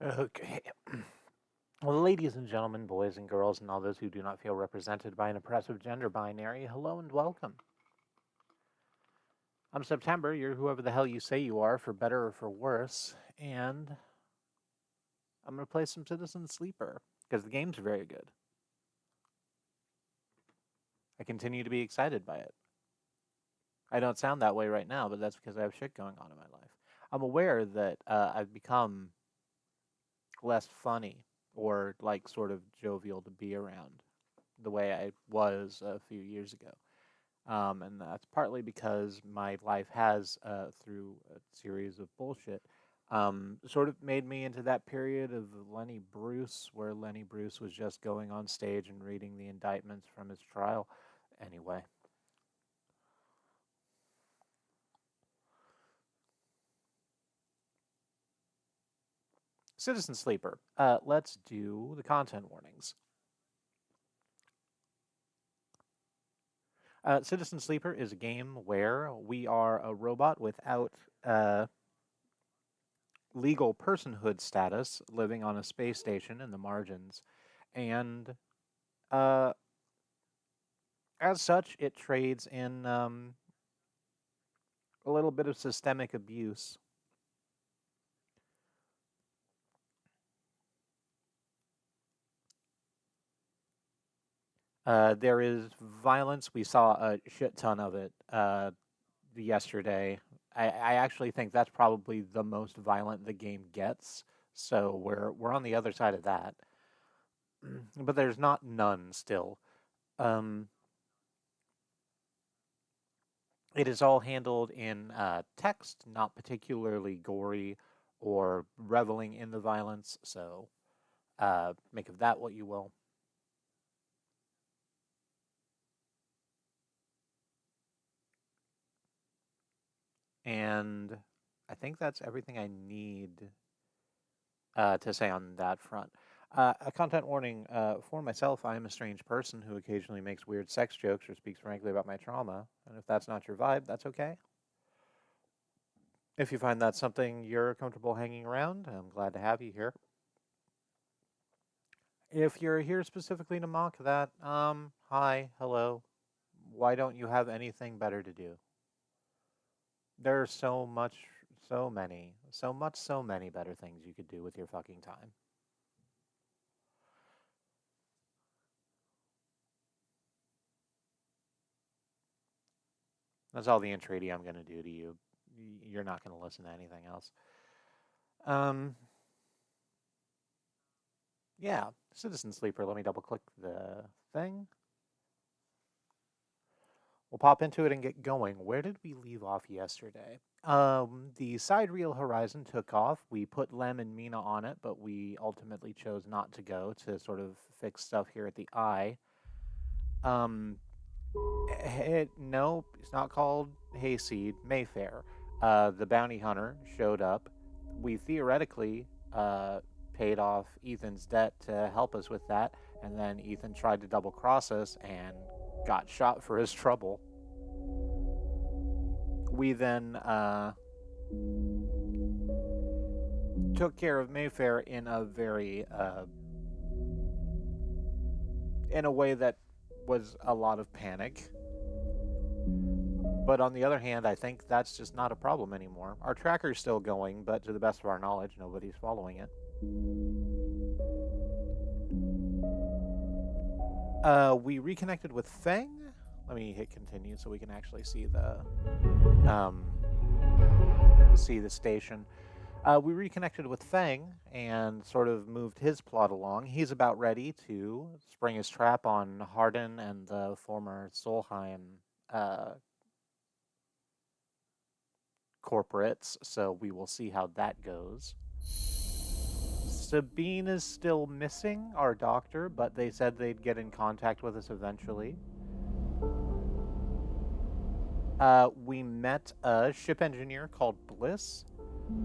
Okay. Well, ladies and gentlemen, boys and girls, and all those who do not feel represented by an oppressive gender binary, hello and welcome. I'm September. You're whoever the hell you say you are, for better or for worse, and I'm going to play some Citizen Sleeper because the game's very good. I continue to be excited by it. I don't sound that way right now, but that's because I have shit going on in my life. I'm aware that I've become less funny or like sort of jovial to be around the way I was a few years ago. And that's partly because my life has, through a series of bullshit, sort of made me into that period of Lenny Bruce, where Lenny Bruce was just going on stage and reading the indictments from his trial. Anyway, Citizen Sleeper. Let's do the content warnings. Citizen Sleeper is a game where we are a robot without legal personhood status living on a space station in the margins. And uh, as such, it trades in a little bit of systemic abuse. There is violence. We saw a shit ton of it yesterday. I actually think that's probably the most violent the game gets. So we're on the other side of that. But there's not none still. Um, it is all handled in text, not particularly gory or reveling in the violence. So make of that what you will. And I think that's everything I need to say on that front. A content warning for myself: I am a strange person who occasionally makes weird sex jokes or speaks frankly about my trauma. And if that's not your vibe, that's okay. If you find that's something you're comfortable hanging around, I'm glad to have you here. If you're here specifically to mock that, hi, hello. Why don't you have anything better to do? There's so many better things you could do with your fucking time. That's all the entreaty I'm going to do to you. You're not going to listen to anything else. Um, yeah, Citizen Sleeper. Let me double click the thing. We'll pop into it and get going. Where did we leave off yesterday? The sidereal horizon took off. We put Lem and Mina on it, but we ultimately chose not to go to sort of fix stuff here at the eye. Um, nope, it's not called Hayseed. Mayfair. The bounty hunter showed up. We theoretically paid off Ethan's debt to help us with that, and then Ethan tried to double cross us and got shot for his trouble. We then took care of Mayfair in a very in a way that was a lot of panic. But on the other hand, I think that's just not a problem anymore. Our tracker's still going, but to the best of our knowledge, nobody's following it. We reconnected with Feng. Let me hit continue so we can actually um, see the station. We reconnected with Feng and sort of moved his plot along. He's about ready to spring his trap on Hardin and the former Solheim uh, corporates, so we will see how that goes. Sabine is still missing, our doctor, but they said they'd get in contact with us eventually. We met a ship engineer called Bliss,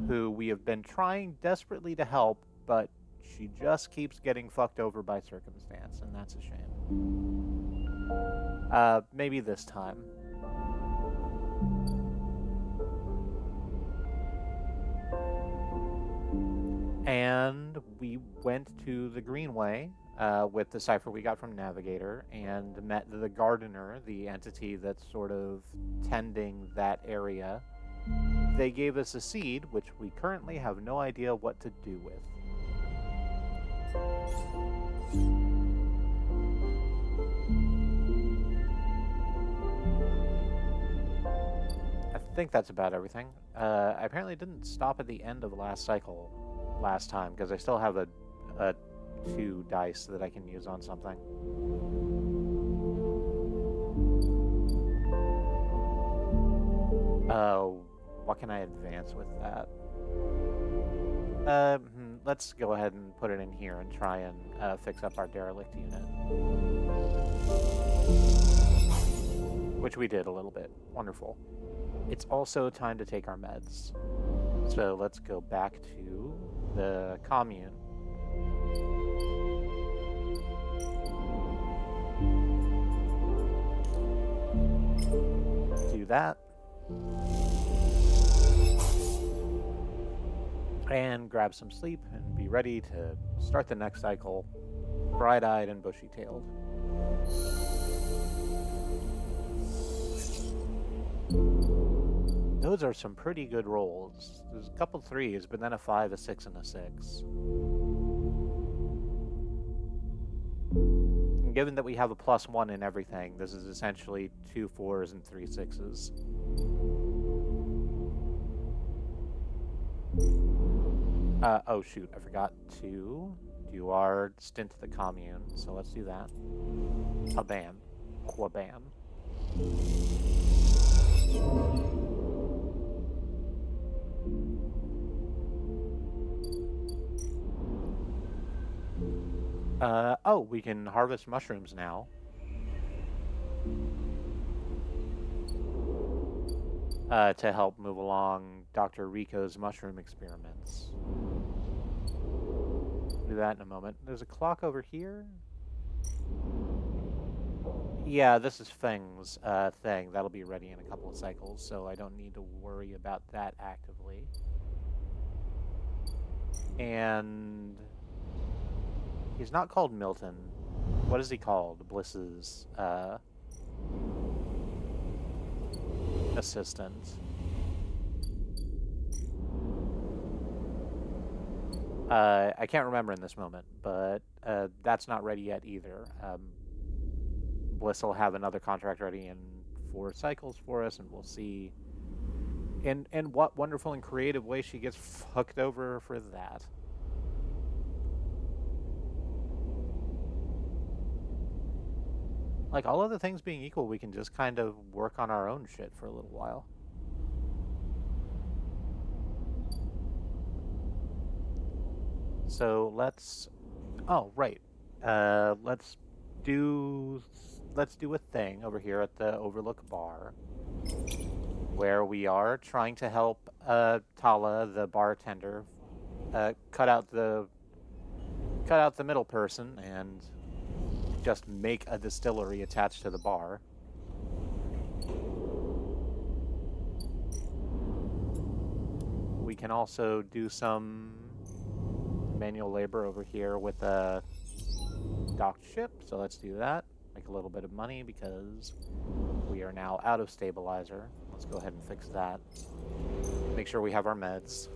who we have been trying desperately to help, but she just keeps getting fucked over by circumstance, and that's a shame. Maybe this time. And we went to the Greenway with the cipher we got from Navigator and met the gardener, the entity that's sort of tending that area. They gave us a seed, which we currently have no idea what to do with. I think that's about everything. I apparently didn't stop at the end of the last cycle last time because I still have a 2 dice that I can use on something. What can I advance with that? Let's go ahead and put it in here and try and fix up our derelict unit. Which we did a little bit. Wonderful. It's also time to take our meds. So let's go back to the commune. Do that. And grab some sleep and be ready to start the next cycle, bright-eyed and bushy-tailed. Those are some pretty good rolls. There's a couple 3s, but then a 5, a 6, and a 6. And given that we have a +1 in everything, this is essentially 2 4s and 3 6s. Oh shoot, I forgot to do our stint to the commune, so let's do that. Kabam. Quabam. Oh, we can harvest mushrooms now. To help move along Dr. Rico's mushroom experiments. Do that in a moment. There's a clock over here. Yeah, this is Feng's thing. That'll be ready in a couple of cycles, so I don't need to worry about that actively. And he's not called Milton. What is he called? Bliss's assistant. I can't remember in this moment, but that's not ready yet either. Bliss will have another contract ready in 4 cycles for us, and we'll see in what wonderful and creative way she gets fucked over for that. Like, all other things being equal, we can just kind of work on our own shit for a little while. So let's... Oh, right. Let's do a thing over here at the Overlook Bar where we are trying to help Tala, the bartender, cut out the middle person and just make a distillery attached to the bar. We can also do some manual labor over here with a docked ship, so let's do that. Make a little bit of money because we are now out of stabilizer. Let's go ahead and fix that. Make sure we have our meds.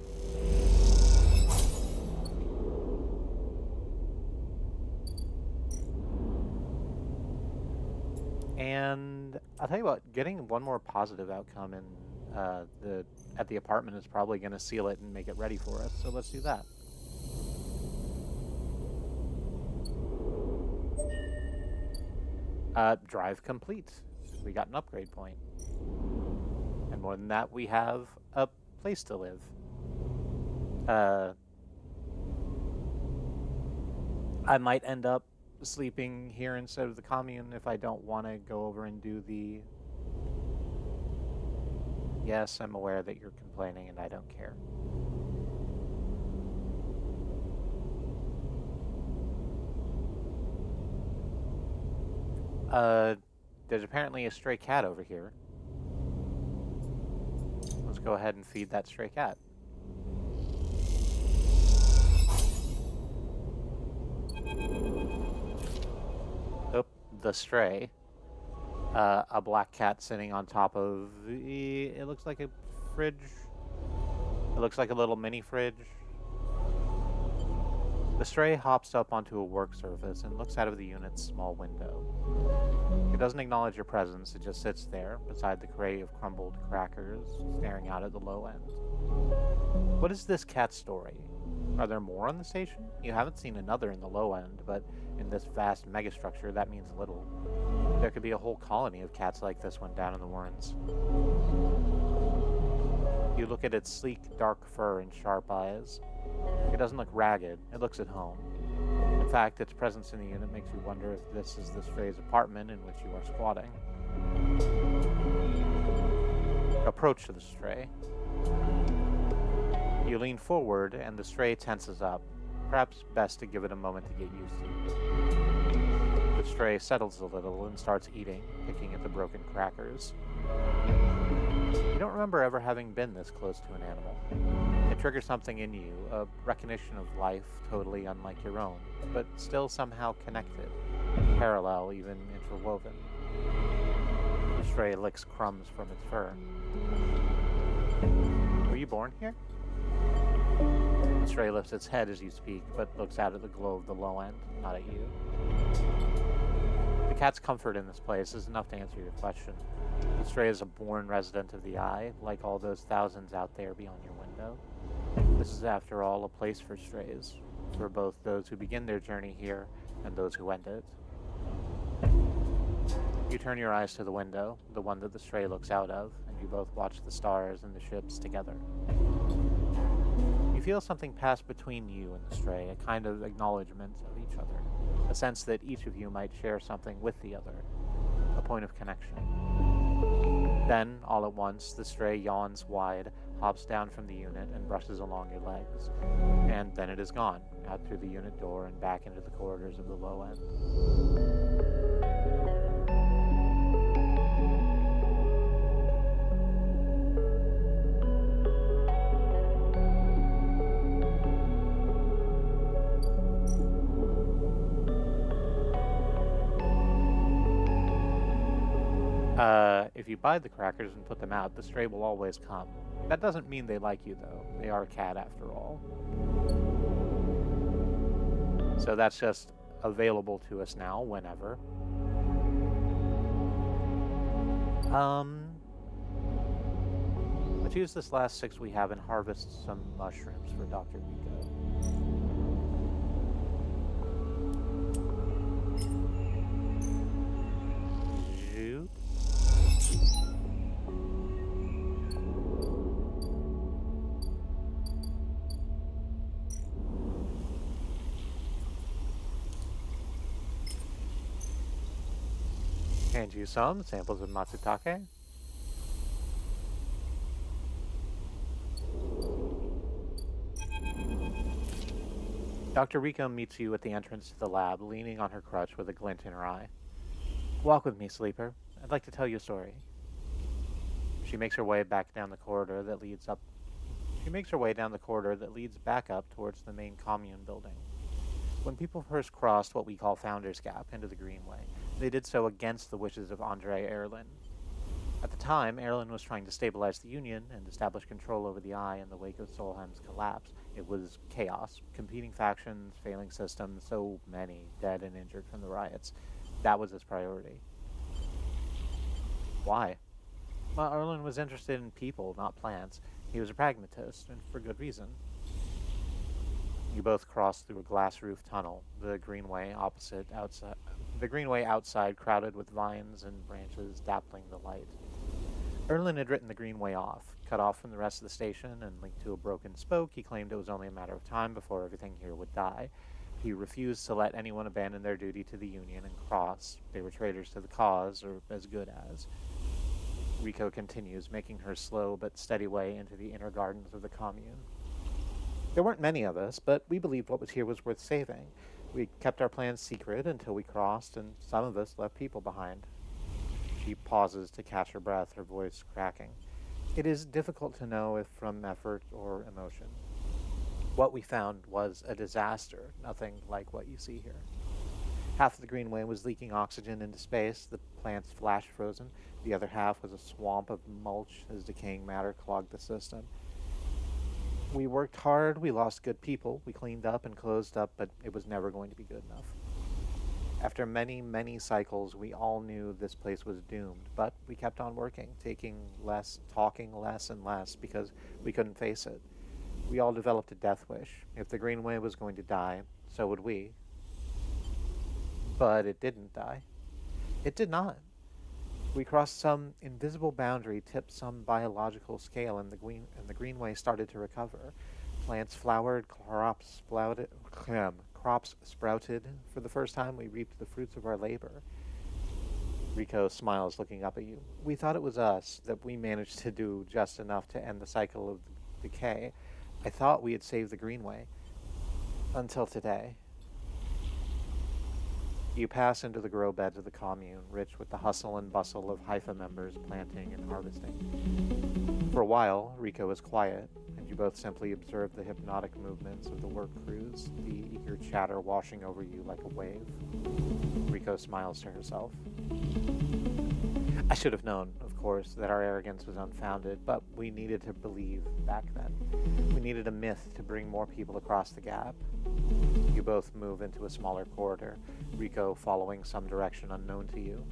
And I'll tell you what, getting one more positive outcome in at the apartment is probably going to seal it and make it ready for us. So let's do that. Drive complete. We got an upgrade point. And more than that, we have a place to live. I might end up sleeping here instead of the commune if I don't want to go over and do the... Yes, I'm aware that you're complaining and I don't care. There's apparently a stray cat over here. Let's go ahead and feed that stray cat. Oh, the stray. A black cat sitting on top of it looks like a fridge. It looks like a little mini fridge. The stray hops up onto a work surface and looks out of the unit's small window. It doesn't acknowledge your presence, it just sits there beside the tray of crumbled crackers, staring out at the low end. What is this cat's story? Are there more on the station? You haven't seen another in the low end, but in this vast megastructure, that means little. There could be a whole colony of cats like this one down in the Warrens. You look at its sleek, dark fur and sharp eyes. It doesn't look ragged, it looks at home. In fact, its presence in the unit makes you wonder if this is the stray's apartment in which you are squatting. Approach to the stray. You lean forward, and the stray tenses up. Perhaps best to give it a moment to get used to. The stray settles a little and starts eating, picking at the broken crackers. You don't remember ever having been this close to an animal. It triggers something in you, a recognition of life totally unlike your own, but still somehow connected, parallel, even interwoven. The stray licks crumbs from its fur. Were you born here? The stray lifts its head as you speak, but looks out at the glow of the low end, not at you. The cat's comfort in this place is enough to answer your question. The stray is a born resident of the Eye, like all those thousands out there beyond your window. This is, after all, a place for strays, for both those who begin their journey here and those who end it. You turn your eyes to the window, the one that the stray looks out of, and you both watch the stars and the ships together. You feel something pass between you and the stray, a kind of acknowledgement of each other, a sense that each of you might share something with the other, a point of connection. Then, all at once, the stray yawns wide, hops down from the unit, and brushes along your legs. And then it is gone, out through the unit door and back into the corridors of the low end. If you buy the crackers and put them out, the stray will always come. That doesn't mean they like you, though. They are a cat, after all. So that's just available to us now, whenever. Let's use this last 6 we have and harvest some mushrooms for Dr. Rico. Shoot. Hand you some samples of matsutake. Dr. Rico meets you at the entrance to the lab, leaning on her crutch with a glint in her eye. Walk with me, sleeper. I'd like to tell you a story. She makes her way back down the corridor that leads up. She makes her way down the corridor that leads back up towards the main commune building. When people first crossed what we call Founders Gap into the Greenway, they did so against the wishes of Andre Erlin. At the time, Erlin was trying to stabilize the Union and establish control over the Eye in the wake of Solheim's collapse. It was chaos, competing factions, failing systems, so many dead and injured from the riots. That was his priority. Why? Well, Erlin was interested in people, not plants. He was a pragmatist, and for good reason. You both crossed through a glass-roof tunnel, the greenway outside crowded with vines and branches dappling the light. Erlin had written the greenway off. Cut off from the rest of the station and linked to a broken spoke, he claimed it was only a matter of time before everything here would die. He refused to let anyone abandon their duty to the Union and cross. They were traitors to the cause, or as good as. Rico continues, making her slow but steady way into the inner gardens of the commune. There weren't many of us, but we believed what was here was worth saving. We kept our plans secret until we crossed, and some of us left people behind. She pauses to catch her breath, her voice cracking. It is difficult to know if from effort or emotion. What we found was a disaster, nothing like what you see here. Half of the greenway was leaking oxygen into space, the plants flash frozen. The other half was a swamp of mulch as decaying matter clogged the system. We worked hard, we lost good people, we cleaned up and closed up, but it was never going to be good enough. After many, many cycles, we all knew this place was doomed, but we kept on working, taking less, talking less and less because we couldn't face it. We all developed a death wish. If the greenway was going to die, so would we. But it didn't die. It did not. We crossed some invisible boundary, tipped some biological scale, and the greenway started to recover. Plants flowered, crops sprouted. For the first time, we reaped the fruits of our labor. Rico smiles, looking up at you. We thought it was us, that we managed to do just enough to end the cycle of decay. I thought we had saved the greenway. Until today. You pass into the grow beds of the commune, rich with the hustle and bustle of Haifa members planting and harvesting. For a while, Rico was quiet, and you both simply observed the hypnotic movements of the work crews, the eager chatter washing over you like a wave. Rico smiles to herself. I should have known, of course, that our arrogance was unfounded, but we needed to believe back then. We needed a myth to bring more people across the gap. You both move into a smaller corridor, Rico following some direction unknown to you.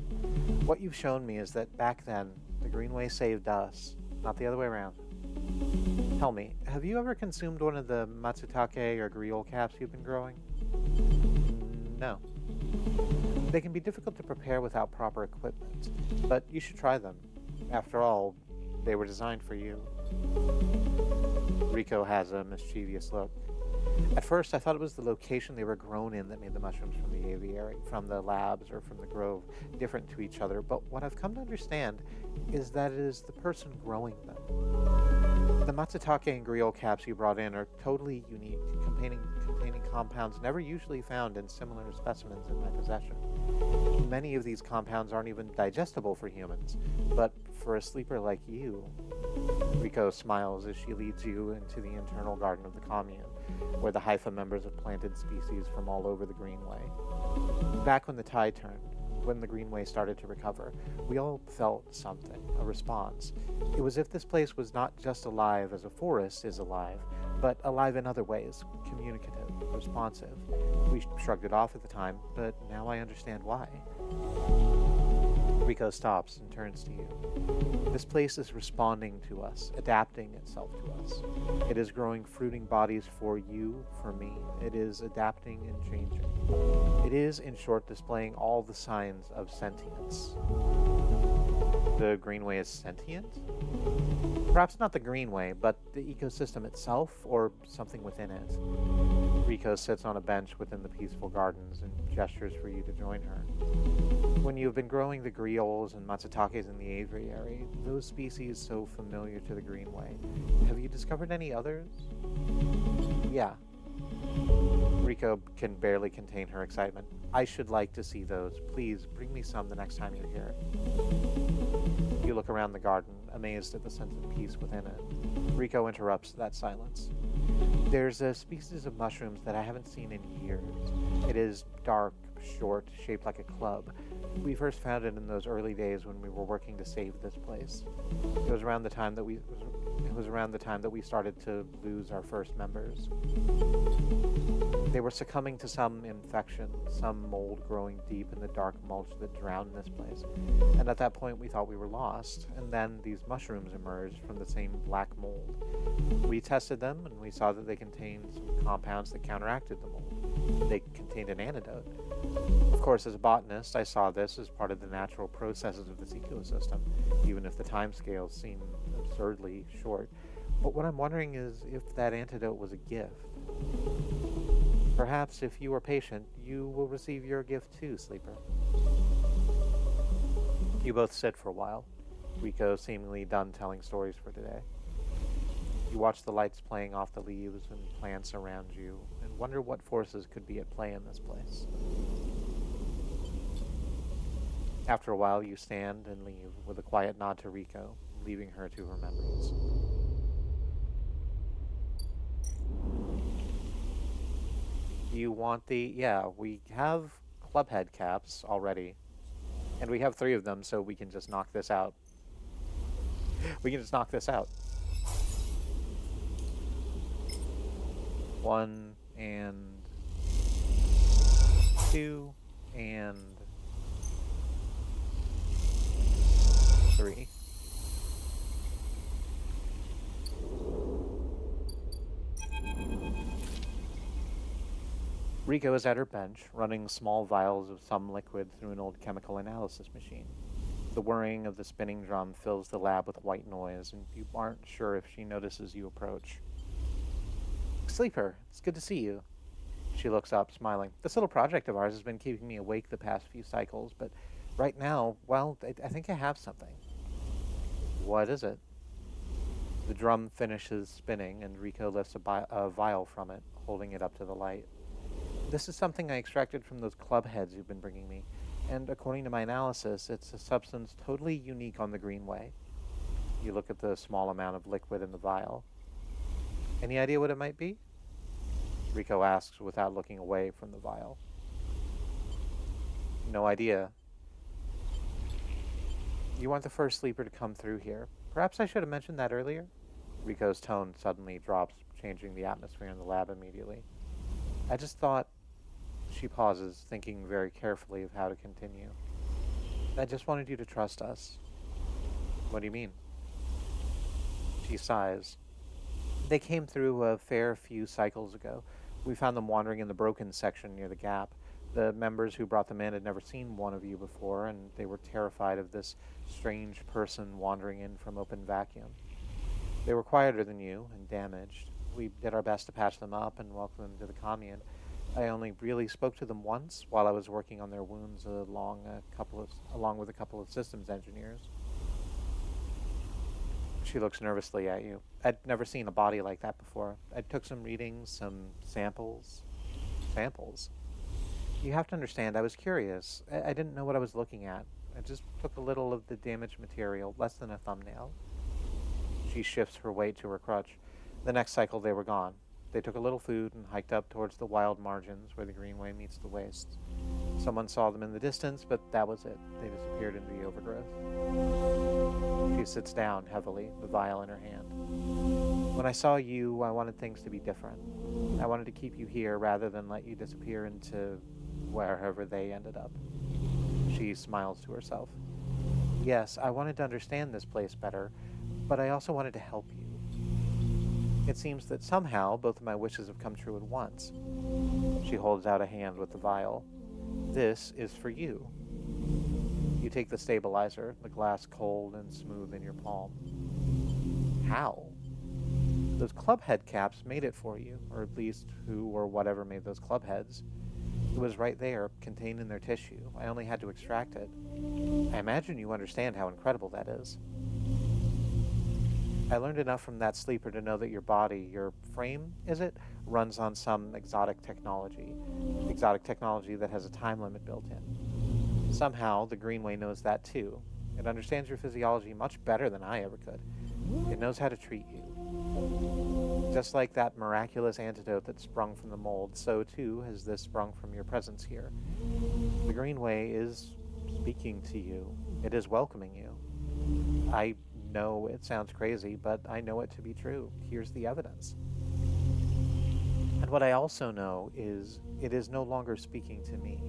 What you've shown me is that back then, the Greenway saved us, not the other way around. Tell me, have you ever consumed one of the matsutake or griol caps you've been growing? No. They can be difficult to prepare without proper equipment, but you should try them. After all, they were designed for you. Rico has a mischievous look. At first, I thought it was the location they were grown in that made the mushrooms from the aviary, from the labs, or from the grove different to each other, but what I've come to understand is that it is the person growing them. The matsutake and griol caps you brought in are totally unique, containing compounds never usually found in similar specimens in my possession. Many of these compounds aren't even digestible for humans, but for a sleeper like you... Rico smiles as she leads you into the internal garden of the commune, where the Haifa members have planted species from all over the Greenway. Back when the tide turned, when the Greenway started to recover, we all felt something, a response. It was as if this place was not just alive as a forest is alive, but alive in other ways, communicative, responsive. We shrugged it off at the time, but now I understand why. Rico stops and turns to you. This place is responding to us, adapting itself to us. It is growing fruiting bodies for you, for me. It is adapting and changing. It is, in short, displaying all the signs of sentience. The Greenway is sentient? Perhaps not the Greenway, but the ecosystem itself, or something within it. Rico sits on a bench within the peaceful gardens and gestures for you to join her. When you have been growing the griols and matsutakes in the aviary, those species so familiar to the Greenway, have you discovered any others? Yeah. Rico can barely contain her excitement. I should like to see those. Please, bring me some the next time you're here. You look around the garden, amazed at the sense of peace within it. Rico interrupts that silence. There's a species of mushrooms that I haven't seen in years. It is dark, short, shaped like a club. We first found it in those early days when we were working to save this place. It was around the time that we started to lose our first members. They were succumbing to some infection, some mold growing deep in the dark mulch that drowned this place. And at that point we thought we were lost, and then these mushrooms emerged from the same black mold. We tested them and we saw that they contained some compounds that counteracted the mold. They contained an antidote. Of course, as a botanist, I saw this as part of the natural processes of this ecosystem, even if the timescales seem absurdly short. But what I'm wondering is if that antidote was a gift. Perhaps if you are patient, you will receive your gift too, Sleeper. You both sit for a while, Rico seemingly done telling stories for today. You watch the lights playing off the leaves and plants around you, and wonder what forces could be at play in this place. After a while, you stand and leave with a quiet nod to Rico, leaving her to her memories. You want yeah, we have club head caps already. And we have 3 of them, so we can just knock this out. We can just knock this out. 1 and 2 and 3. Rico is at her bench, running small vials of some liquid through an old chemical analysis machine. The whirring of the spinning drum fills the lab with white noise, and you aren't sure if she notices you approach. Sleeper, it's good to see you. She looks up, smiling. This little project of ours has been keeping me awake the past few cycles, but right now, well, I think I have something. What is it? The drum finishes spinning, and Rico lifts a vial from it, holding it up to the light. This is something I extracted from those club heads you've been bringing me, and according to my analysis, it's a substance totally unique on the Greenway. You look at the small amount of liquid in the vial. Any idea what it might be? Rico asks without looking away from the vial. No idea. You aren't the first sleeper to come through here. Perhaps I should have mentioned that earlier? Rico's tone suddenly drops, changing the atmosphere in the lab immediately. I just thought... She pauses, thinking very carefully of how to continue. I just wanted you to trust us. What do you mean? She sighs. They came through a fair few cycles ago. We found them wandering in the broken section near the gap. The members who brought them in had never seen one of you before, and they were terrified of this strange person wandering in from open vacuum. They were quieter than you and damaged. We did our best to patch them up and welcome them to the commune. I only really spoke to them once while I was working on their wounds along with a couple of systems engineers. She looks nervously at you. I'd never seen a body like that before. I took some readings, some samples. Samples? You have to understand, I was curious. I didn't know what I was looking at. I just took a little of the damaged material, less than a thumbnail. She shifts her weight to her crutch. The next cycle, they were gone. They took a little food and hiked up towards the wild margins where the Greenway meets the wastes. Someone saw them in the distance, but that was it. They disappeared into the overgrowth. She sits down heavily, the vial in her hand. When I saw you, I wanted things to be different. I wanted to keep you here rather than let you disappear into wherever they ended up. She smiles to herself. Yes, I wanted to understand this place better, but I also wanted to help you. It seems that somehow both of my wishes have come true at once. She holds out a hand with the vial. This is for you. You take the stabilizer, the glass cold and smooth in your palm. How? Those club head caps made it for you, or at least who or whatever made those club heads. It was right there, contained in their tissue. I only had to extract it. I imagine you understand how incredible that is. I learned enough from that sleeper to know that your body, your frame, runs on some exotic technology that has a time limit built in. Somehow, the Greenway knows that too. It understands your physiology much better than I ever could. It knows how to treat you. Just like that miraculous antidote that sprung from the mold, so too has this sprung from your presence here. The Greenway is speaking to you. It is welcoming you. I know it sounds crazy, but I know it to be true. Here's the evidence. And what I also know is it is no longer speaking to me.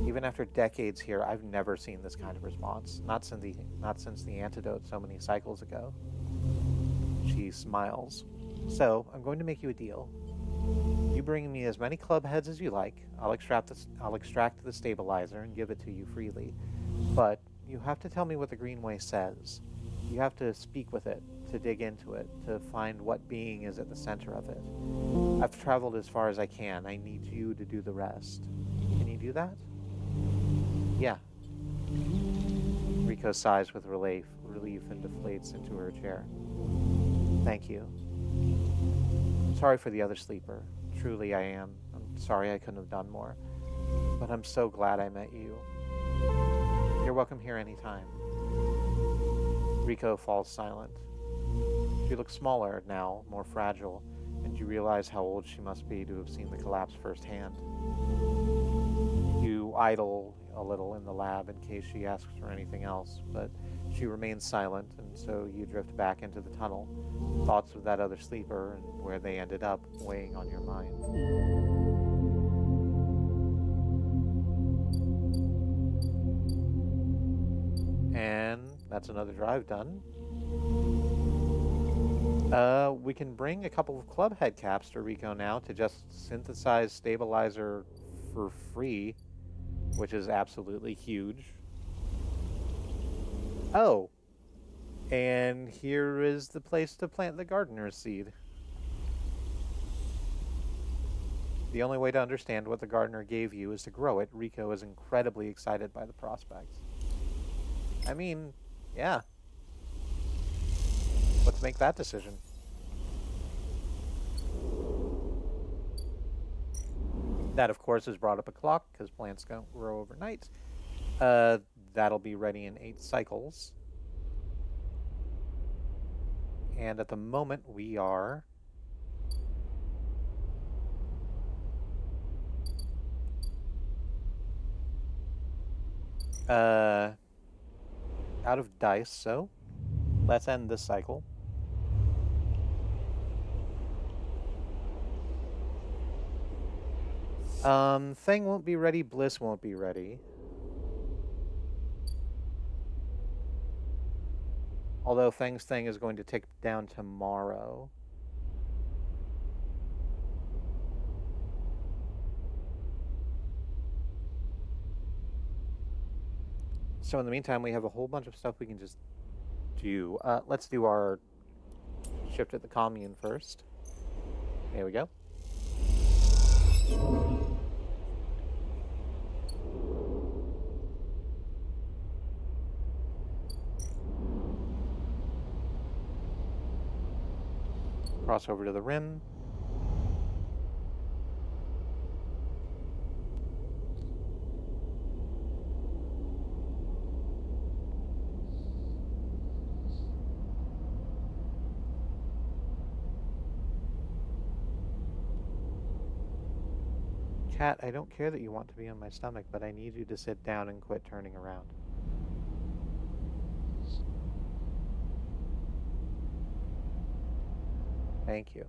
Even after decades here, I've never seen this kind of response. Not since the antidote so many cycles ago. She smiles. So, I'm going to make you a deal. You bring me as many club heads as you like. I'll extract the stabilizer and give it to you freely. But you have to tell me what the Greenway says. You have to speak with it, to dig into it, to find what being is at the center of it. I've traveled as far as I can. I need you to do the rest. Can you do that? Yeah. Rico sighs with relief and deflates into her chair. Thank you. I'm sorry for the other sleeper. Truly I am. I'm sorry I couldn't have done more. But I'm so glad I met you. You're welcome here anytime. Rico falls silent. She looks smaller now, more fragile, and you realize how old she must be to have seen the collapse firsthand. You idle a little in the lab in case she asks for anything else, but she remains silent, and so you drift back into the tunnel, thoughts of that other sleeper and where they ended up weighing on your mind. And that's another drive done. We can bring a couple of club head caps to Rico now to just synthesize stabilizer for free, which is absolutely huge. Oh, and here is the place to plant the gardener's seed. The only way to understand what the gardener gave you is to grow it. Rico is incredibly excited by the prospect. I mean, yeah. Let's make that decision. That, of course, has brought up a clock, because plants don't grow overnight. That'll be ready in 8 cycles. And at the moment, we are... out of dice, so let's end this cycle. Thing won't be ready, Bliss won't be ready. Although Thing's thing is going to tick down tomorrow. So in the meantime, we have a whole bunch of stuff we can just do. Let's do our shift at the commune first. There we go. Cross over to the rim. Cat, I don't care that you want to be on my stomach, but I need you to sit down and quit turning around. Thank you.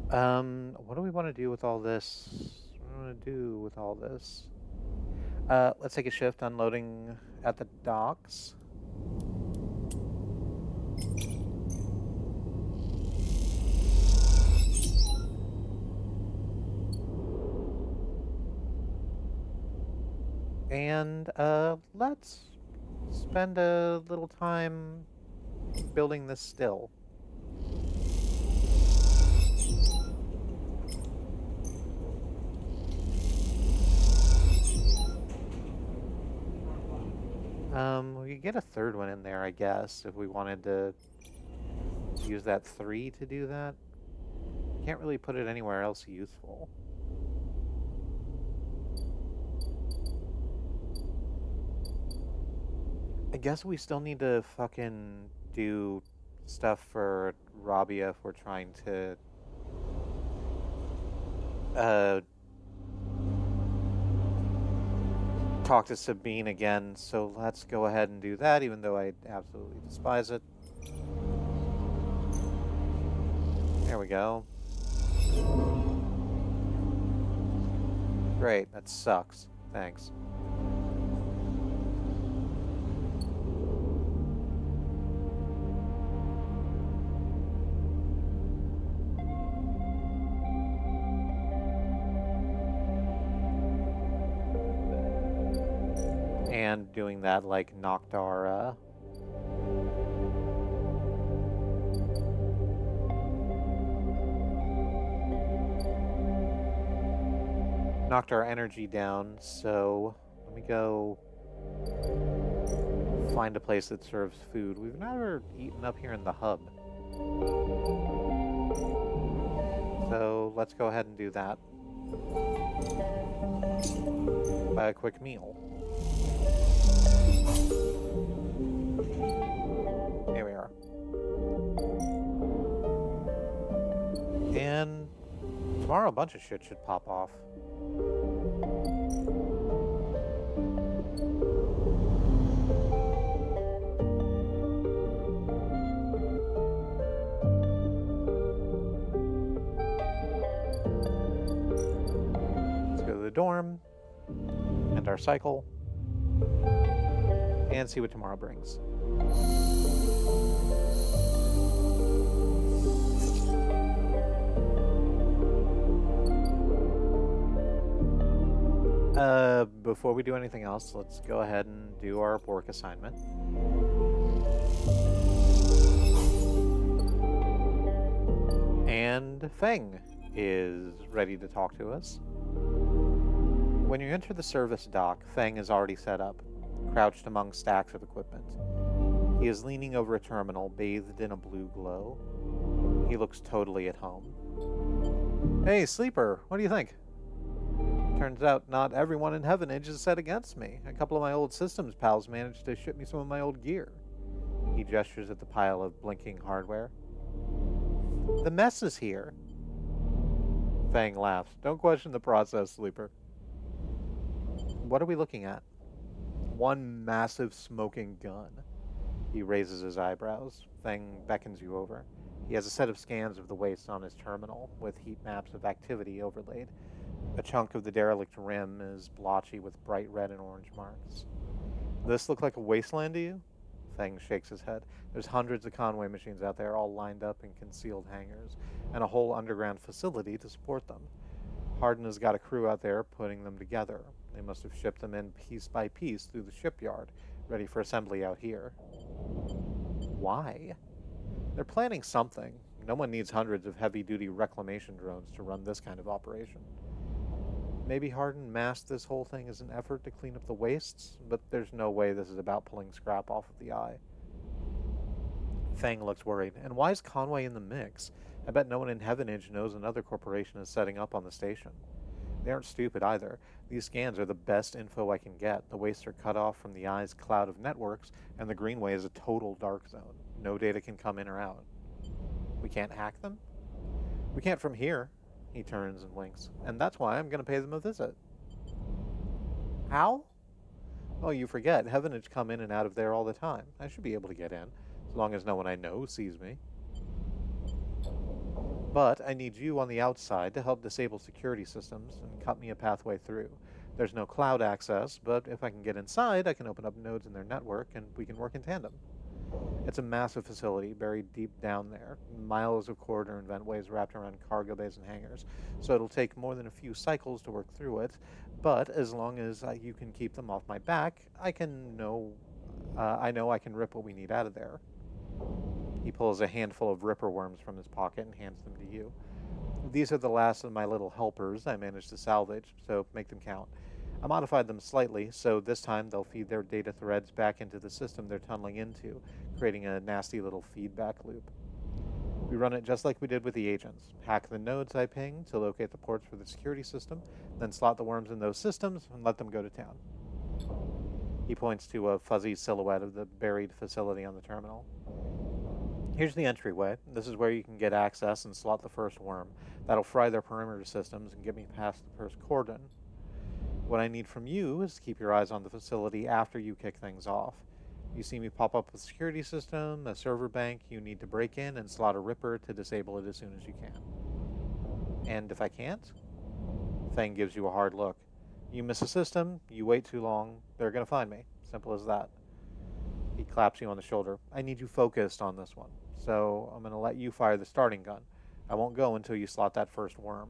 What do we want to do with all this? What do we want to do with all this? Let's take a shift, unloading at the docks. And let's spend a little time building this still. We could get a third one in there, I guess, if we wanted to use that 3 to do that. Can't really put it anywhere else useful. I guess we still need to fucking do stuff for Rabia if we're trying to talk to Sabine again, so let's go ahead and do that, even though I absolutely despise it. There we go. Great, that sucks. Thanks. And doing that like Noctar, knocked our energy down, so let me go find a place that serves food. We've never eaten up here in the hub. So let's go ahead and do that. Buy a quick meal. Here we are. And tomorrow a bunch of shit should pop off. Let's go to the dorm, end our cycle, and see what tomorrow brings. Before we do anything else, let's go ahead and do our work assignment. And Feng is ready to talk to us. When you enter the service dock, Feng is already set up, crouched among stacks of equipment. He is leaning over a terminal, bathed in a blue glow. He looks totally at home. Hey, Sleeper, what do you think? Turns out not everyone in Heavenage is set against me. A couple of my old systems pals managed to ship me some of my old gear. He gestures at the pile of blinking hardware. The mess is here. Fang laughs. Don't question the process, Sleeper. What are we looking at? One massive smoking gun. He raises his eyebrows. Fang beckons you over. He has a set of scans of the waste on his terminal, with heat maps of activity overlaid. A chunk of the derelict rim is blotchy with bright red and orange marks. This look like a wasteland to you? Fang shakes his head. There's hundreds of Conway machines out there, all lined up in concealed hangars, and a whole underground facility to support them. Hardin has got a crew out there putting them together. They must have shipped them in piece by piece through the shipyard, ready for assembly out here. Why? They're planning something. No one needs hundreds of heavy-duty reclamation drones to run this kind of operation. Maybe Hardin masked this whole thing as an effort to clean up the wastes, but there's no way this is about pulling scrap off of the eye. Fang looks worried. And why is Conway in the mix? I bet no one in Heavenage knows another corporation is setting up on the station. They aren't stupid either. These scans are the best info I can get. The wastes are cut off from the eye's cloud of networks, and the Greenway is a total dark zone. No data can come in or out. We can't hack them? We can't from here. He turns and winks. And that's why I'm going to pay them a visit. How? Oh, you forget. Heavenage come in and out of there all the time. I should be able to get in, as long as no one I know sees me. But I need you on the outside to help disable security systems and cut me a pathway through. There's no cloud access, but if I can get inside, I can open up nodes in their network and we can work in tandem. It's a massive facility buried deep down there, miles of corridor and ventways wrapped around cargo bays and hangars, so it'll take more than a few cycles to work through it, but as long as you can keep them off my back, I know I can rip what we need out of there. He pulls a handful of ripper worms from his pocket and hands them to you. These are the last of my little helpers I managed to salvage, so make them count. I modified them slightly, so this time they'll feed their data threads back into the system they're tunneling into, creating a nasty little feedback loop. We run it just like we did with the agents. Hack the nodes I ping to locate the ports for the security system, then slot the worms in those systems and let them go to town. He points to a fuzzy silhouette of the buried facility on the terminal. Here's the entryway. This is where you can get access and slot the first worm. That'll fry their perimeter systems and get me past the first cordon. What I need from you is to keep your eyes on the facility after you kick things off. You see me pop up a security system, a server bank, you need to break in and slot a ripper to disable it as soon as you can. And if I can't? Fang gives you a hard look. You miss a system, you wait too long, they're going to find me. Simple as that. He claps you on the shoulder. I need you focused on this one, so I'm going to let you fire the starting gun. I won't go until you slot that first worm.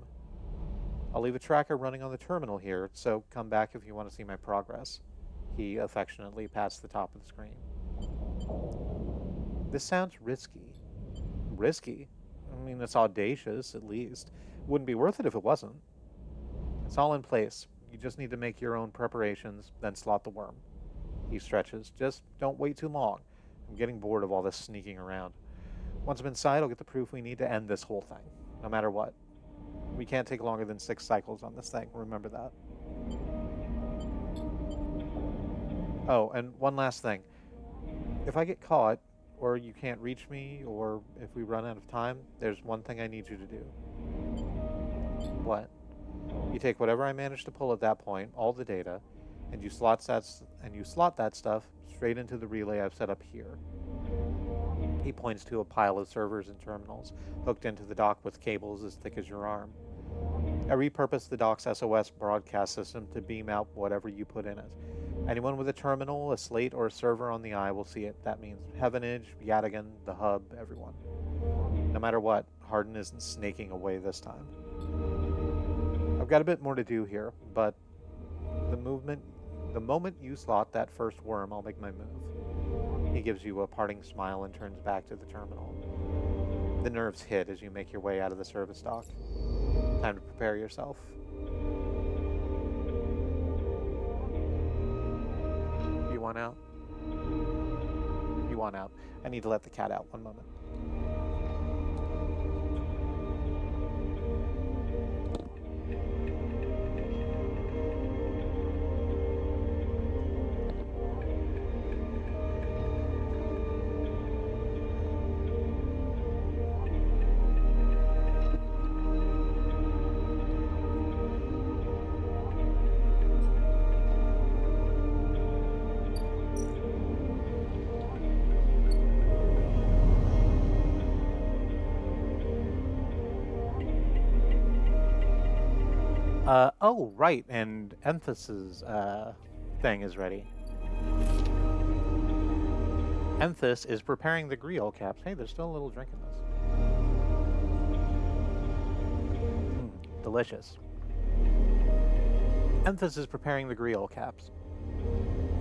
I'll leave a tracker running on the terminal here, so come back if you want to see my progress. He affectionately pats the top of the screen. This sounds risky. Risky? I mean, it's audacious, at least. Wouldn't be worth it if it wasn't. It's all in place. You just need to make your own preparations, then slot the worm. He stretches. Just don't wait too long. I'm getting bored of all this sneaking around. Once I'm inside, I'll get the proof we need to end this whole thing, no matter what. We can't take longer than 6 cycles on this thing. Remember that. Oh, and one last thing. If I get caught, or you can't reach me, or if we run out of time, there's one thing I need you to do. What? You take whatever I managed to pull at that point, all the data, and you slot that stuff straight into the relay I've set up here. He points to a pile of servers and terminals hooked into the dock with cables as thick as your arm. I repurposed the dock's SOS broadcast system to beam out whatever you put in it. Anyone with a terminal, a slate, or a server on the eye will see it. That means Heavenage, Yadigan, the hub, everyone. No matter what, Hardin isn't snaking away this time. I've got a bit more to do here, but the moment you slot that first worm, I'll make my move. He gives you a parting smile and turns back to the terminal. The nerves hit as you make your way out of the service dock. Time to prepare yourself. You want out? You want out. I need to let the cat out. One moment. Oh, right, and Emphasis thing is ready. Emphas is preparing the griot caps. Hey, there's still a little drink in this. Delicious. Emphas is preparing the griot caps.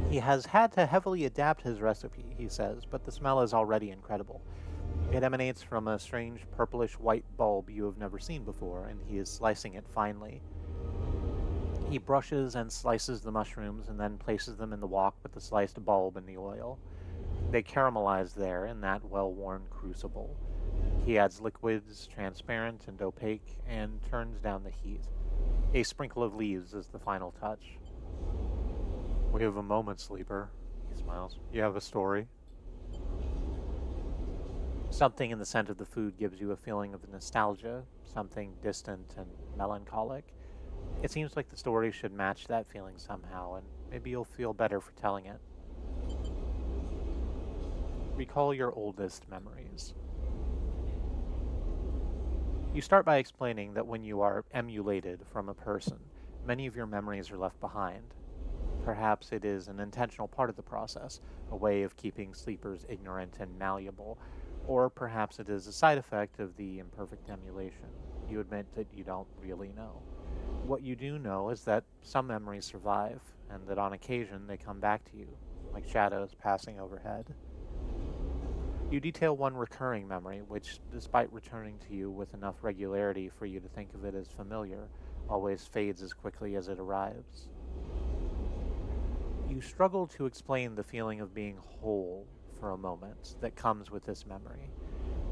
He has had to heavily adapt his recipe, he says, but the smell is already incredible. It emanates from a strange purplish-white bulb you have never seen before, and he is slicing it finely. He brushes and slices the mushrooms and then places them in the wok with the sliced bulb and the oil. They caramelize there in that well-worn crucible. He adds liquids, transparent and opaque, and turns down the heat. A sprinkle of leaves is the final touch. We have a moment, Sleeper, he smiles. You have a story? Something in the scent of the food gives you a feeling of nostalgia, something distant and melancholic. It seems like the story should match that feeling somehow, and maybe you'll feel better for telling it. Recall your oldest memories. You start by explaining that when you are emulated from a person, many of your memories are left behind. Perhaps it is an intentional part of the process, a way of keeping sleepers ignorant and malleable, or perhaps it is a side effect of the imperfect emulation. You admit that you don't really know. What you do know is that some memories survive, and that on occasion they come back to you, like shadows passing overhead. You detail one recurring memory, which, despite returning to you with enough regularity for you to think of it as familiar, always fades as quickly as it arrives. You struggle to explain the feeling of being whole for a moment that comes with this memory,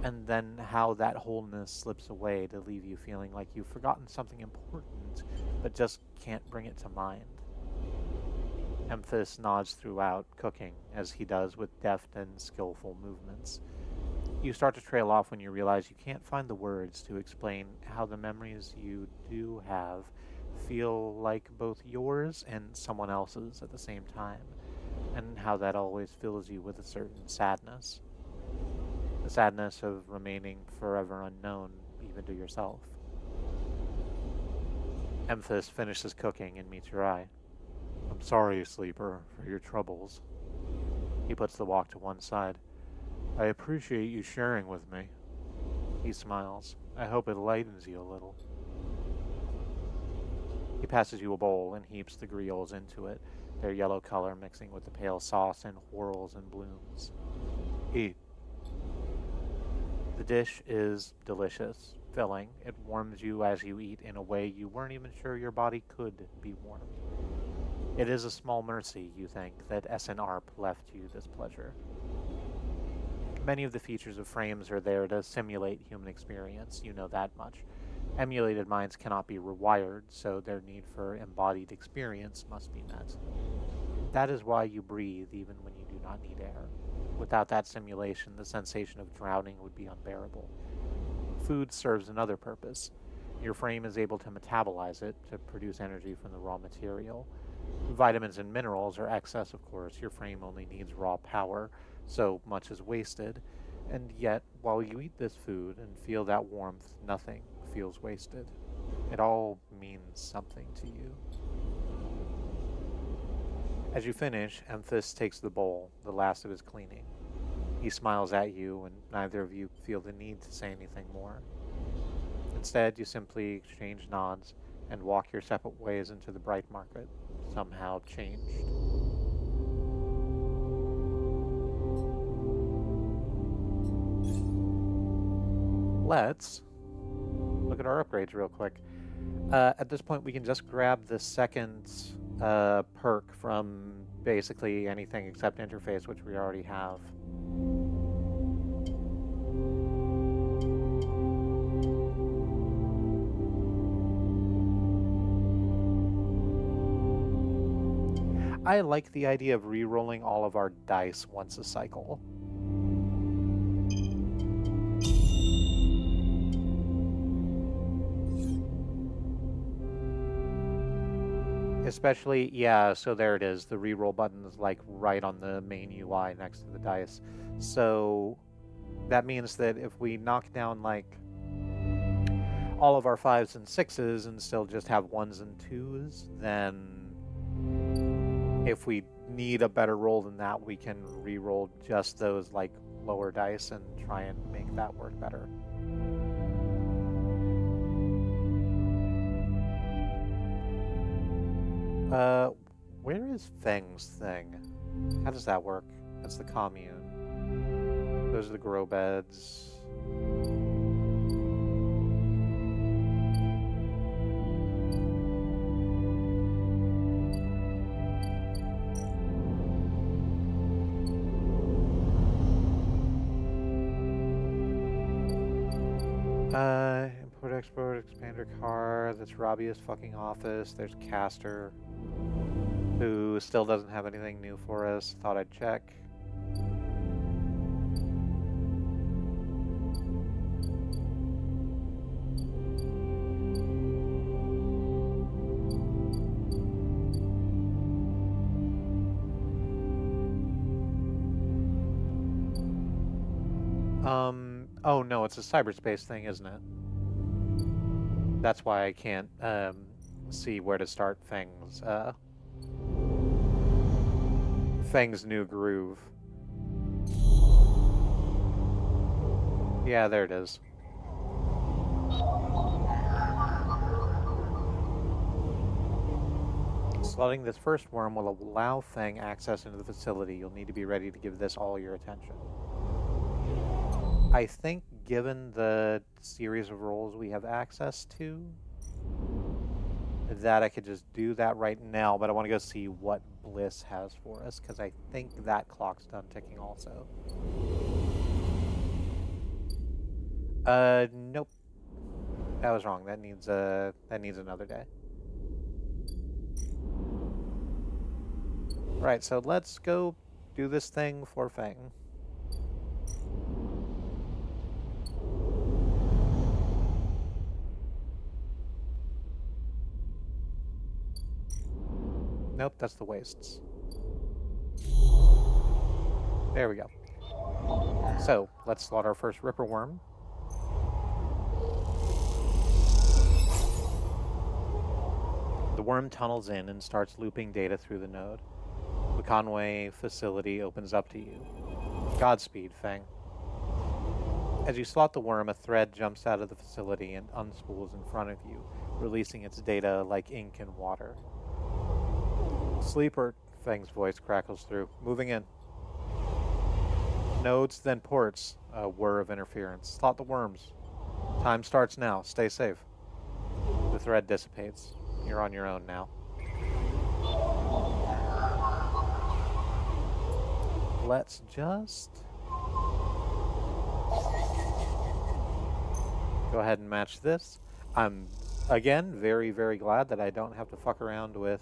and then how that wholeness slips away to leave you feeling like you've forgotten something important, but just can't bring it to mind. Emphas nods throughout, cooking, as he does with deft and skillful movements. You start to trail off when you realize you can't find the words to explain how the memories you do have feel like both yours and someone else's at the same time, and how that always fills you with a certain sadness. The sadness of remaining forever unknown, even to yourself. Emphas finishes cooking and meets your eye. I'm sorry, Sleeper, for your troubles. He puts the wok to one side. I appreciate you sharing with me. He smiles. I hope it lightens you a little. He passes you a bowl and heaps the griots into it, their yellow color mixing with the pale sauce in whorls and blooms. Eat. The dish is delicious, filling. It warms you as you eat in a way you weren't even sure your body could be warmed. It is a small mercy, you think, that SNARP left you this pleasure. Many of the features of frames are there to simulate human experience, you know that much. Emulated minds cannot be rewired, so their need for embodied experience must be met. That is why you breathe even when you do not need air. Without that simulation, the sensation of drowning would be unbearable. Food serves another purpose. Your frame is able to metabolize it to produce energy from the raw material. Vitamins and minerals are excess, of course. Your frame only needs raw power, so much is wasted. And yet, while you eat this food and feel that warmth, nothing feels wasted. It all means something to you. As you finish, Emphas takes the bowl, the last of his cleaning. He smiles at you, and neither of you feel the need to say anything more. Instead, you simply exchange nods and walk your separate ways into the bright market, somehow changed. Let's look at our upgrades real quick. At this point, we can just grab the second perk from basically anything except interface, which we already have. I like the idea of re-rolling all of our dice once a cycle. Especially, yeah, so there it is. The re-roll button is like right on the main UI next to the dice. So that means that if we knock down like all of our 5s and 6s and still just have 1s and 2s, then if we need a better roll than that, we can re-roll just those like lower dice and try and make that work better. Where is Feng's thing? How does that work? That's the commune. Those are the grow beds. Import, export, expander car. That's Robbie's fucking office. There's Caster, who still doesn't have anything new for us. Thought I'd check. Oh no, it's a cyberspace thing, isn't it? That's why I can't, see where to start Feng's new groove. Yeah, there it is. Slotting this first worm will allow Feng access into the facility. You'll need to be ready to give this all your attention. I think given the series of roles we have access to, that I could just do that right now, but I want to go see what Bliss has for us, because I think that clock's done ticking also. Nope. That was wrong. That needs another day. Alright, so let's go do this thing for Feng. Nope, that's the wastes. There we go. So, let's slaughter our first Ripper Worm. The worm tunnels in and starts looping data through the node. The Conway facility opens up to you. Godspeed, Feng. As you slot the worm, a thread jumps out of the facility and unspools in front of you, releasing its data like ink and water. Sleeper, Feng's voice crackles through. Moving in. Nodes, then ports. A whir of interference. Slot the worms. Time starts now. Stay safe. The thread dissipates. You're on your own now. Let's just go ahead and match this. I'm, again, very, very glad that I don't have to fuck around with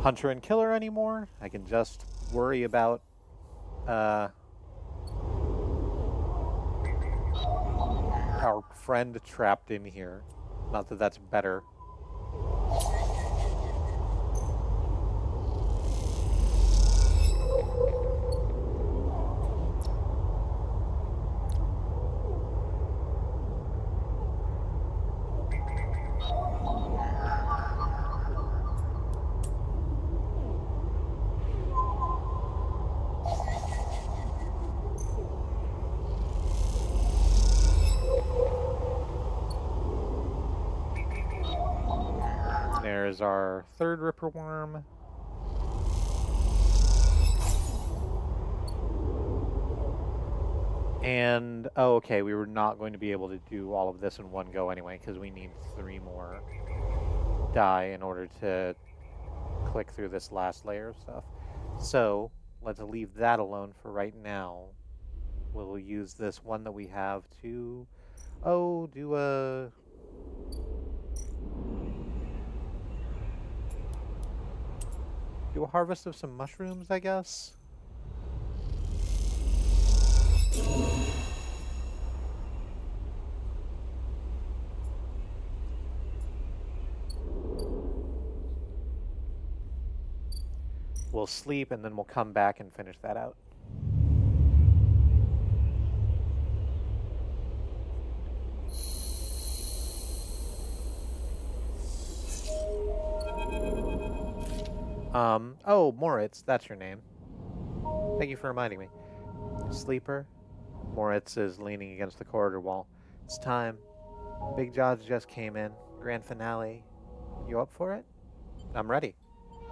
Hunter and Killer anymore. I can just worry about our friend trapped in here. Not that that's better. There's our third Ripper Worm. And, oh, okay, we were not going to be able to do all of this in one go anyway, because we need 3 more die in order to click through this last layer of stuff. So, let's leave that alone for right now. We'll use this one that we have to, do a harvest of some mushrooms, I guess. We'll sleep and then we'll come back and finish that out. Oh, Moritz, that's your name. Thank you for reminding me. Sleeper? Moritz is leaning against the corridor wall. It's time. Big Jobs just came in. Grand finale. You up for it? I'm ready.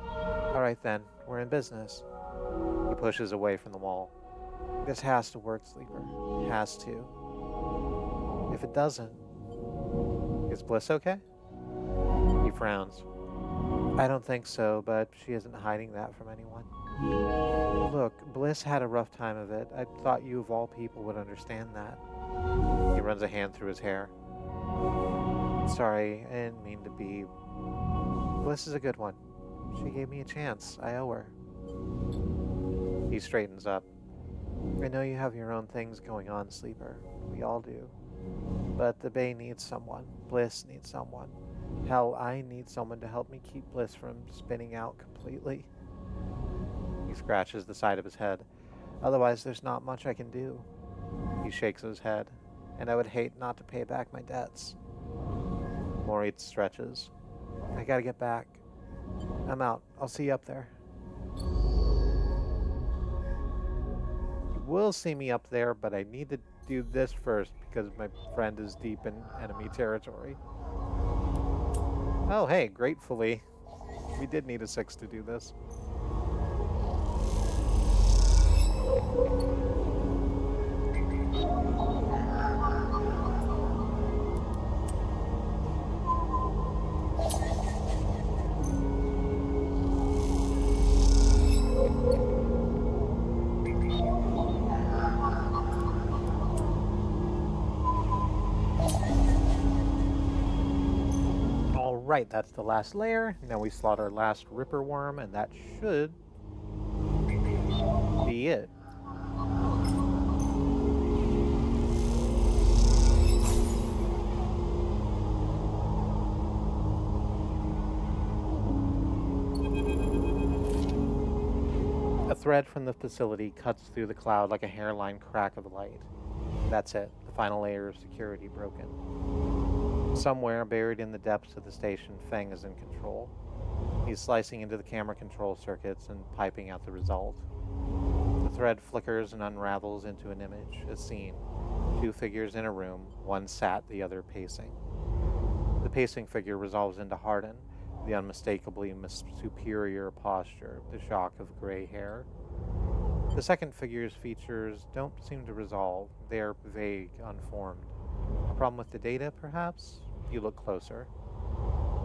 All right then, we're in business. He pushes away from the wall. This has to work, Sleeper. It has to. If it doesn't... Is Bliss okay? He frowns. I don't think so, but she isn't hiding that from anyone. Look, Bliss had a rough time of it. I thought you of all people would understand that. He runs a hand through his hair. Sorry, I didn't mean to be... Bliss is a good one. She gave me a chance. I owe her. He straightens up. I know you have your own things going on, Sleeper. We all do. But the Bay needs someone. Bliss needs someone. Hell, I need someone to help me keep Bliss from spinning out completely. He scratches the side of his head. Otherwise, there's not much I can do. He shakes his head. And I would hate not to pay back my debts. Moritz stretches. I gotta get back. I'm out. I'll see you up there. You will see me up there, but I need to do this first because my friend is deep in enemy territory. Oh, hey, gratefully, we did need a 6 to do this. Right, that's the last layer. Now we slot our last Ripper Worm, and that should be it. A thread from the facility cuts through the cloud like a hairline crack of light. That's it, the final layer of security broken. Somewhere, buried in the depths of the station, Feng is in control. He's slicing into the camera control circuits and piping out the result. The thread flickers and unravels into an image, a scene. 2 figures in a room, one sat, the other pacing. The pacing figure resolves into Hardin, the unmistakably superior posture, the shock of gray hair. The second figure's features don't seem to resolve. They are vague, unformed. A problem with the data, perhaps? You look closer.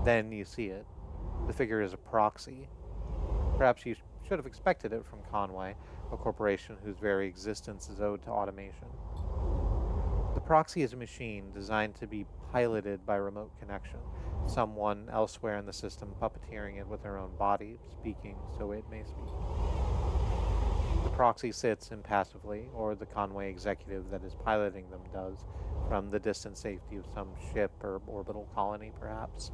Then you see it. The figure is a proxy. Perhaps you should have expected it from Conway, a corporation whose very existence is owed to automation. proxy is a machine designed to be piloted by remote connection, someone elsewhere in the system puppeteering it with their own body, speaking so it may speak. The proxy sits impassively, or the Conway executive that is piloting them does, from the distant safety of some ship or orbital colony, perhaps.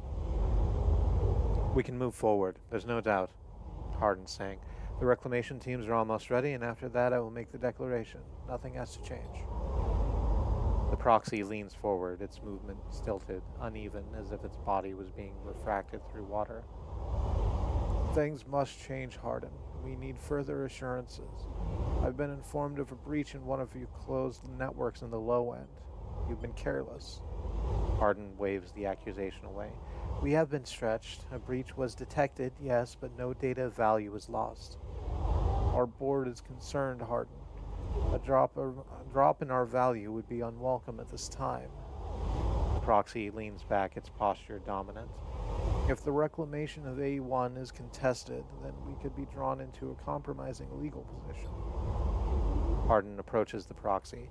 We can move forward, there's no doubt, Hardin's saying. The reclamation teams are almost ready, and after that I will make the declaration. Nothing has to change. The proxy leans forward, its movement stilted, uneven, as if its body was being refracted through water. Things must change, Hardin. We need further assurances. I've been informed of a breach in one of your closed networks in the low end. You've been careless. Hardin waves the accusation away. We have been stretched. A breach was detected, yes, but no data of value was lost. Our board is concerned, Hardin. A drop in our value would be unwelcome at this time. The proxy leans back, its posture dominant. If the reclamation of A1 is contested, then we could be drawn into a compromising legal position. Hardin approaches the proxy.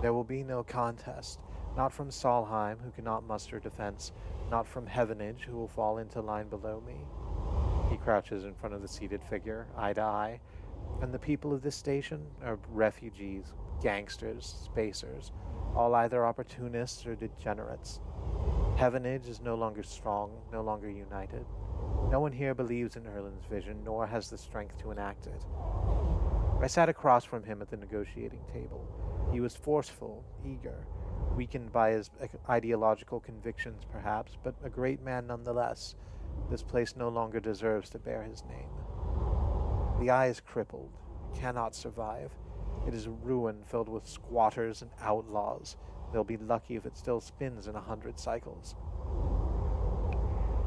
There will be no contest. Not from Solheim, who cannot muster defense. Not from Heavenage, who will fall into line below me. He crouches in front of the seated figure, eye to eye. And the people of this station are refugees, gangsters, spacers, all either opportunists or degenerates. Heavenage is no longer strong, no longer united. No one here believes in Erlin's vision, nor has the strength to enact it. I sat across from him at the negotiating table. He was forceful, eager, weakened by his ideological convictions perhaps, but a great man nonetheless. This place no longer deserves to bear his name. The eye is crippled, cannot survive. It is a ruin filled with squatters and outlaws. They'll be lucky if it still spins in 100 cycles.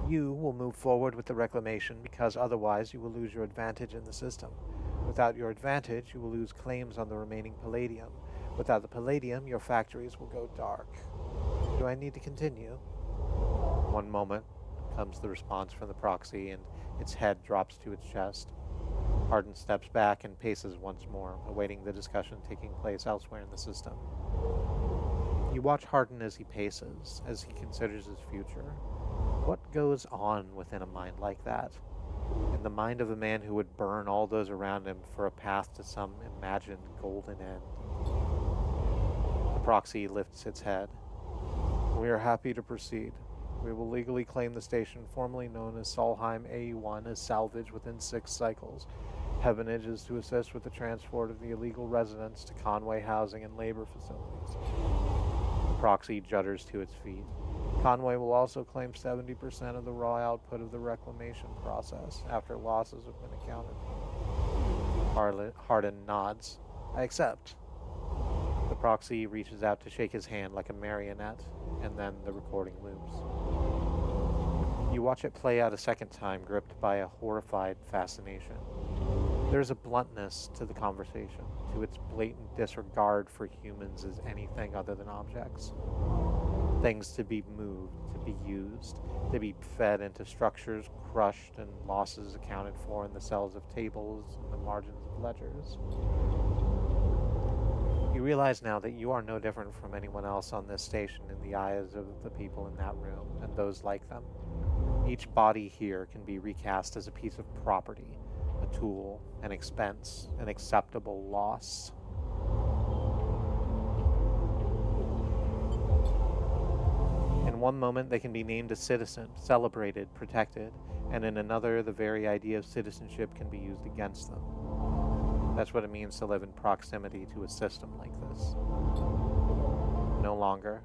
You will move forward with the reclamation because otherwise you will lose your advantage in the system. Without your advantage, you will lose claims on the remaining palladium. Without the palladium, your factories will go dark. Do I need to continue? One moment comes the response from the proxy, and its head drops to its chest. Hardin steps back and paces once more, awaiting the discussion taking place elsewhere in the system. You watch Hardin as he paces, as he considers his future. What goes on within a mind like that? In the mind of a man who would burn all those around him for a path to some imagined golden end. The proxy lifts its head. We are happy to proceed. We will legally claim the station formerly known as Solheim A1 as salvage within 6 cycles. Heavenage is to assist with the transport of the illegal residents to Conway housing and labor facilities. The proxy judders to its feet. Conway will also claim 70% of the raw output of the reclamation process after losses have been accounted for. Hardin nods. I accept. The proxy reaches out to shake his hand like a marionette, and then the recording loops. You watch it play out a second time, gripped by a horrified fascination. There's a bluntness to the conversation, to its blatant disregard for humans as anything other than objects. Things to be moved, to be used, to be fed into structures crushed and losses accounted for in the cells of tables and the margins of ledgers. You realize now that you are no different from anyone else on this station in the eyes of the people in that room and those like them. Each body here can be recast as a piece of property, a tool, an expense, an acceptable loss. In one moment they can be named a citizen, celebrated, protected, and in another the very idea of citizenship can be used against them. That's what it means to live in proximity to a system like this. No longer.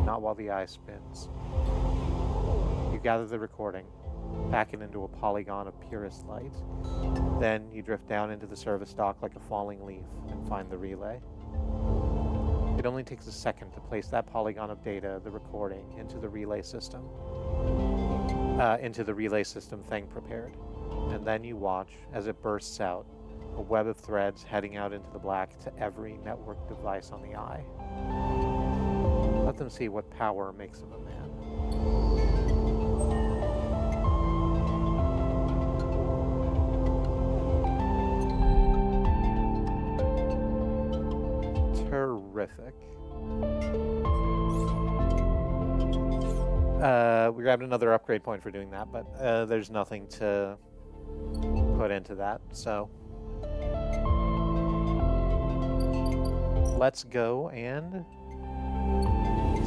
Not while the eye spins. You gather the recording, pack it into a polygon of purest light. Then you drift down into the service dock like a falling leaf and find the relay. It only takes a second to place that polygon of data, the recording, into the relay system thing prepared. And then you watch as it bursts out, a web of threads heading out into the black to every network device on the eye. Let them see what power makes of a man. Terrific. We grabbed another upgrade point for doing that, but there's nothing to put into that, so let's go and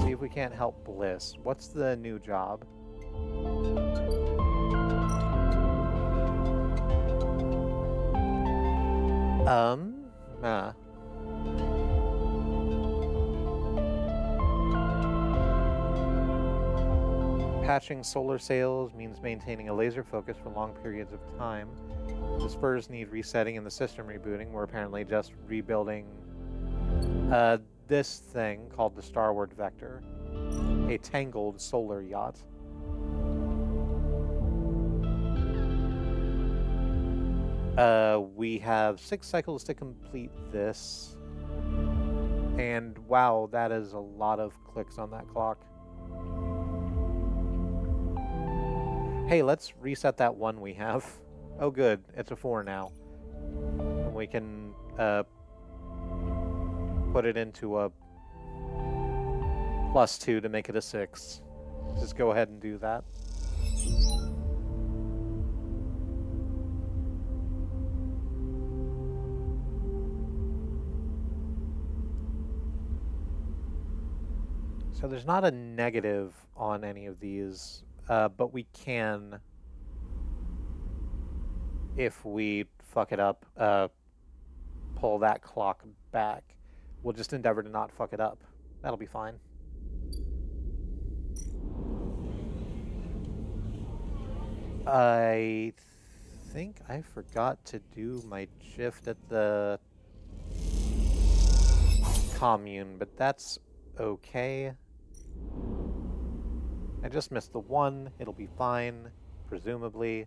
see if we can't help Bliss. What's the new job? Nah. Patching solar sails means maintaining a laser focus for long periods of time. The spurs need resetting and the system rebooting. We're apparently just rebuilding this thing called the Starward Vector, a tangled solar yacht. We have 6 cycles to complete this. And wow, that is a lot of clicks on that clock. Hey, let's reset that 1 we have. Oh good, it's a 4 now. And we can put it into a +2 to make it a 6. Just go ahead and do that. So there's not a negative on any of these, but we can, if we fuck it up, pull that clock back. We'll just endeavor to not fuck it up. That'll be fine. I think I forgot to do my shift at the commune, but that's okay. I just missed the 1. It'll be fine, presumably.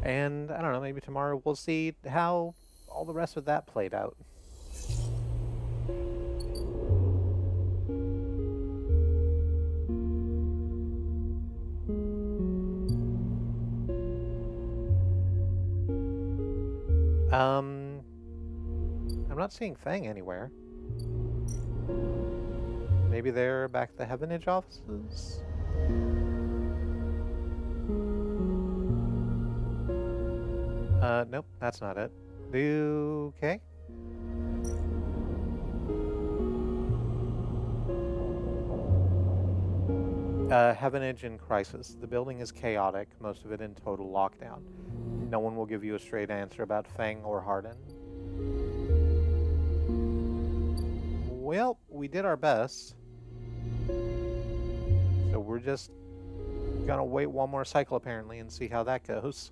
And I don't know, maybe tomorrow we'll see how all the rest of that played out. I'm not seeing Fang anywhere. Maybe they're back at the Heavenage offices? Nope, that's not it. Okay. Heavenage in crisis. The building is chaotic, most of it in total lockdown. No one will give you a straight answer about Fang or Hardin. Well, we did our best. So we're just gonna wait 1 more cycle apparently and see how that goes.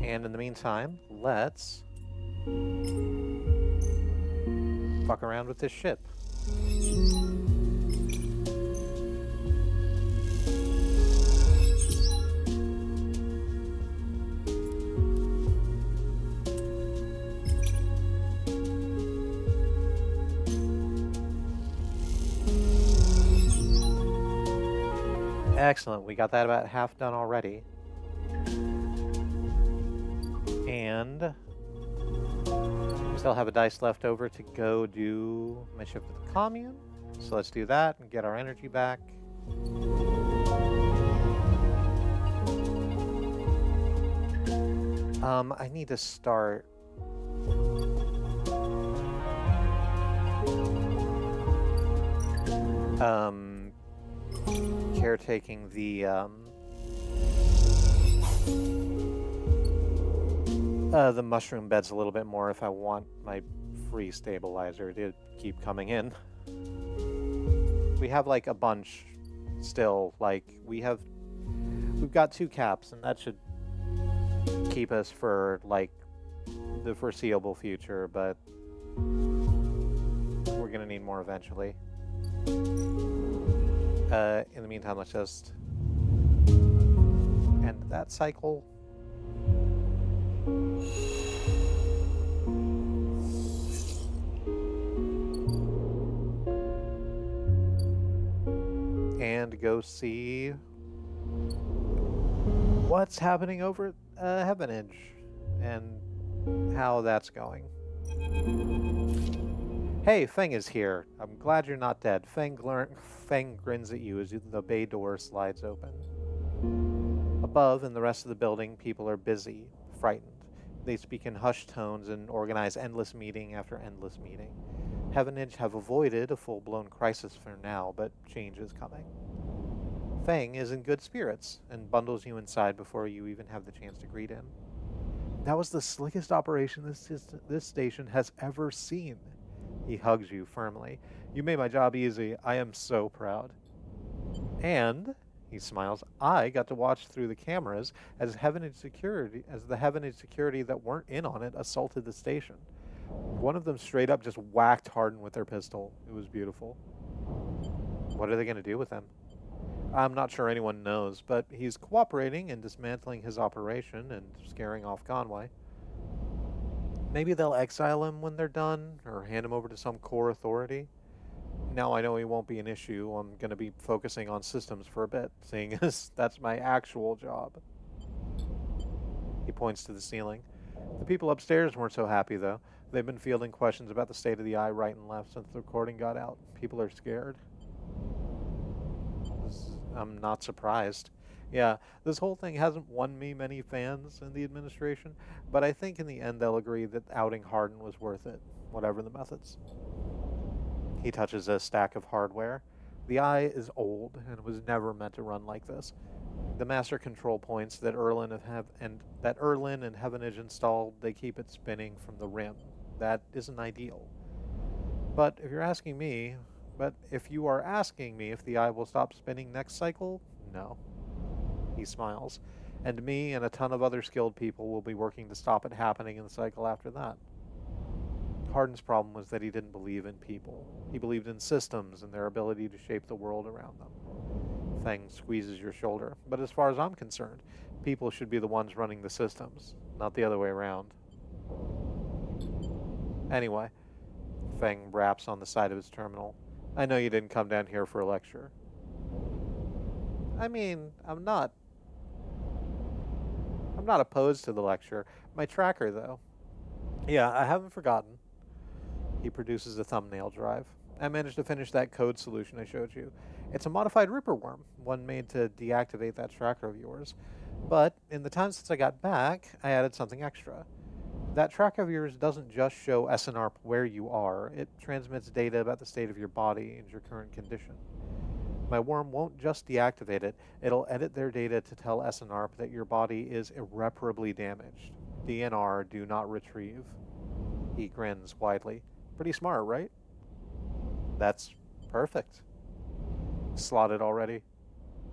And in the meantime, let's fuck around with this ship. Excellent, we got that about half done already. And still have a dice left over to go do my shift at the commune. So let's do that and get our energy back. I need to start caretaking the mushroom beds a little bit more if I want my free stabilizer to keep coming in. We have like a bunch still, like we've got 2 caps and that should keep us for like the foreseeable future, but we're gonna need more eventually. In the meantime, let's just end that cycle. And go see what's happening over at Heavenage and how that's going. Hey, Feng is here. I'm glad you're not dead. Feng grins at you as the bay door slides open. Above, in the rest of the building, people are busy, frightened. They speak in hushed tones and organize endless meeting after endless meeting. Heavenage have avoided a full-blown crisis for now, but change is coming. Feng is in good spirits and bundles you inside before you even have the chance to greet him. That was the slickest operation this station has ever seen. He hugs you firmly. You made my job easy. I am so proud. And, he smiles, I got to watch through the cameras as the Heavenage security that weren't in on it assaulted the station. One of them straight up just whacked Hardin with their pistol. It was beautiful. What are they going to do with him? I'm not sure anyone knows, but he's cooperating and dismantling his operation and scaring off Conway. Maybe they'll exile him when they're done, or hand him over to some core authority. Now I know he won't be an issue. I'm going to be focusing on systems for a bit, seeing as that's my actual job. He points to the ceiling. The people upstairs weren't so happy, though. They've been fielding questions about the state of the eye right and left since the recording got out. People are scared. I'm not surprised. Yeah, this whole thing hasn't won me many fans in the administration, but I think in the end they'll agree that outing Hardin was worth it, whatever the methods. He touches a stack of hardware. The eye is old and was never meant to run like this. The master control points that Erlin and Heavenage installed, they keep it spinning from the rim. That isn't ideal. But if you are asking me if the eye will stop spinning next cycle, no. He smiles. And me and a ton of other skilled people will be working to stop it happening in the cycle after that. Hardin's problem was that he didn't believe in people. He believed in systems and their ability to shape the world around them. Feng squeezes your shoulder. But as far as I'm concerned, people should be the ones running the systems, not the other way around. Anyway, Feng raps on the side of his terminal. I know you didn't come down here for a lecture. I mean, I'm not opposed to the lecture. My tracker, though. Yeah, I haven't forgotten. He produces a thumbnail drive. I managed to finish that code solution I showed you. It's a modified Ripper worm, one made to deactivate that tracker of yours. But in the time since I got back, I added something extra. That tracker of yours doesn't just show SNARP where you are, it transmits data about the state of your body and your current condition. My worm won't just deactivate it, it'll edit their data to tell SNARP that your body is irreparably damaged. DNR, do not retrieve. He grins widely. Pretty smart, right? That's perfect. Slotted already?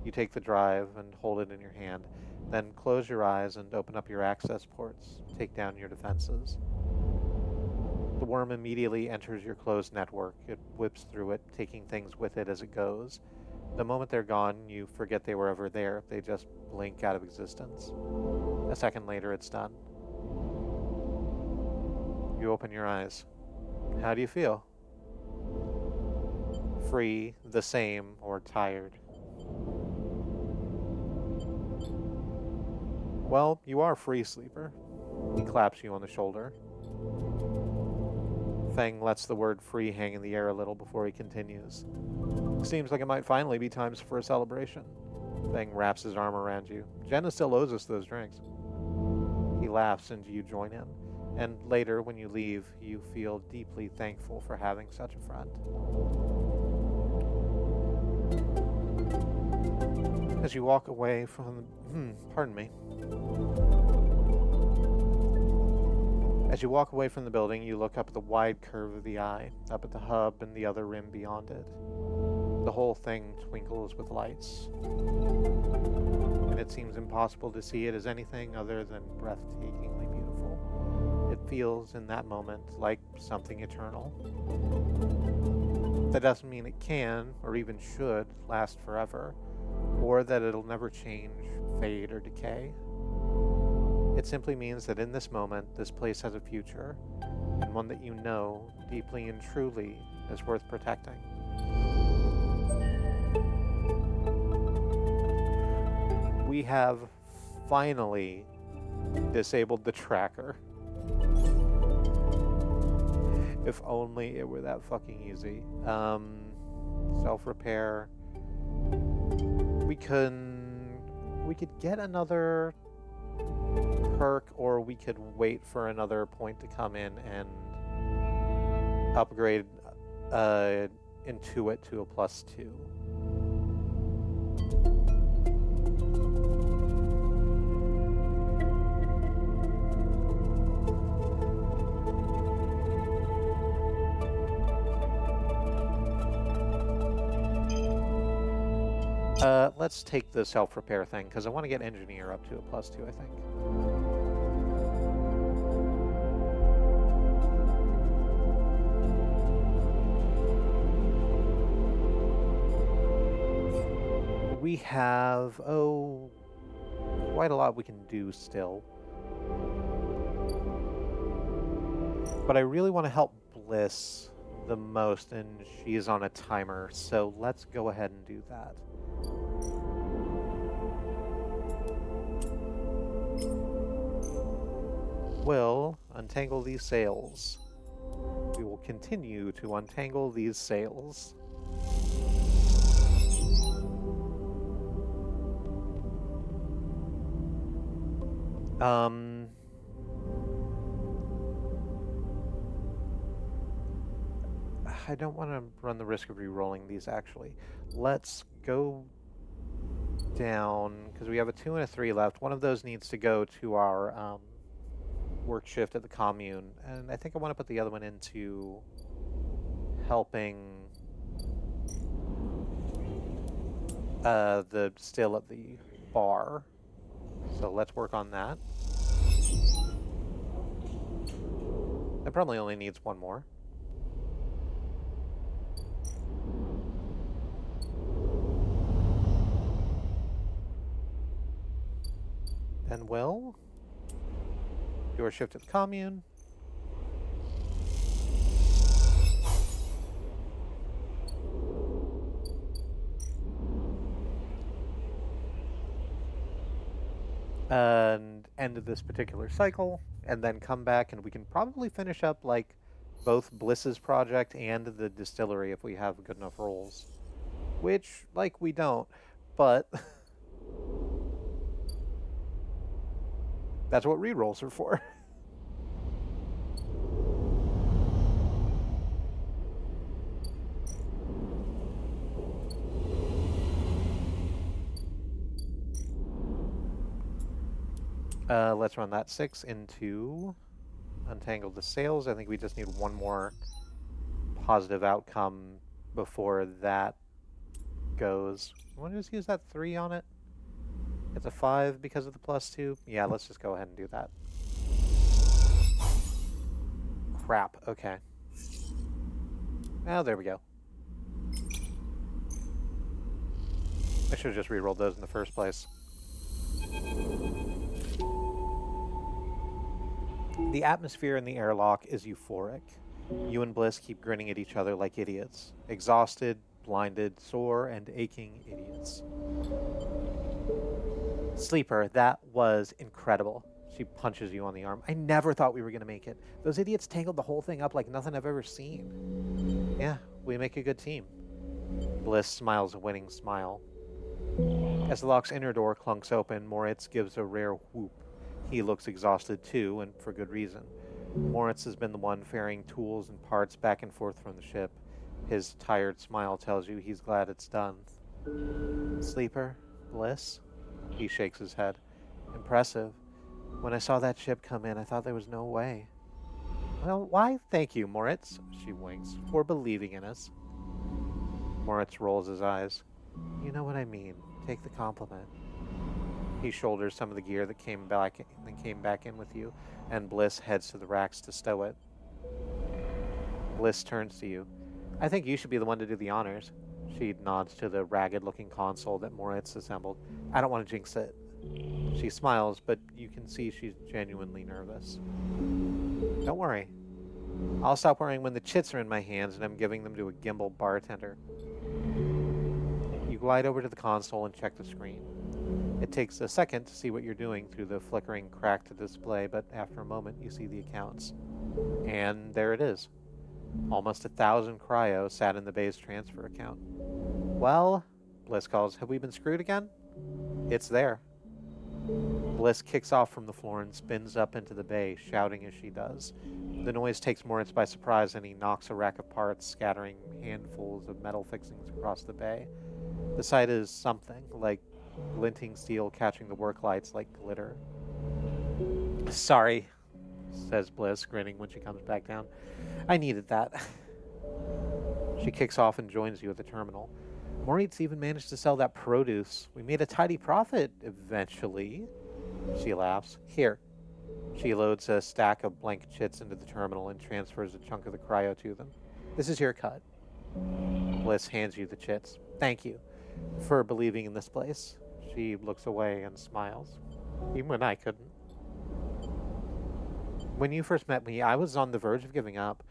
You take the drive and hold it in your hand. Then close your eyes and open up your access ports. Take down your defenses. The worm immediately enters your closed network. It whips through it, taking things with it as it goes. The moment they're gone, you forget they were ever there. They just blink out of existence. A second later, it's done. You open your eyes. How do you feel? Free, the same, or tired? Well, you are free, sleeper. He claps you on the shoulder. Feng lets the word free hang in the air a little before he continues. Seems like it might finally be time for a celebration. Feng wraps his arm around you. Jenna still owes us those drinks. He laughs and you join in. And later, when you leave, you feel deeply thankful for having such a friend. As you walk away from As you walk away from the building, you look up at the wide curve of the eye, up at the hub and the other rim beyond it. The whole thing twinkles with lights, and it seems impossible to see it as anything other than breathtakingly beautiful. It feels, in that moment, like something eternal. That doesn't mean it can, or even should, last forever, or that it'll never change, fade, or decay. It simply means that in this moment, this place has a future, and one that you know deeply and truly is worth protecting. We have finally disabled the tracker. If only it were that fucking easy. Self-repair. We could get another perk, or we could wait for another point to come in and upgrade Intuit to a +2. Let's take the self-repair thing, because I want to get engineer up to a +2, I think. We have, quite a lot we can do still. But I really want to help Bliss the most, and she is on a timer, so let's go ahead and do that. We'll untangle these sails. We will continue to untangle these sails. I don't want to run the risk of re-rolling these, actually. Let's go down, because we have a 2 and a 3 left. One of those needs to go to our work shift at the commune, and I think I want to put the other one into helping the still at the bar. So let's work on that. It probably only needs one more. Then we'll do our shift at the commune. And end this particular cycle, and then come back, and we can probably finish up like both Bliss's project and the distillery if we have good enough rolls. Which, like, we don't, but that's what rerolls are for. Let's run that 6 into untangle the sails. I think we just need one more positive outcome before that goes. I want to just use that 3 on it. It's a 5 because of the +2. Yeah, let's just go ahead and do that. Crap, okay. Oh, there we go. I should have just re-rolled those in the first place. The atmosphere in the airlock is euphoric. You and Bliss keep grinning at each other like idiots. Exhausted, blinded, sore, and aching idiots. Sleeper, that was incredible. She punches you on the arm. I never thought we were going to make it. Those idiots tangled the whole thing up like nothing I've ever seen. Yeah, we make a good team. Bliss smiles a winning smile. As the lock's inner door clunks open, Moritz gives a rare whoop. He looks exhausted too, and for good reason. Moritz has been the one ferrying tools and parts back and forth from the ship. His tired smile tells you he's glad it's done. Sleeper? Bliss? He shakes his head. Impressive. When I saw that ship come in, I thought there was no way. Well, why thank you, Moritz, she winks, for believing in us. Moritz rolls his eyes. You know what I mean. Take the compliment. He shoulders some of the gear that came back in with you, and Bliss heads to the racks to stow it. Bliss turns to you. I think you should be the one to do the honors. She nods to the ragged-looking console that Moritz assembled. I don't want to jinx it. She smiles, but you can see she's genuinely nervous. Don't worry. I'll stop worrying when the chits are in my hands and I'm giving them to a gimbal bartender. You glide over to the console and check the screen. It takes a second to see what you're doing through the flickering, cracked display, but after a moment you see the accounts. And there it is. Almost 1,000 cryo sat in the bay's transfer account. Well, Bliss calls, have we been screwed again? It's there. Bliss kicks off from the floor and spins up into the bay, shouting as she does. The noise takes Moritz by surprise and he knocks a rack of parts, scattering handfuls of metal fixings across the bay. The sight is something, like glinting steel catching the work lights like glitter. Sorry, says Bliss, grinning when she comes back down. I needed that. She kicks off and joins you at the terminal. Moritz even managed to sell that produce. We made a tidy profit, eventually. She laughs. Here. She loads a stack of blank chits into the terminal and transfers a chunk of the cryo to them. This is your cut. Bliss hands you the chits. Thank you for believing in this place. She looks away and smiles. Even when I couldn't. When you first met me, I was on the verge of giving up.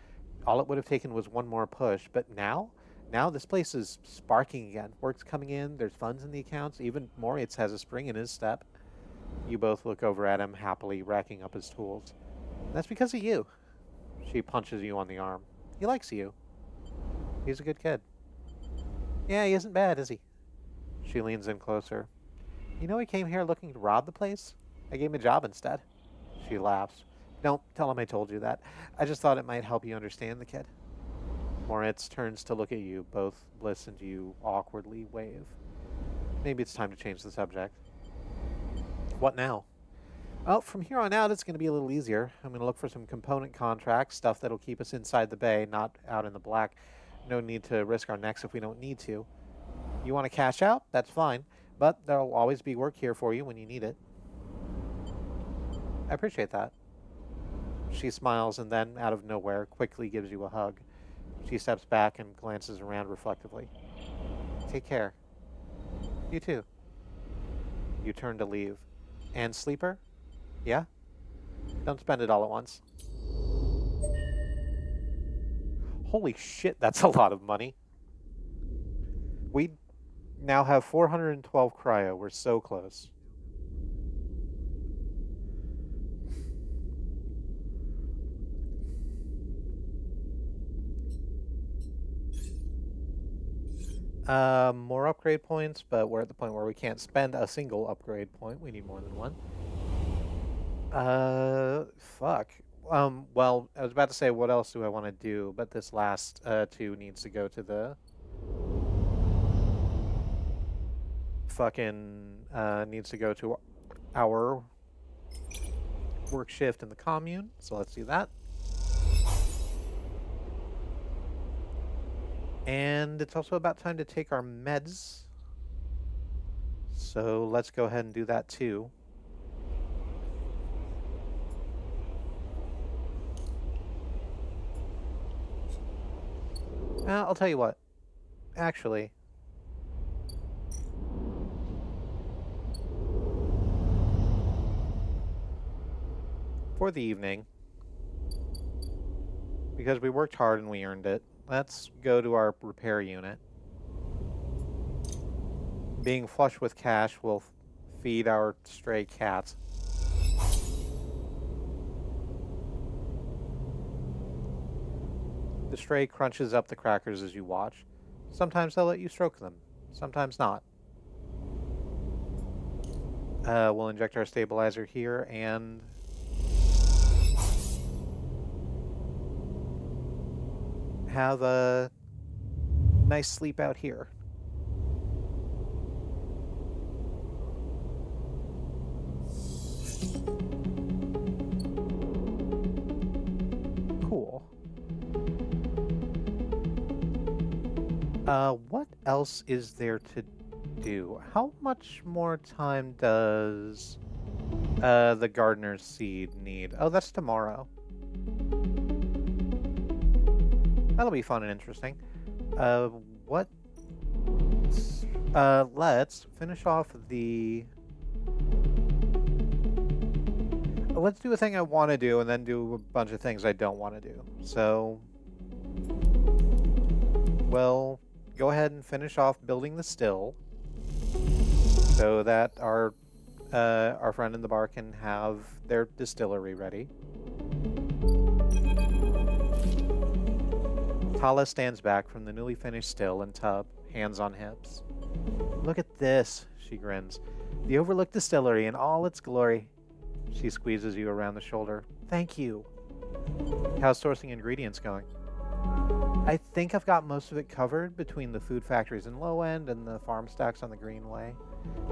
All it would have taken was one more push, but now this place is sparking again. Work's coming in, there's funds in the accounts, even Moritz has a spring in his step. You both look over at him, happily racking up his tools. That's because of you. She punches you on the arm. He likes you. He's a good kid. Yeah, he isn't bad, is he? She leans in closer. You know he came here looking to rob the place? I gave him a job instead. She laughs. Don't tell him I told you that. I just thought it might help you understand the kid. Moritz turns to look at you. Both Bliss and you awkwardly wave. Maybe it's time to change the subject. What now? Well, from here on out, it's going to be a little easier. I'm going to look for some component contracts, stuff that'll keep us inside the bay, not out in the black. No need to risk our necks if we don't need to. You want to cash out? That's fine. But there'll always be work here for you when you need it. I appreciate that. She smiles and then, out of nowhere, quickly gives you a hug. She steps back and glances around reflectively. Take care. You too. You turn to leave. And sleeper? Yeah? Don't spend it all at once. Holy shit, that's a lot of money. We now have 412 cryo. We're so close. More upgrade points, but we're at the point where we can't spend a single upgrade point. We need more than one. Fuck. Well, I was about to say, what else do I want to do? But this last, two needs to go to the... needs to go to our work shift in the commune. So let's do that. And it's also about time to take our meds. So let's go ahead and do that too. I'll tell you what. Actually, for the evening, because we worked hard and we earned it, let's go to our repair unit. Being flush with cash will feed our stray cats. The stray crunches up the crackers as you watch. Sometimes they'll let you stroke them, sometimes not. We'll inject our stabilizer here and... have a nice sleep out here. Cool. What else is there to do? How much more time does the gardener's seed need? Oh, that's tomorrow. That'll be fun and interesting. What Let's finish off the... Let's do a thing I want to do and then do a bunch of things I don't want to do. So, we'll go ahead and finish off building the still so that our friend in the bar can have their distillery ready. Tala stands back from the newly finished still and tub, hands on hips. Look at this, she grins. The overlooked distillery in all its glory. She squeezes you around the shoulder. Thank you. How's sourcing ingredients going? I think I've got most of it covered between the food factories in Low End and the farm stacks on the Greenway.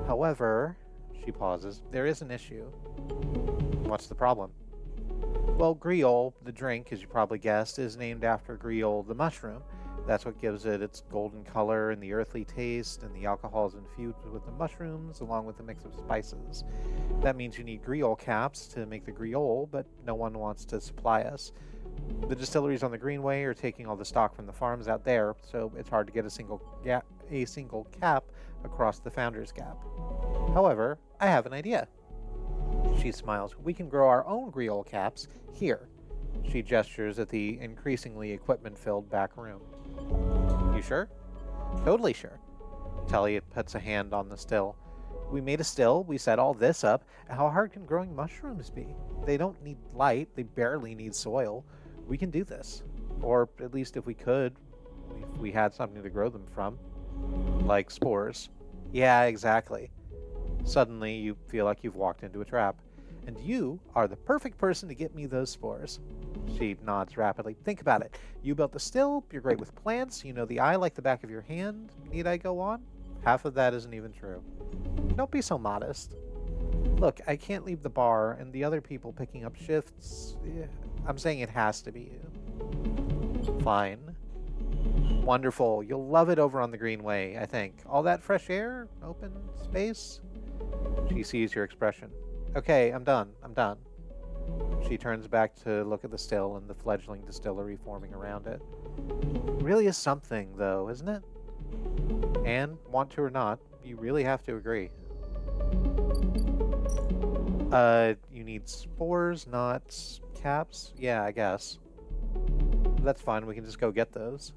However, she pauses, there is an issue. What's the problem? Well, Griol, the drink, as you probably guessed, is named after Griol, the mushroom. That's what gives it its golden color and the earthly taste, and the alcohol is infused with the mushrooms along with a mix of spices. That means you need Griol caps to make the Griol, but no one wants to supply us. The distilleries on the Greenway are taking all the stock from the farms out there, so it's hard to get a single cap across the Founders Gap. However, I have an idea. She smiles. We can grow our own Griol caps here. She gestures at the increasingly equipment-filled back room. You sure? Totally sure. Talia puts a hand on the still. We made a still, we set all this up. How hard can growing mushrooms be? They don't need light, they barely need soil. We can do this. Or at least if we could, if we had something to grow them from. Like spores. Yeah, exactly. Suddenly, you feel like you've walked into a trap. And you are the perfect person to get me those spores. She nods rapidly. Think about it. You built the still, you're great with plants, you know the eye like the back of your hand. Need I go on? Half of that isn't even true. Don't be so modest. Look, I can't leave the bar and the other people picking up shifts. I'm saying it has to be you. Fine. Wonderful. You'll love it over on the Greenway, I think. All that fresh air, open space. She sees your expression. Okay, I'm done. She turns back to look at the still and the fledgling distillery forming around it. Really is something, though, isn't it? And, want to or not, you really have to agree. You need spores, not caps? Yeah, I guess. That's fine, we can just go get those.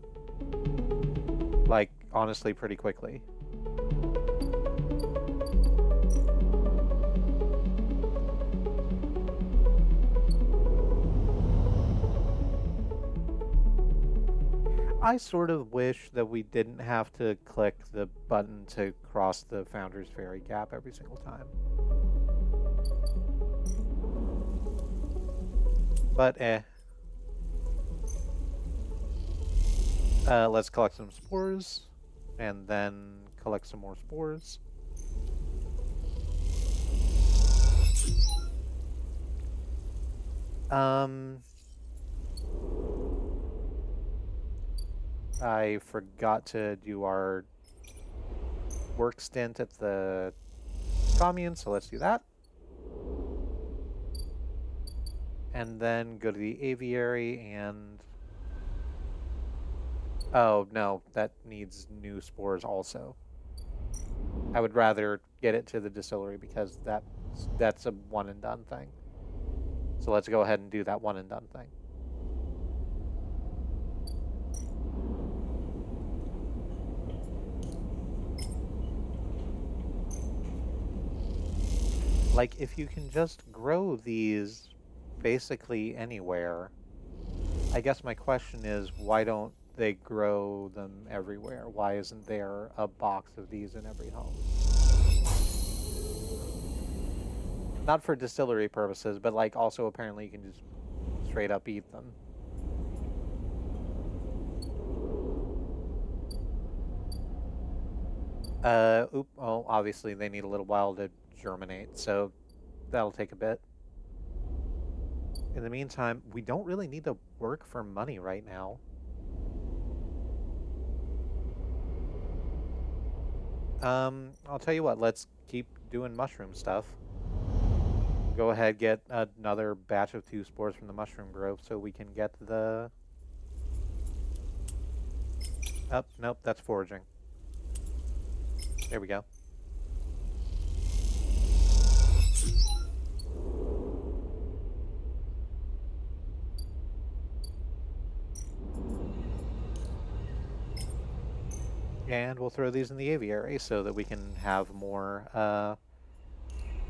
Like, honestly, pretty quickly. I sort of wish that we didn't have to click the button to cross the Founders Ferry Gap every single time. But let's collect some spores, and then collect some more spores. I forgot to do our work stint at the commune, so let's do that. And then go to the aviary and... Oh, no, that needs new spores also. I would rather get it to the distillery because that's a one and done thing. So let's go ahead and do that one and done thing. Like, if you can just grow these basically anywhere, I guess my question is, why don't they grow them everywhere? Why isn't there a box of these in every home? Not for distillery purposes, but like also apparently you can just straight up eat them. Oh, obviously they need a little while to germinate, so that'll take a bit. In the meantime, we don't really need to work for money right now. I'll tell you what, let's keep doing mushroom stuff. Go ahead, get another batch of 2 spores from the mushroom grove so we can get the... Oh, nope, that's foraging. There we go. And we'll throw these in the aviary so that we can have more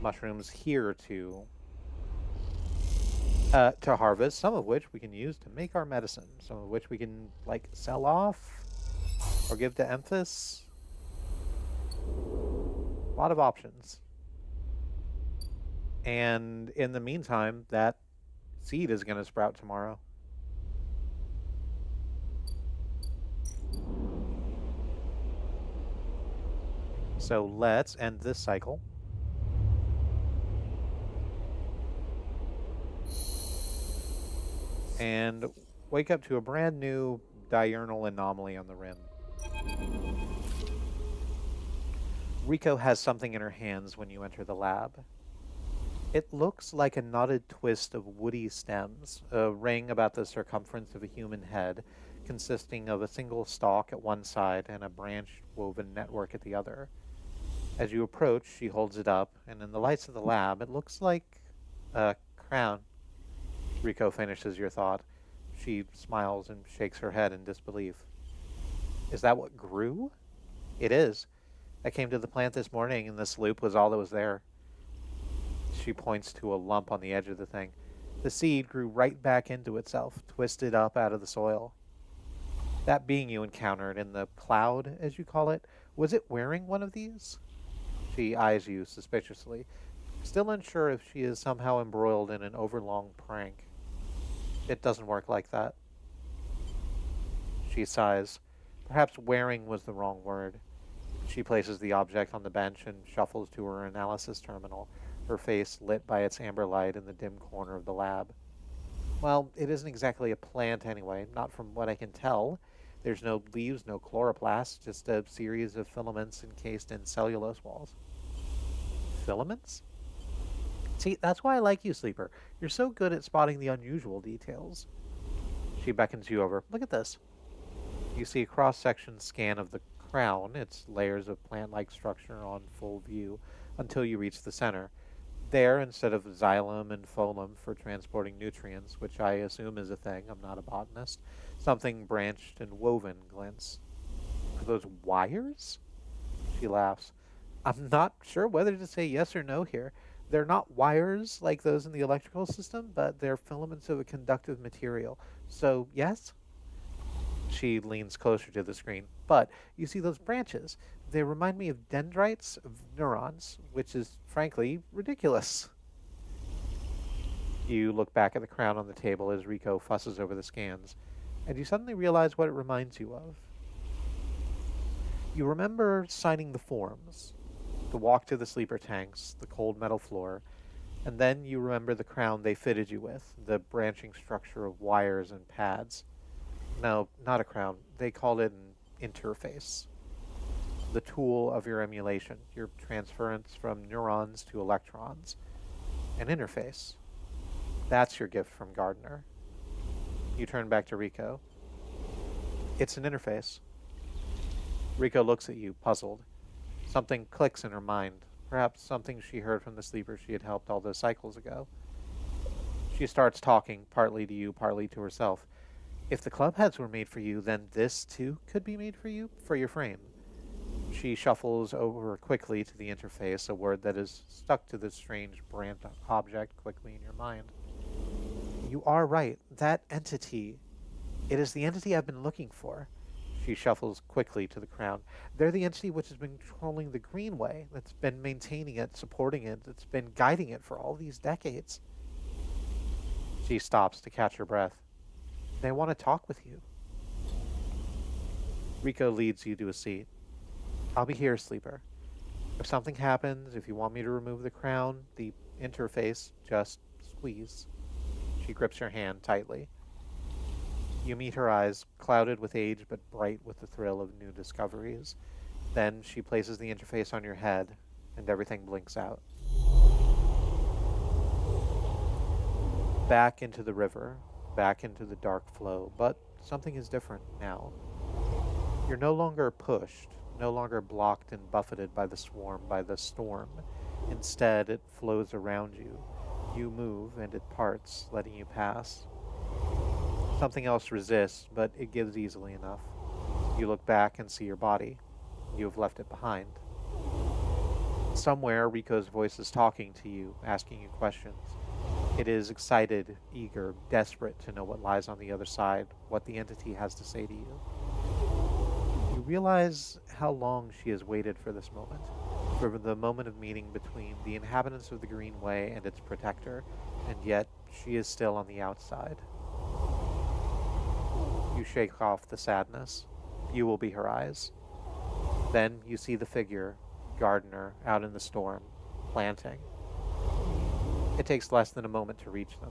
mushrooms here to harvest, some of which we can use to make our medicine, some of which we can, like, sell off or give to Emphas. A lot of options. And in the meantime, that seed is going to sprout tomorrow. So let's end this cycle. And wake up to a brand new diurnal anomaly on the rim. Rico has something in her hands when you enter the lab. It looks like a knotted twist of woody stems, a ring about the circumference of a human head, consisting of a single stalk at one side and a branch woven network at the other. As you approach, she holds it up, and in the lights of the lab, it looks like a crown. Rico finishes your thought. She smiles and shakes her head in disbelief. Is that what grew? It is. I came to the plant this morning, and this loop was all that was there. She points to a lump on the edge of the thing. The seed grew right back into itself, twisted up out of the soil. That being you encountered in the cloud, as you call it, was it wearing one of these? She eyes you suspiciously, still unsure if she is somehow embroiled in an overlong prank. It doesn't work like that. She sighs. Perhaps wearing was the wrong word. She places the object on the bench and shuffles to her analysis terminal, her face lit by its amber light in the dim corner of the lab. Well, it isn't exactly a plant anyway, not from what I can tell. There's no leaves, no chloroplast, just a series of filaments encased in cellulose walls. Filaments? See, that's why I like you, Sleeper. You're so good at spotting the unusual details. She beckons you over. Look at this. You see a cross-section scan of the crown, its layers of plant-like structure on full view, until you reach the center. There, instead of xylem and phloem for transporting nutrients, which I assume is a thing, I'm not a botanist, something branched and woven glints. Are those wires? She laughs. I'm not sure whether to say yes or no here. They're not wires like those in the electrical system, but they're filaments of a conductive material. So, yes? She leans closer to the screen. But you see those branches. They remind me of dendrites of neurons, which is, frankly, ridiculous. You look back at the crown on the table as Rico fusses over the scans, and you suddenly realize what it reminds you of. You remember signing the forms, the walk to the sleeper tanks, the cold metal floor, and then you remember the crown they fitted you with, the branching structure of wires and pads. No, not a crown. They called it an interface. The tool of your emulation, your transference from neurons to electrons. An interface. That's your gift from Gardner. You turn back to Rico. It's an interface. Rico looks at you, puzzled. Something clicks in her mind. Perhaps something she heard from the sleeper she had helped all those cycles ago. She starts talking, partly to you, partly to herself. If the club heads were made for you, then this, too, could be made for you, for your frame. She shuffles over quickly to the interface, a word that is stuck to this strange brand object quickly in your mind. You are right. That entity. It is the entity I've been looking for. She shuffles quickly to the crown. They're the entity which has been controlling the Greenway, that's been maintaining it, supporting it, that's been guiding it for all these decades. She stops to catch her breath. They want to talk with you. Rico leads you to a seat. I'll be here, Sleeper. If something happens, if you want me to remove the crown, the interface, just squeeze. She grips your hand tightly. You meet her eyes, clouded with age but bright with the thrill of new discoveries. Then she places the interface on your head, and everything blinks out. Back into the river, back into the dark flow, but something is different now. You're no longer pushed, no longer blocked and buffeted by the storm. Instead, it flows around you. You move, and it parts, letting you pass. Something else resists, but it gives easily enough. You look back and see your body. You have left it behind. Somewhere, Rico's voice is talking to you, asking you questions. It is excited, eager, desperate to know what lies on the other side, what the entity has to say to you. You realize how long she has waited for this moment, for the moment of meeting between the inhabitants of the Greenway and its protector, and yet she is still on the outside. You shake off the sadness. You will be her eyes. Then you see the figure, Gardener, out in the storm, planting. It takes less than a moment to reach them.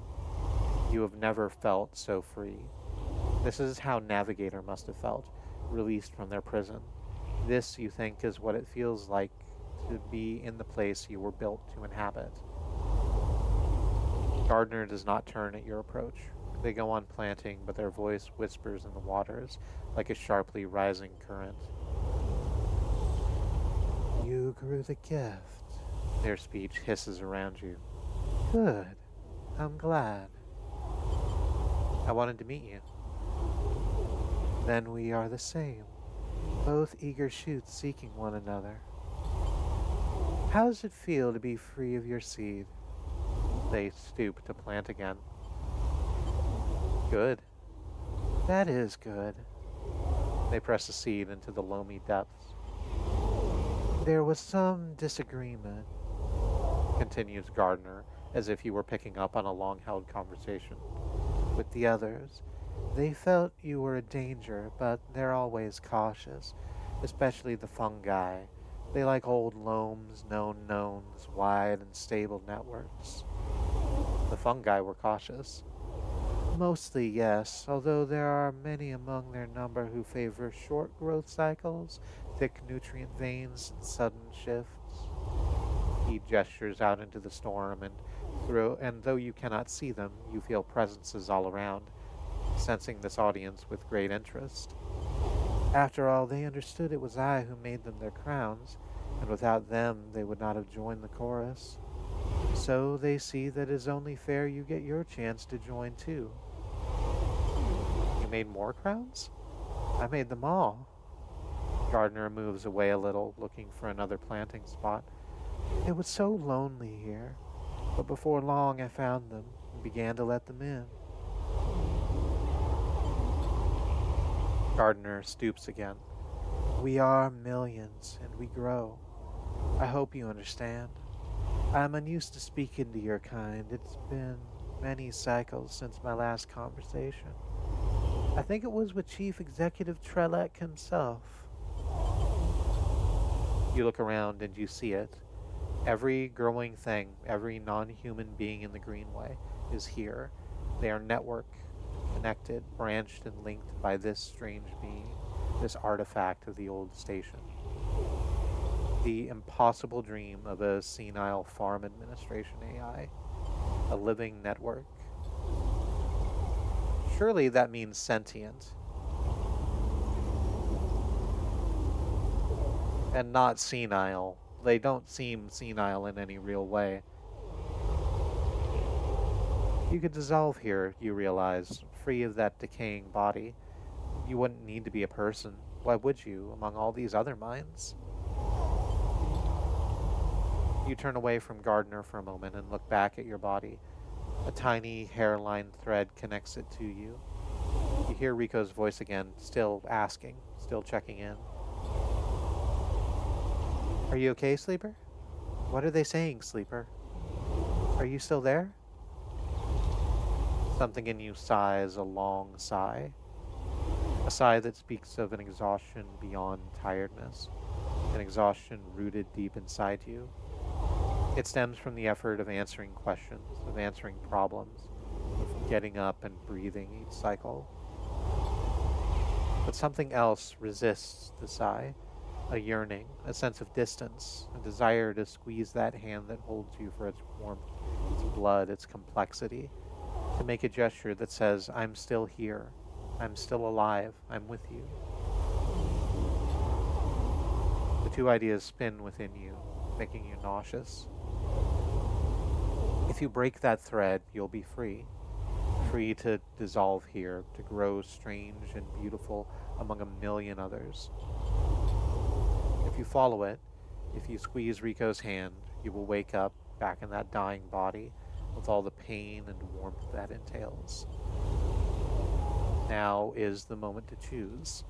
You have never felt so free. This is how Navigator must have felt, released from their prison. This, you think, is what it feels like to be in the place you were built to inhabit. Gardener does not turn at your approach. They go on planting, but their voice whispers in the waters like a sharply rising current. You grew the gift. Their speech hisses around you. Good. I'm glad. I wanted to meet you. Then we are the same. Both eager shoots seeking one another. How does it feel to be free of your seed? They stoop to plant again. Good. That is good. They press the seed into the loamy depths. There was some disagreement, continues Gardner, as if he were picking up on a long-held conversation. With the others, they felt you were a danger, but they're always cautious, especially the fungi. They like old loams, known knowns, wide and stable networks. The fungi were cautious. Mostly, yes, although there are many among their number who favor short growth cycles, thick nutrient veins, and sudden shifts. He gestures out into the storm, and though you cannot see them, you feel presences all around, sensing this audience with great interest. After all, they understood it was I who made them their crowns, and without them they would not have joined the chorus. So they see that it is only fair you get your chance to join too. You made more crowns? I made them all. Gardner moves away a little, looking for another planting spot. It was so lonely here, but before long I found them and began to let them in. Gardner stoops again. We are millions, and we grow. I hope you understand. I am unused to speaking to your kind. It's been many cycles since my last conversation. I think it was with Chief Executive Trelec himself. You look around and you see it. Every growing thing, every non-human being in the Greenway is here. They are networked, connected, branched, and linked by this strange being, this artifact of the old station. The impossible dream of a senile farm administration AI, a living network. Surely that means sentient. And not senile. They don't seem senile in any real way. You could dissolve here, you realize, free of that decaying body. You wouldn't need to be a person. Why would you, among all these other minds? You turn away from Gardner for a moment and look back at your body. A tiny hairline thread connects it to you. You hear Rico's voice again, still asking, still checking in. Are you okay, Sleeper? What are they saying, Sleeper? Are you still there? Something in you sighs a long sigh. A sigh that speaks of an exhaustion beyond tiredness. An exhaustion rooted deep inside you. It stems from the effort of answering questions, of answering problems, of getting up and breathing each cycle. But something else resists the sigh. A yearning, a sense of distance, a desire to squeeze that hand that holds you for its warmth, its blood, its complexity, to make a gesture that says, I'm still here, I'm still alive, I'm with you. Two ideas spin within you, making you nauseous. If you break that thread, you'll be free. Free to dissolve here, to grow strange and beautiful among a million others. If you follow it, if you squeeze Rico's hand, you will wake up back in that dying body with all the pain and warmth that entails. Now is the moment to choose.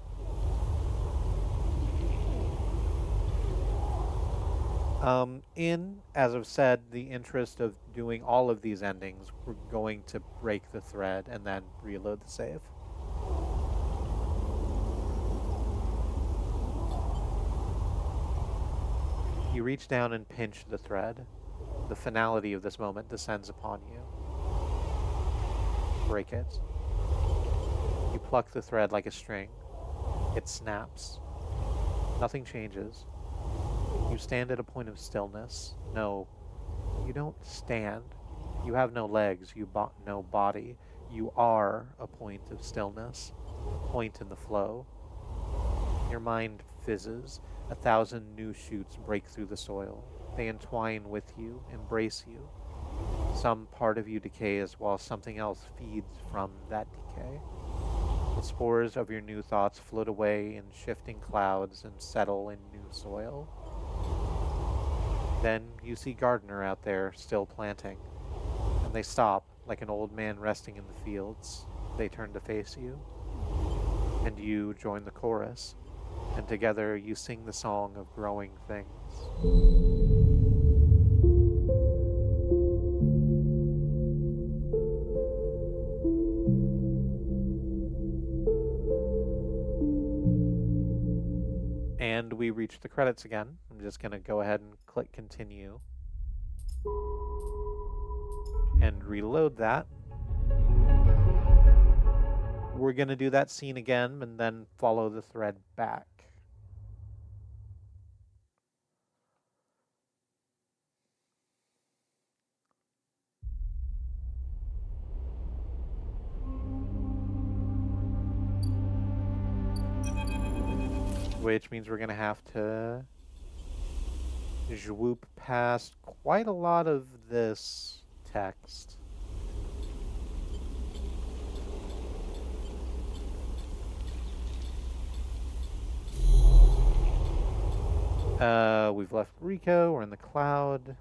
As I've said, the interest of doing all of these endings, we're going to break the thread and then reload the save. You reach down and pinch the thread. The finality of this moment descends upon you. Break it. You pluck the thread like a string. It snaps. Nothing changes. You stand at a point of stillness. No, you don't stand. You have no legs, no body. You are a point of stillness, a point in the flow. Your mind fizzes. 1,000 new shoots break through the soil. They entwine with you, embrace you. Some part of you decays while something else feeds from that decay. The spores of your new thoughts float away in shifting clouds and settle in new soil. Then you see Gardner out there still planting, and they stop like an old man resting in the fields. They turn to face you, and you join the chorus, and together you sing the song of growing things. And we reach the credits again. I'm just going to go ahead and click continue and reload that. We're going to do that scene again and then follow the thread back. Which means we're going to have to swoop past quite a lot of this text. We've left Rico, we're in the cloud.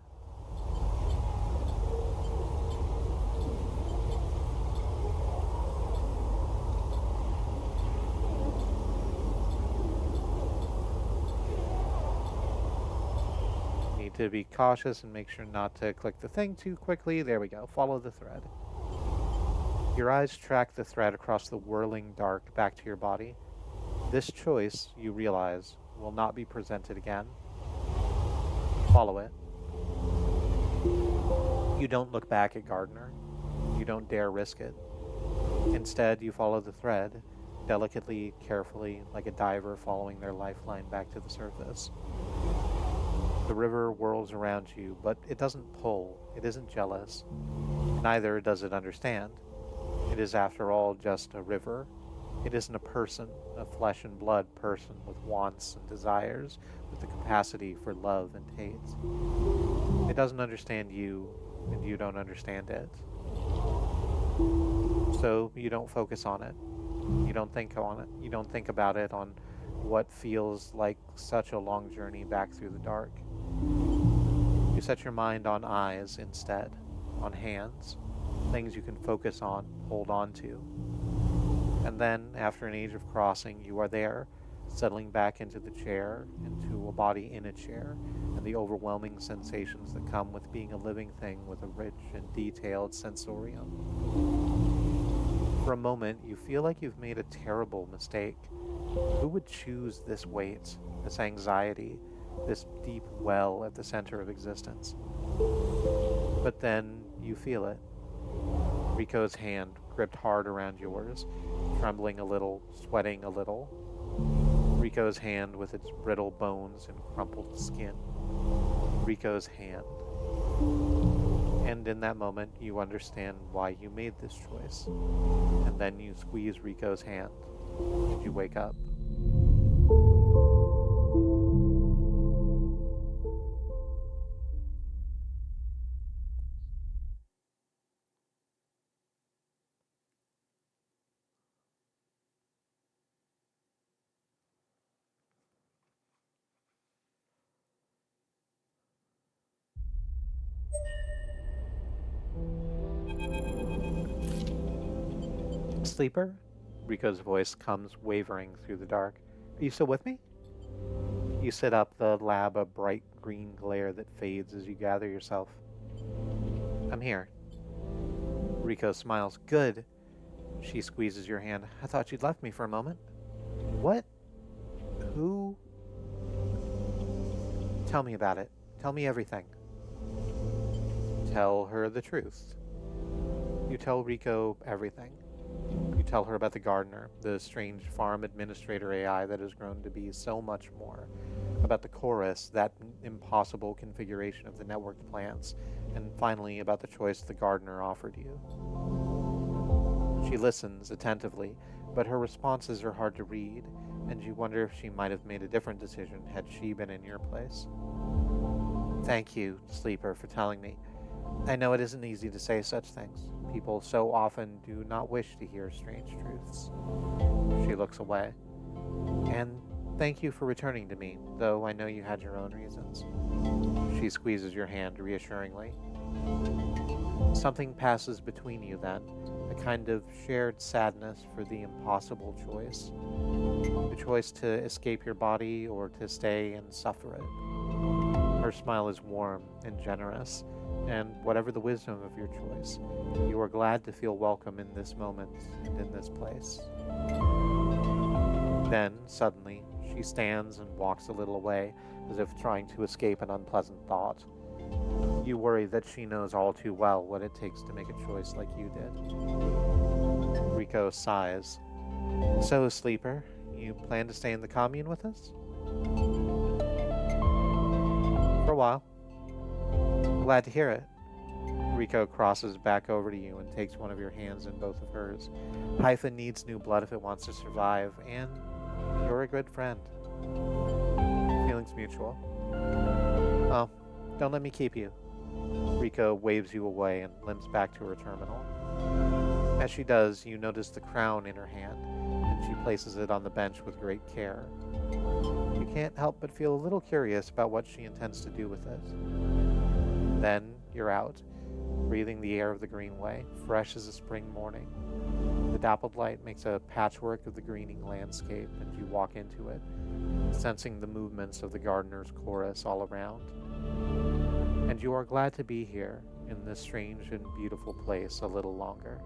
To be cautious and make sure not to click the thing too quickly. There we go. Follow the thread. Your eyes track the thread across the whirling dark back to your body. This choice, you realize, will not be presented again. Follow it. You don't look back at Gardner. You don't dare risk it. Instead, you follow the thread, delicately, carefully, like a diver following their lifeline back to the surface. The river whirls around you, but it doesn't pull. It isn't jealous. Neither does it understand. It is, after all, just a river. It isn't a person, a flesh and blood person with wants and desires, with the capacity for love and hate. It doesn't understand you, and you don't understand it. So you don't focus on it. You don't think on it. You don't think about it on what feels like such a long journey back through the dark. You set your mind on eyes instead, on hands, things you can focus on, hold on to. And then, after an age of crossing, you are there, settling back into the chair, into a body in a chair, and the overwhelming sensations that come with being a living thing with a rich and detailed sensorium. For a moment, you feel like you've made a terrible mistake. Who would choose this weight, this anxiety, this deep well at the center of existence? But then you feel it. Rico's hand gripped hard around yours, trembling a little, sweating a little. Rico's hand with its brittle bones and crumpled skin. Rico's hand. And in that moment, you understand why you made this choice. And then you squeeze Rico's hand, and you wake up. Sleeper? Rico's voice comes wavering through the dark. Are you still with me? You sit up, the lab a bright green glare that fades as you gather yourself. I'm here. Rico smiles. Good. She squeezes your hand. I thought you'd left me for a moment. What? Who? Tell me about it. Tell me everything. Tell her the truth. You tell Rico everything. You tell her about the gardener, the strange farm administrator AI that has grown to be so much more, about the chorus, that impossible configuration of the networked plants, and finally about the choice the gardener offered you. She listens attentively, but her responses are hard to read, and you wonder if she might have made a different decision had she been in your place. Thank you, Sleeper, for telling me. I know it isn't easy to say such things. People so often do not wish to hear strange truths. She looks away. And thank you for returning to me, though I know you had your own reasons. She squeezes your hand reassuringly. Something passes between you then, a kind of shared sadness for the impossible choice. The choice to escape your body or to stay and suffer it. Her smile is warm and generous, and whatever the wisdom of your choice, you are glad to feel welcome in this moment and in this place. Then, suddenly, she stands and walks a little away, as if trying to escape an unpleasant thought. You worry that she knows all too well what it takes to make a choice like you did. Rico sighs. So, Sleeper, you plan to stay in the commune with us? For a while. Glad to hear it. Rico crosses back over to you and takes one of your hands in both of hers. Hyphen needs new blood if it wants to survive, and you're a good friend. Feelings mutual. Oh, don't let me keep you. Rico waves you away and limps back to her terminal. As she does, you notice the crown in her hand, and she places it on the bench with great care. You can't help but feel a little curious about what she intends to do with it. Then you're out, breathing the air of the greenway, fresh as a spring morning. The dappled light makes a patchwork of the greening landscape, and you walk into it, sensing the movements of the gardener's chorus all around. And you are glad to be here in this strange and beautiful place a little longer.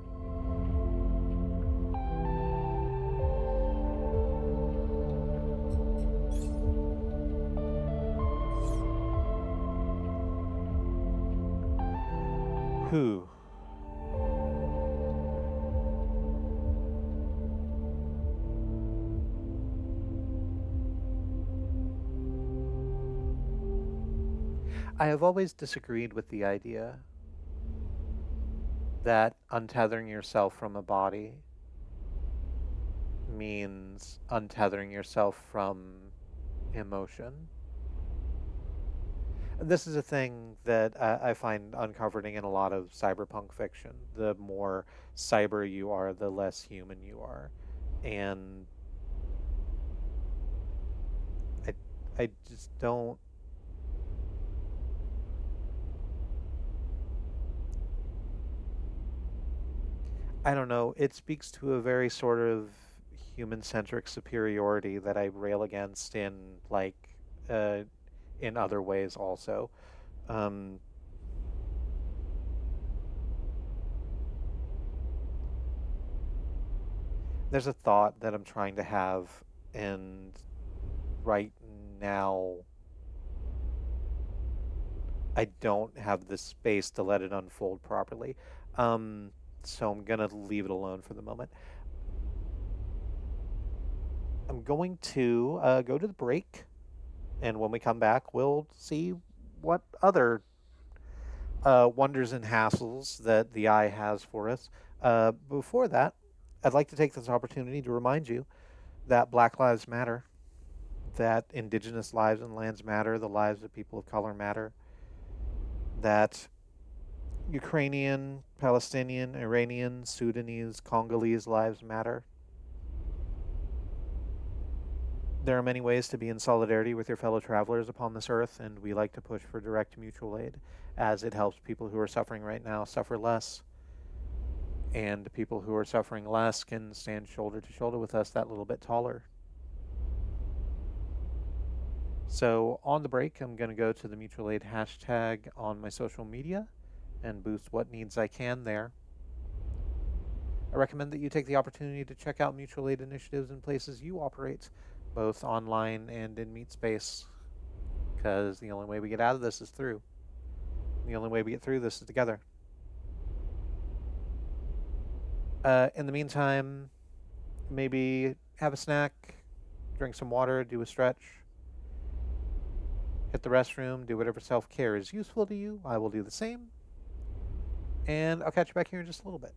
Who? I have always disagreed with the idea that untethering yourself from a body means untethering yourself from emotion. This is a thing that I find uncomforting in a lot of cyberpunk fiction. The more cyber you are, the less human you are. And I just don't... I don't know. It speaks to a very sort of human-centric superiority that I rail against in, like, uh, in other ways also. Um, there's a thought that I'm trying to have, and right now I don't have the space to let it unfold properly. So I'm gonna leave it alone for the moment. I'm going to go to the break, and when we come back, we'll see what other wonders and hassles that the eye has for us. Before that, I'd like to take this opportunity to remind you that Black Lives Matter, that Indigenous lives and lands matter, the lives of people of color matter, that Ukrainian, Palestinian, Iranian, Sudanese, Congolese lives matter. There are many ways to be in solidarity with your fellow travelers upon this earth, and we like to push for direct mutual aid, as it helps people who are suffering right now suffer less. And people who are suffering less can stand shoulder to shoulder with us that little bit taller. So on the break, I'm going to go to the mutual aid hashtag on my social media and boost what needs I can there. I recommend that you take the opportunity to check out mutual aid initiatives in places you operate, both online and in meet space, because the only way we get out of this is through. The only way we get through this is together. In the meantime, maybe have a snack, drink some water, do a stretch, hit the restroom, do whatever self-care is useful to you. I will do the same. And I'll catch you back here in just a little bit.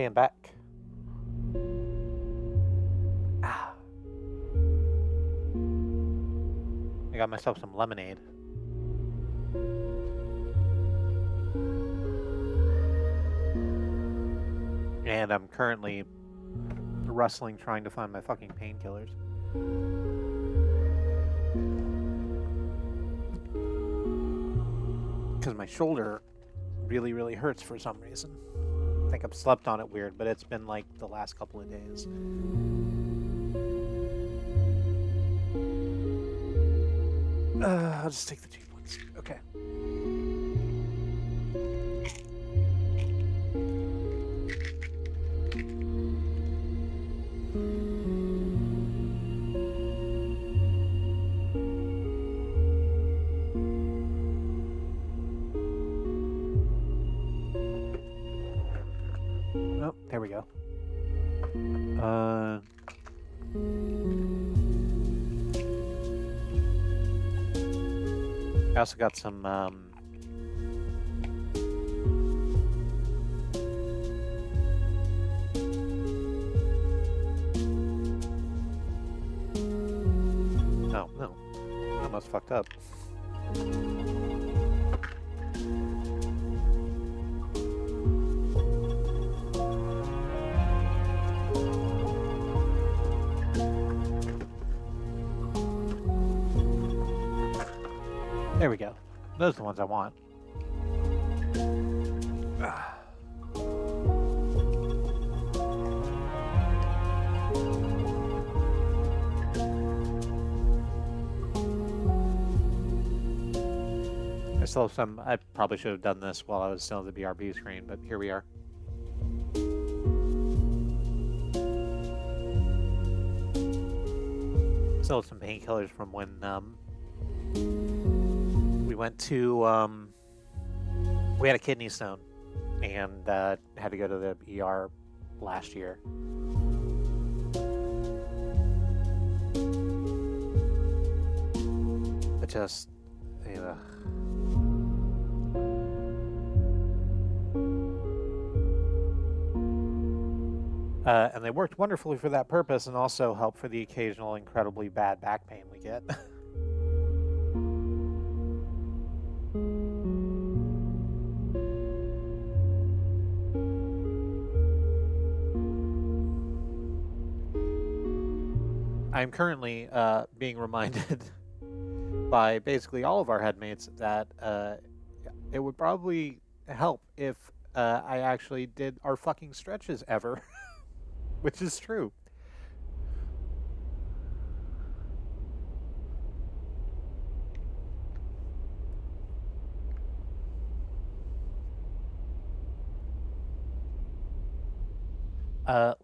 Hey, I'm back. Ah, I got myself some lemonade. And I'm currently rustling trying to find my fucking painkillers. Because my shoulder really, really hurts for some reason. I think I've slept on it weird, but it's been like the last couple of days. I'll just take the cheap ones. Okay. Oh, there we go. I also got some, oh, no. I almost fucked up. There we go. Those are the ones I want. I still have some. I probably should have done this while I was still on the BRB screen, but here we are. Still have some painkillers from when we went to we had a kidney stone and had to go to the ER last year. It just, and they worked wonderfully for that purpose and also help for the occasional incredibly bad back pain we get. I'm currently being reminded by basically all of our headmates that it would probably help if I actually did our fucking stretches ever, which is true.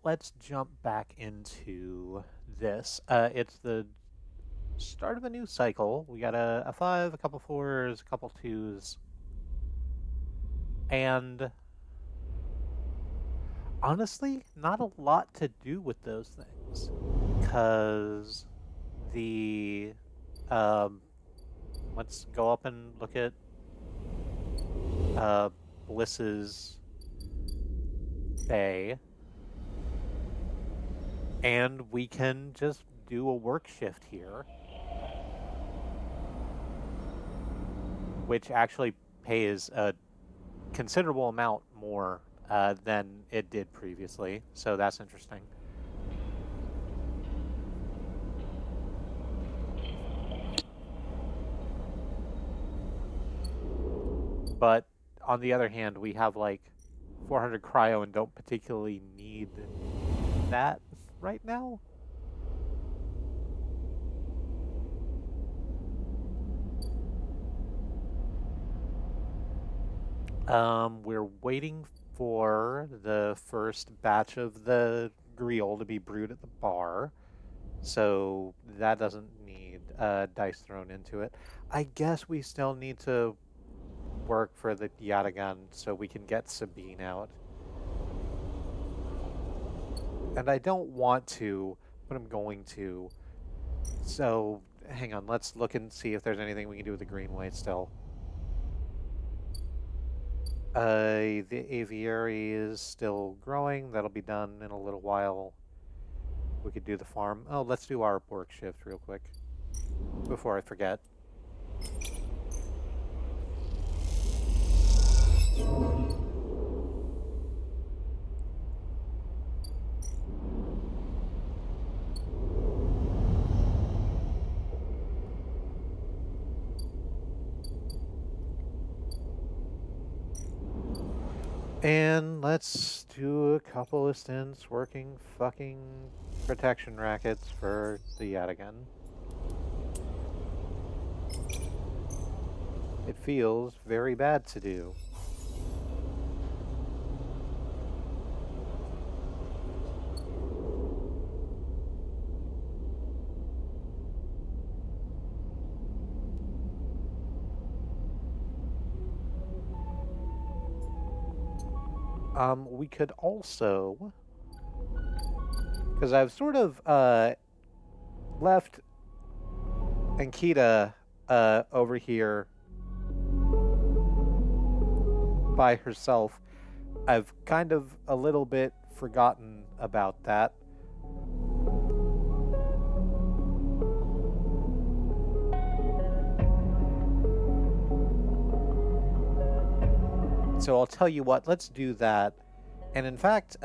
Let's jump back into this. It's the start of a new cycle. We got a 5, a couple 4s, a couple 2s. And honestly, not a lot to do with those things. Because the... let's go up and look at Bliss's bay. And we can just do a work shift here, which actually pays a considerable amount more than it did previously. So that's interesting. But on the other hand, we have like 400 cryo and don't particularly need that right now. We're waiting for the first batch of the grill to be brewed at the bar. So that doesn't need dice thrown into it. I guess we still need to work for the Yatagan so we can get Sabine out. And I don't want to, but I'm going to. So, hang on, let's look and see if there's anything we can do with the Greenway still. The aviary is still growing. That'll be done in a little while. We could do the farm. Oh, let's do our work shift real quick before I forget. And let's do a couple of stints working fucking protection rackets for the Yadigan. It feels very bad to do. We could also, because I've sort of left Ankita over here by herself. I've kind of a little bit forgotten about that. So I'll tell you what, let's do that. And in fact,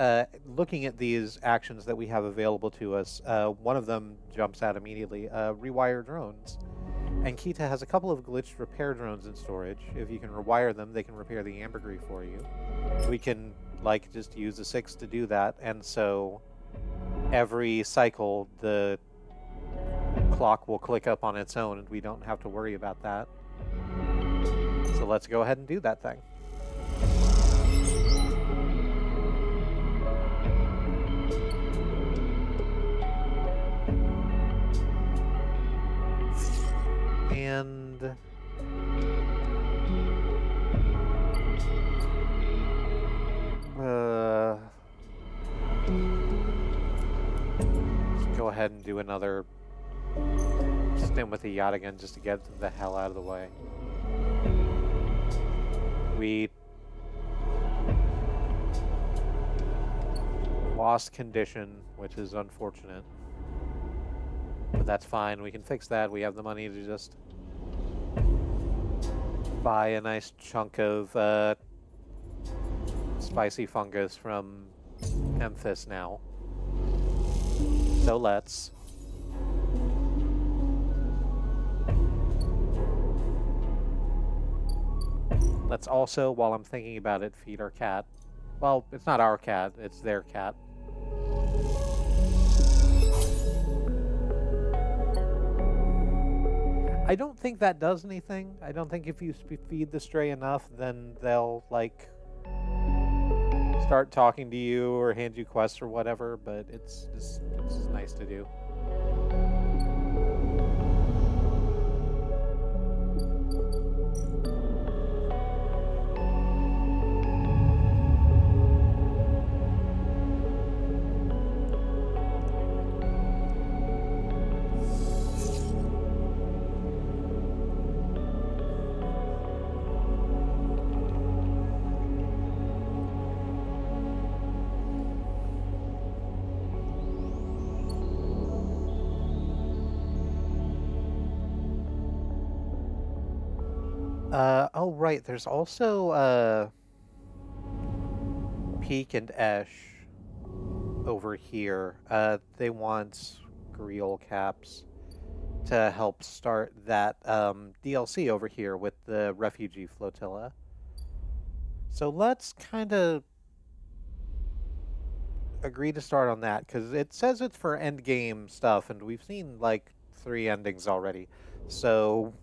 looking at these actions that we have available to us, one of them jumps out immediately, rewire drones. And Kita has a couple of glitched repair drones in storage. If you can rewire them, they can repair the ambergris for you. We can, like, just use the 6 to do that. And so every cycle, the clock will click up on its own, and we don't have to worry about that. So let's go ahead and do that thing. And let's go ahead and do another stint with the yacht again just to get the hell out of the way. We lost condition, which is unfortunate. But that's fine. We can fix that. We have the money to just buy a nice chunk of spicy fungus from Memphis now. So let's. Let's also, while I'm thinking about it, feed our cat. Well, it's not our cat, it's their cat. I don't think that does anything. I don't think if you feed the stray enough, then they'll, like, start talking to you or hand you quests or whatever, but it's just nice to do. Oh, right. There's also Peak and Esh over here. They want Griol caps to help start that DLC over here with the refugee flotilla. So let's kind of agree to start on that, because it says it's for end game stuff, and we've seen like 3 endings already. So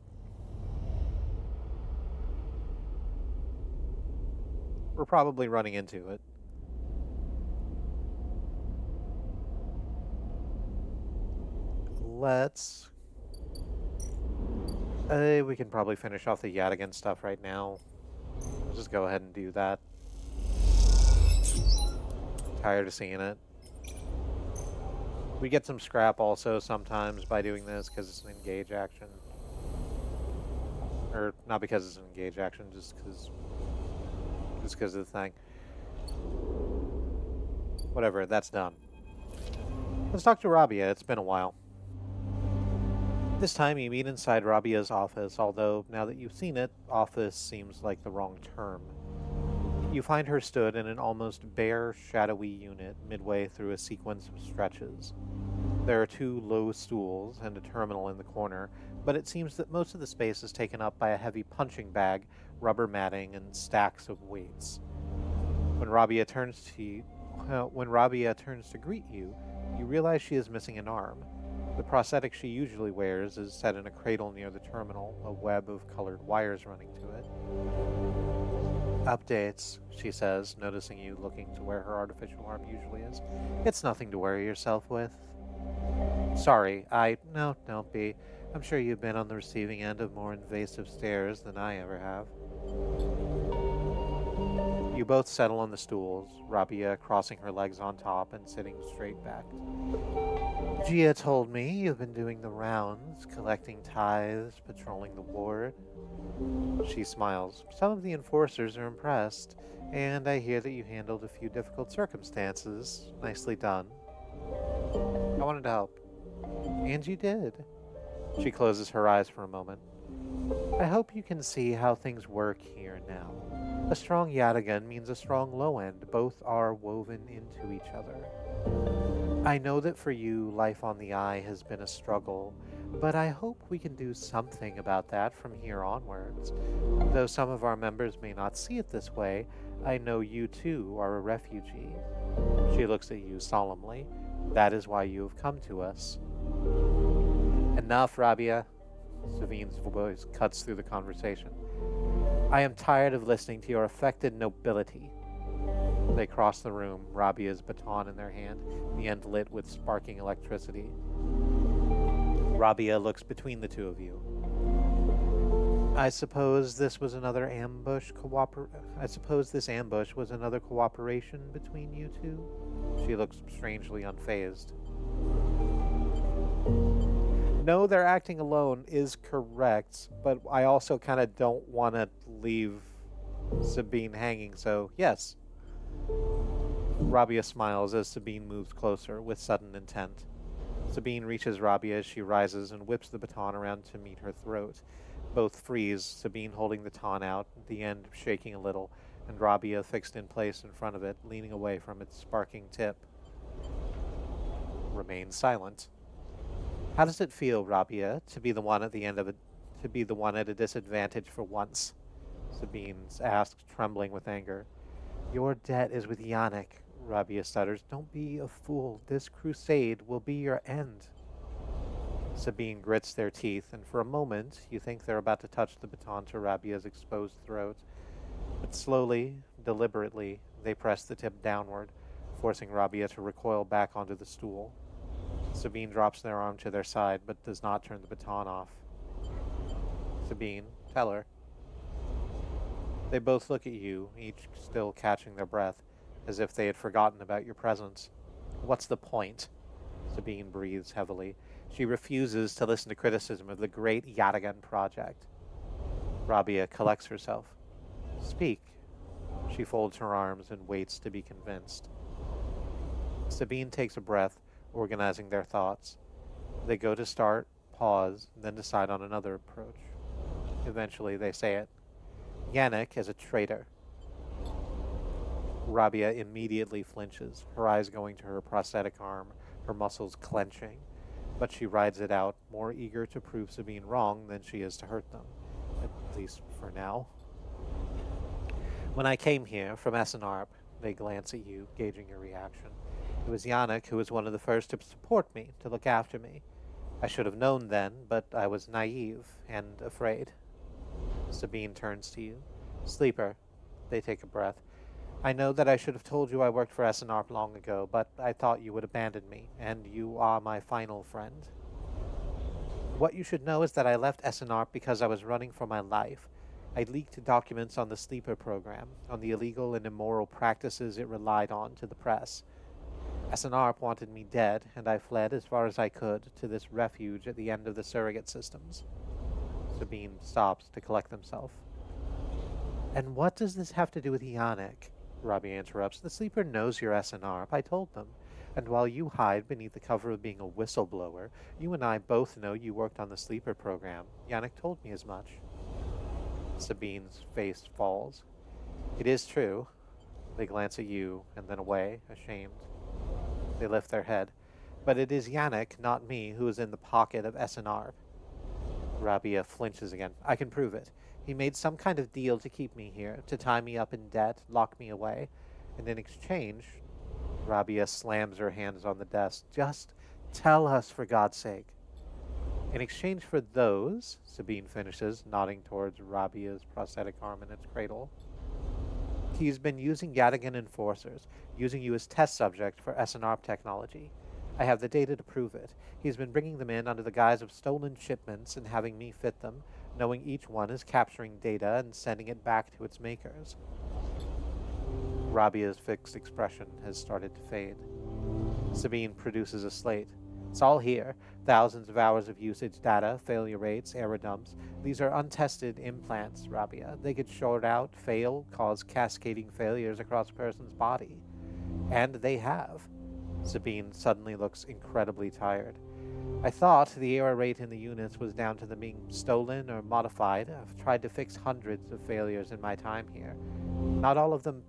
we're probably running into it. Let's... we can probably finish off the Yadigan stuff right now. Let's just go ahead and do that. Tired of seeing it. We get some scrap also sometimes by doing this because it's an engage action. Or not because it's an engage action, just because just because of the thing. Whatever, that's done. Let's talk to Rabia. It's been a while. This time you meet inside Rabia's office, although now that you've seen it, office seems like the wrong term. You find her stood in an almost bare, shadowy unit midway through a sequence of stretches. There are 2 low stools and a terminal in the corner, but it seems that most of the space is taken up by a heavy punching bag, rubber matting, and stacks of weights. When Rabia turns to greet you, you realize she is missing an arm. The prosthetic she usually wears is set in a cradle near the terminal, a web of colored wires running to it. Updates, she says, noticing you looking to where her artificial arm usually is. It's nothing to worry yourself with. Sorry, No, don't be. I'm sure you've been on the receiving end of more invasive stares than I ever have. You both settle on the stools, Rabia crossing her legs on top and sitting straight back. Gia told me you've been doing the rounds, collecting tithes, patrolling the ward. She smiles. Some of the enforcers are impressed, and I hear that you handled a few difficult circumstances. Nicely done. I wanted to help. And you did. She closes her eyes for a moment. I hope you can see how things work here now. A strong Yatagan means a strong low end. Both are woven into each other. I know that for you, life on the eye has been a struggle, but I hope we can do something about that from here onwards. Though some of our members may not see it this way, I know you too are a refugee. She looks at you solemnly. That is why you have come to us. Enough, Rabia. Savine's voice cuts through the conversation. I am tired of listening to your affected nobility. They cross the room, Rabia's baton in their hand, the end lit with sparking electricity. Rabia looks between the two of you. I suppose this ambush was another cooperation between you two? She looks strangely unfazed. No, they're acting alone is correct, but I also kind of don't want to leave Sabine hanging, so yes. Rabia smiles as Sabine moves closer with sudden intent. Sabine reaches Rabia as she rises and whips the baton around to meet her throat. Both freeze, Sabine holding the baton out, the end shaking a little, and Rabia fixed in place in front of it, leaning away from its sparking tip. Remain silent. How does it feel, Rabia, to be the one at a disadvantage for once? Sabine asked, trembling with anger. Your debt is with Yannick, Rabia stutters. Don't be a fool. This crusade will be your end. Sabine grits their teeth, and for a moment you think they're about to touch the baton to Rabia's exposed throat. But slowly, deliberately, they press the tip downward, forcing Rabia to recoil back onto the stool. Sabine drops their arm to their side, but does not turn the baton off. Sabine, tell her. They both look at you, each still catching their breath, as if they had forgotten about your presence. What's the point? Sabine breathes heavily. She refuses to listen to criticism of the great Yatagan project. Rabia collects herself. Speak. She folds her arms and waits to be convinced. Sabine takes a breath, organizing their thoughts. They go to start, pause, then decide on another approach. Eventually, they say it. Yannick is a traitor. Rabia immediately flinches, her eyes going to her prosthetic arm, her muscles clenching. But she rides it out, more eager to prove Sabine wrong than she is to hurt them. At least for now. When I came here from SNARP, they glance at you, gauging your reaction. It was Yannick who was one of the first to support me, to look after me. I should have known then, but I was naive and afraid. Sabine turns to you. Sleeper. They take a breath. I know that I should have told you I worked for SNARP long ago, but I thought you would abandon me, and you are my final friend. What you should know is that I left SNARP because I was running for my life. I leaked documents on the Sleeper program, on the illegal and immoral practices it relied on to the press. SNARP wanted me dead, and I fled as far as I could to this refuge at the end of the surrogate systems. Sabine stops to collect themselves. And what does this have to do with Yannick? Robbie interrupts. The sleeper knows you're SNR. I told them. And while you hide beneath the cover of being a whistleblower, you and I both know you worked on the sleeper program. Yannick told me as much. Sabine's face falls. It is true. They glance at you and then away, ashamed. They lift their head. But it is Yannick, not me, who is in the pocket of SNR. Rabia flinches again. I can prove it. He made some kind of deal to keep me here, to tie me up in debt, lock me away. And in exchange, Rabia slams her hands on the desk. Just tell us, for God's sake. In exchange for those, Sabine finishes, nodding towards Rabia's prosthetic arm in its cradle. He's been using Yadigan enforcers, using you as test subject for SNR technology. I have the data to prove it. He's been bringing them in under the guise of stolen shipments and having me fit them, knowing each one is capturing data and sending it back to its makers. Rabia's fixed expression has started to fade. Sabine produces a slate. It's all here. Thousands of hours of usage data, failure rates, error dumps. These are untested implants, Rabia. They could short out, fail, cause cascading failures across a person's body. And they have. Sabine suddenly looks incredibly tired. I thought the error rate in the units was down to them being stolen or modified. I've tried to fix hundreds of failures in my time here. Not all of them.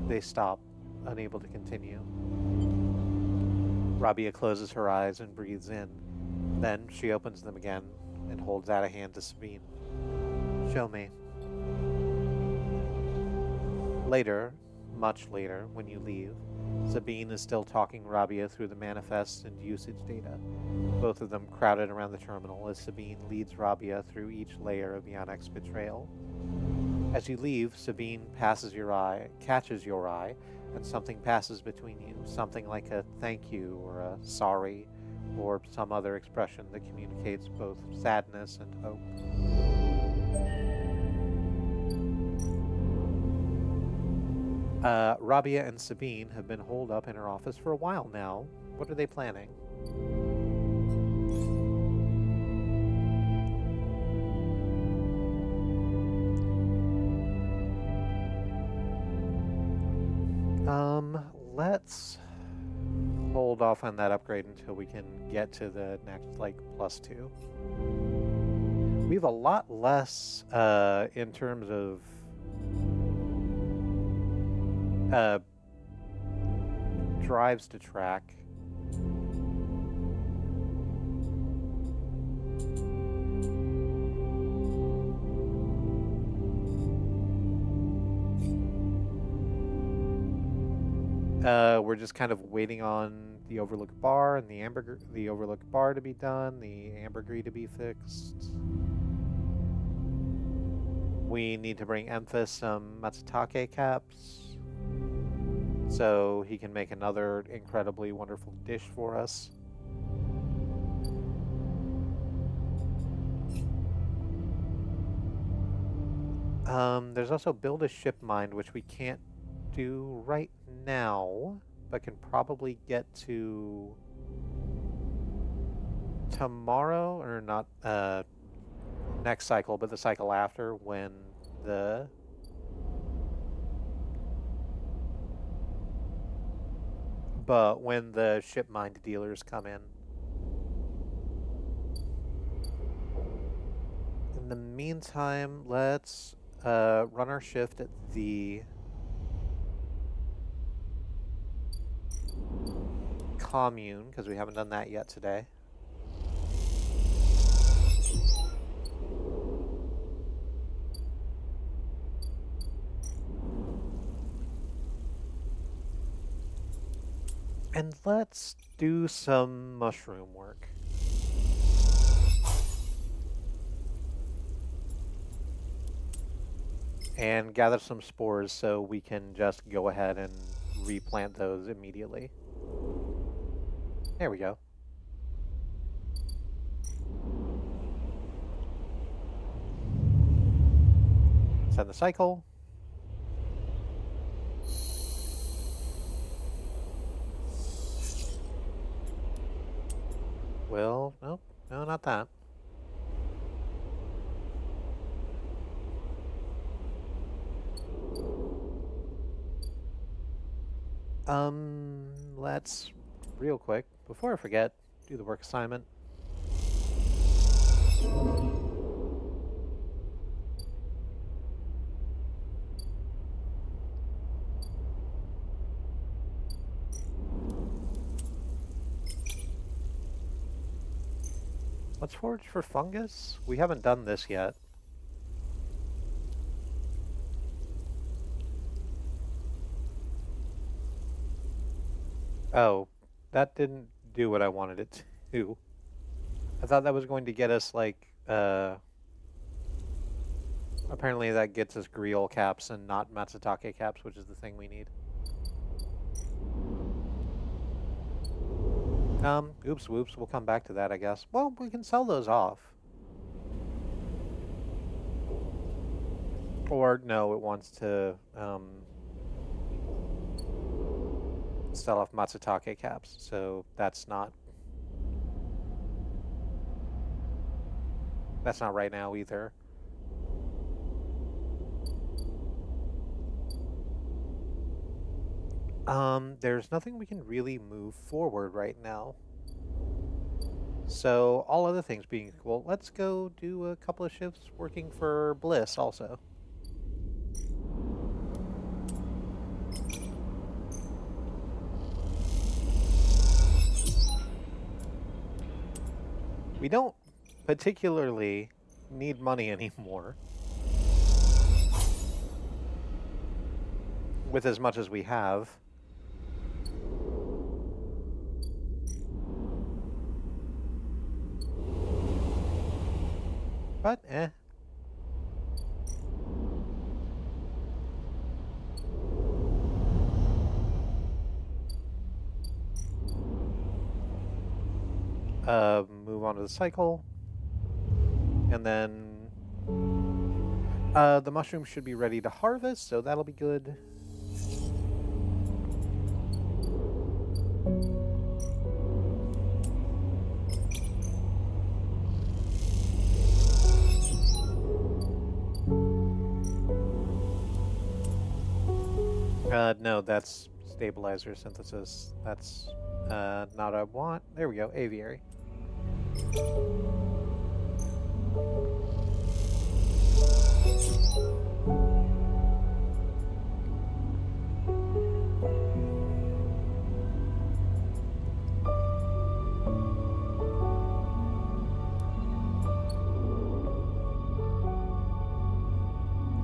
They stop, unable to continue. Rabia closes her eyes and breathes in. Then she opens them again and holds out a hand to Sabine. Show me. Later, much later, when you leave, Sabine is still talking Rabia through the manifests and usage data, both of them crowded around the terminal as Sabine leads Rabia through each layer of Yannick's betrayal. As you leave, Sabine catches your eye, and something passes between you, something like a thank you or a sorry or some other expression that communicates both sadness and hope. Rabia and Sabine have been holed up in her office for a while now. What are they planning? Let's hold off on that upgrade until we can get to the next, +2. We have a lot less, in terms of, drives to track. We're just kind of waiting on the Overlook Bar and the Overlook Bar to be done, the ambergris to be fixed. We need to bring Emphas some matsutake caps so he can make another incredibly wonderful dish for us. There's also build a ship mind, which we can't do right now, but can probably get to tomorrow, or not next cycle, but the cycle after, when the ship mind dealers come in. In the meantime, let's run our shift at the commune, because we haven't done that yet today. And let's do some mushroom work. And gather some spores so we can just go ahead and replant those immediately. There we go. Send the cycle. Well, nope, no, not that. Let's, real quick, before I forget, do the work assignment. Let's forage for fungus. We haven't done this yet. Oh, that didn't do what I wanted it to. I thought that was going to get us, like, apparently that gets us Griol caps and not Matsutake caps, which is the thing we need. Oops, whoops, we'll come back to that, I guess. Well, we can sell those off. Or, no, it wants to, sell off Matsutake caps, so that's not right now either. There's nothing we can really move forward right now. So, all other things being equal, let's go do a couple of shifts working for Bliss also. We don't particularly need money anymore. With as much as we have. But, move on to the cycle. And then the mushrooms should be ready to harvest, so that'll be good. No, that's stabilizer synthesis. That's not what I want. There we go, aviary.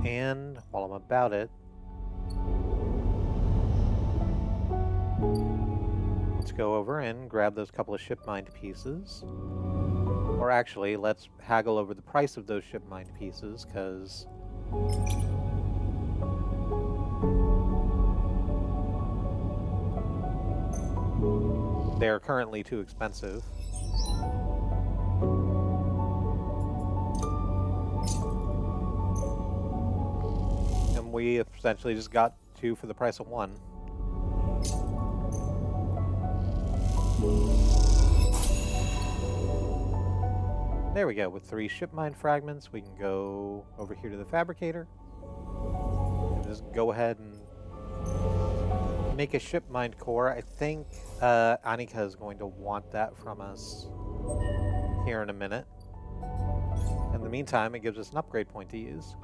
And while I'm about it, let's go over and grab those couple of ship mined pieces. Or actually, let's haggle over the price of those ship mined pieces, because they're currently too expensive. And we essentially just got 2 for the price of 1. There we go. With 3 ship mine fragments, we can go over here to the fabricator and just go ahead and make a ship mined core. I think Anika is going to want that from us here in a minute. In the meantime, it gives us an upgrade point to use.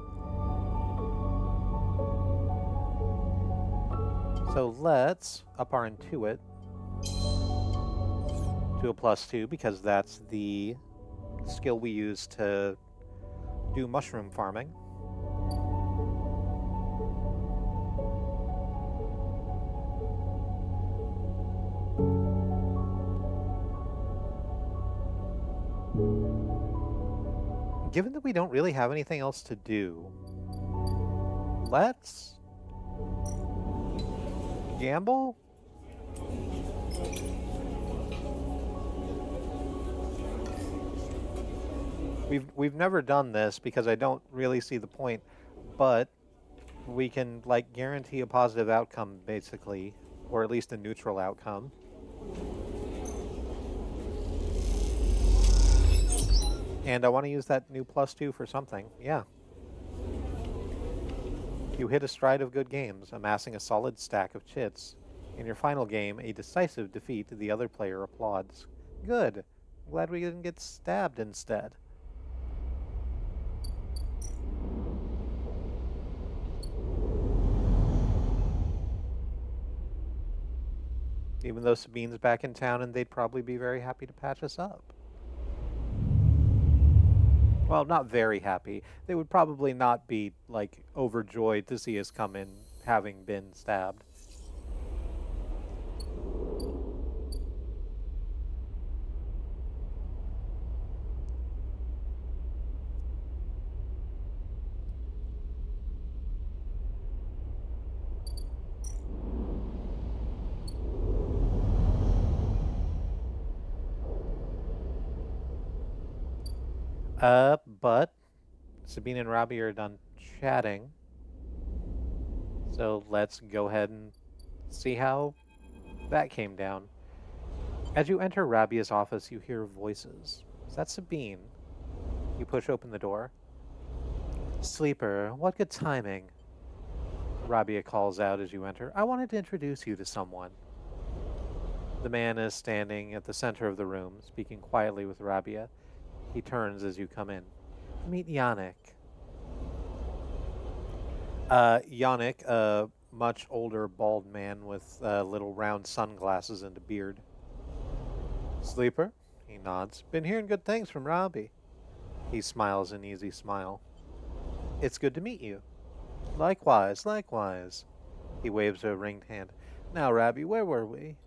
So let's up our Intuit to a +2, because that's the skill we use to do mushroom farming. Given that we don't really have anything else to do, let's gamble? We've never done this because I don't really see the point, but we can, like, guarantee a positive outcome, basically, or at least a neutral outcome. And I want to use that new +2 for something. Yeah. You hit a stride of good games, amassing a solid stack of chits. In your final game, a decisive defeat, the other player applauds. Good. Glad we didn't get stabbed instead. Even though Sabine's back in town and they'd probably be very happy to patch us up. Well, not very happy. They would probably not be, like, overjoyed to see us come in having been stabbed. But Sabine and Robbie are done chatting. So let's go ahead and see how that came down. As you enter Rabia's office, you hear voices. Is that Sabine? You push open the door. Sleeper, what good timing. Rabia calls out as you enter. I wanted to introduce you to someone. The man is standing at the center of the room, speaking quietly with Rabia. He turns as you come in. Meet Yannick. Yannick, a much older bald man with little round sunglasses and a beard. Sleeper? He nods. Been hearing good things from Robbie. He smiles an easy smile. It's good to meet you. Likewise, likewise. He waves a ringed hand. Now, Robbie, where were we?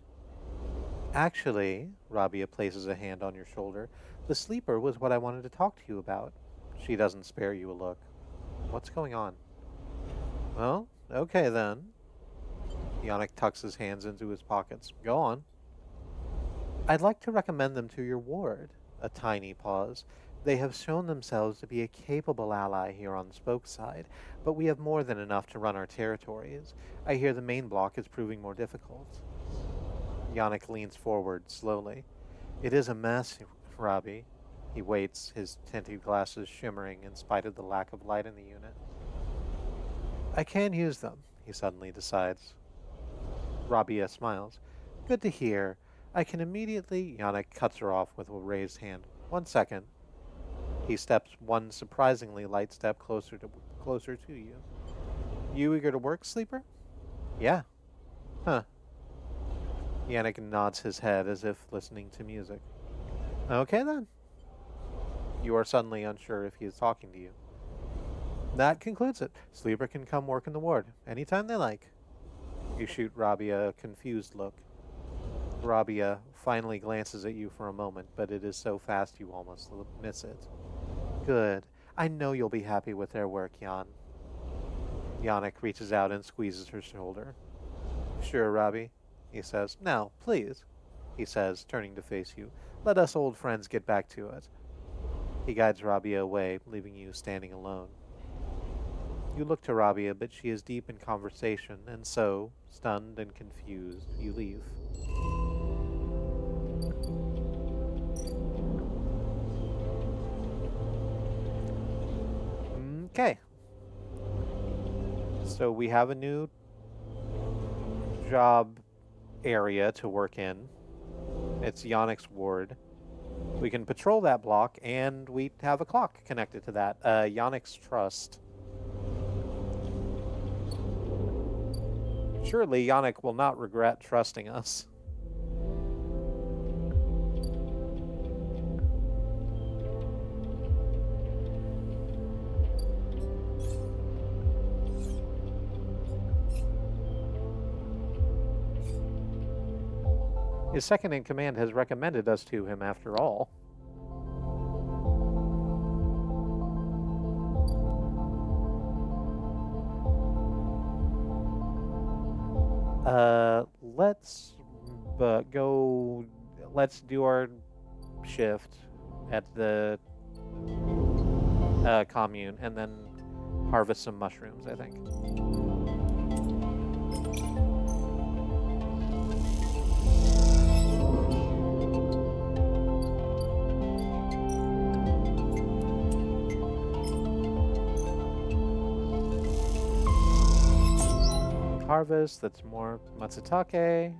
Actually, Rabia places a hand on your shoulder. The sleeper was what I wanted to talk to you about. She doesn't spare you a look. What's going on? Well, okay then. Yannick tucks his hands into his pockets. Go on. I'd like to recommend them to your ward. A tiny pause. They have shown themselves to be a capable ally here on Spokeside, but we have more than enough to run our territories. I hear the main block is proving more difficult. Yannick leans forward slowly. It is a mess, Robbie. He waits, his tinted glasses shimmering in spite of the lack of light in the unit. I can use them, he suddenly decides. Rabia smiles. Good to hear. I can immediately... Yannick cuts her off with a raised hand. 1 second. He steps one surprisingly light step closer to you. You eager to work, Sleeper? Yeah. Huh. Yannick nods his head as if listening to music. Okay then. You are suddenly unsure if he is talking to you. That concludes it. Sleeper can come work in the ward anytime they like. You shoot Rabia a confused look. Rabia finally glances at you for a moment, but it is so fast you almost miss it. Good. I know you'll be happy with their work, Jan. Yannick reaches out and squeezes her shoulder. Sure, Robbie, he says. Now, please, he says, turning to face you. Let us old friends get back to it. He guides Rabia away, leaving you standing alone. You look to Rabia, but she is deep in conversation, and so, stunned and confused, you leave. Okay. So we have a new job area to work in. It's Yannick's ward. We can patrol that block, and we have a clock connected to that. Yannick's Trust. Surely Yannick will not regret trusting us. His second-in-command has recommended us to him after all. Let's do our shift at the commune and then harvest some mushrooms, I think. harvest. That's more matsutake.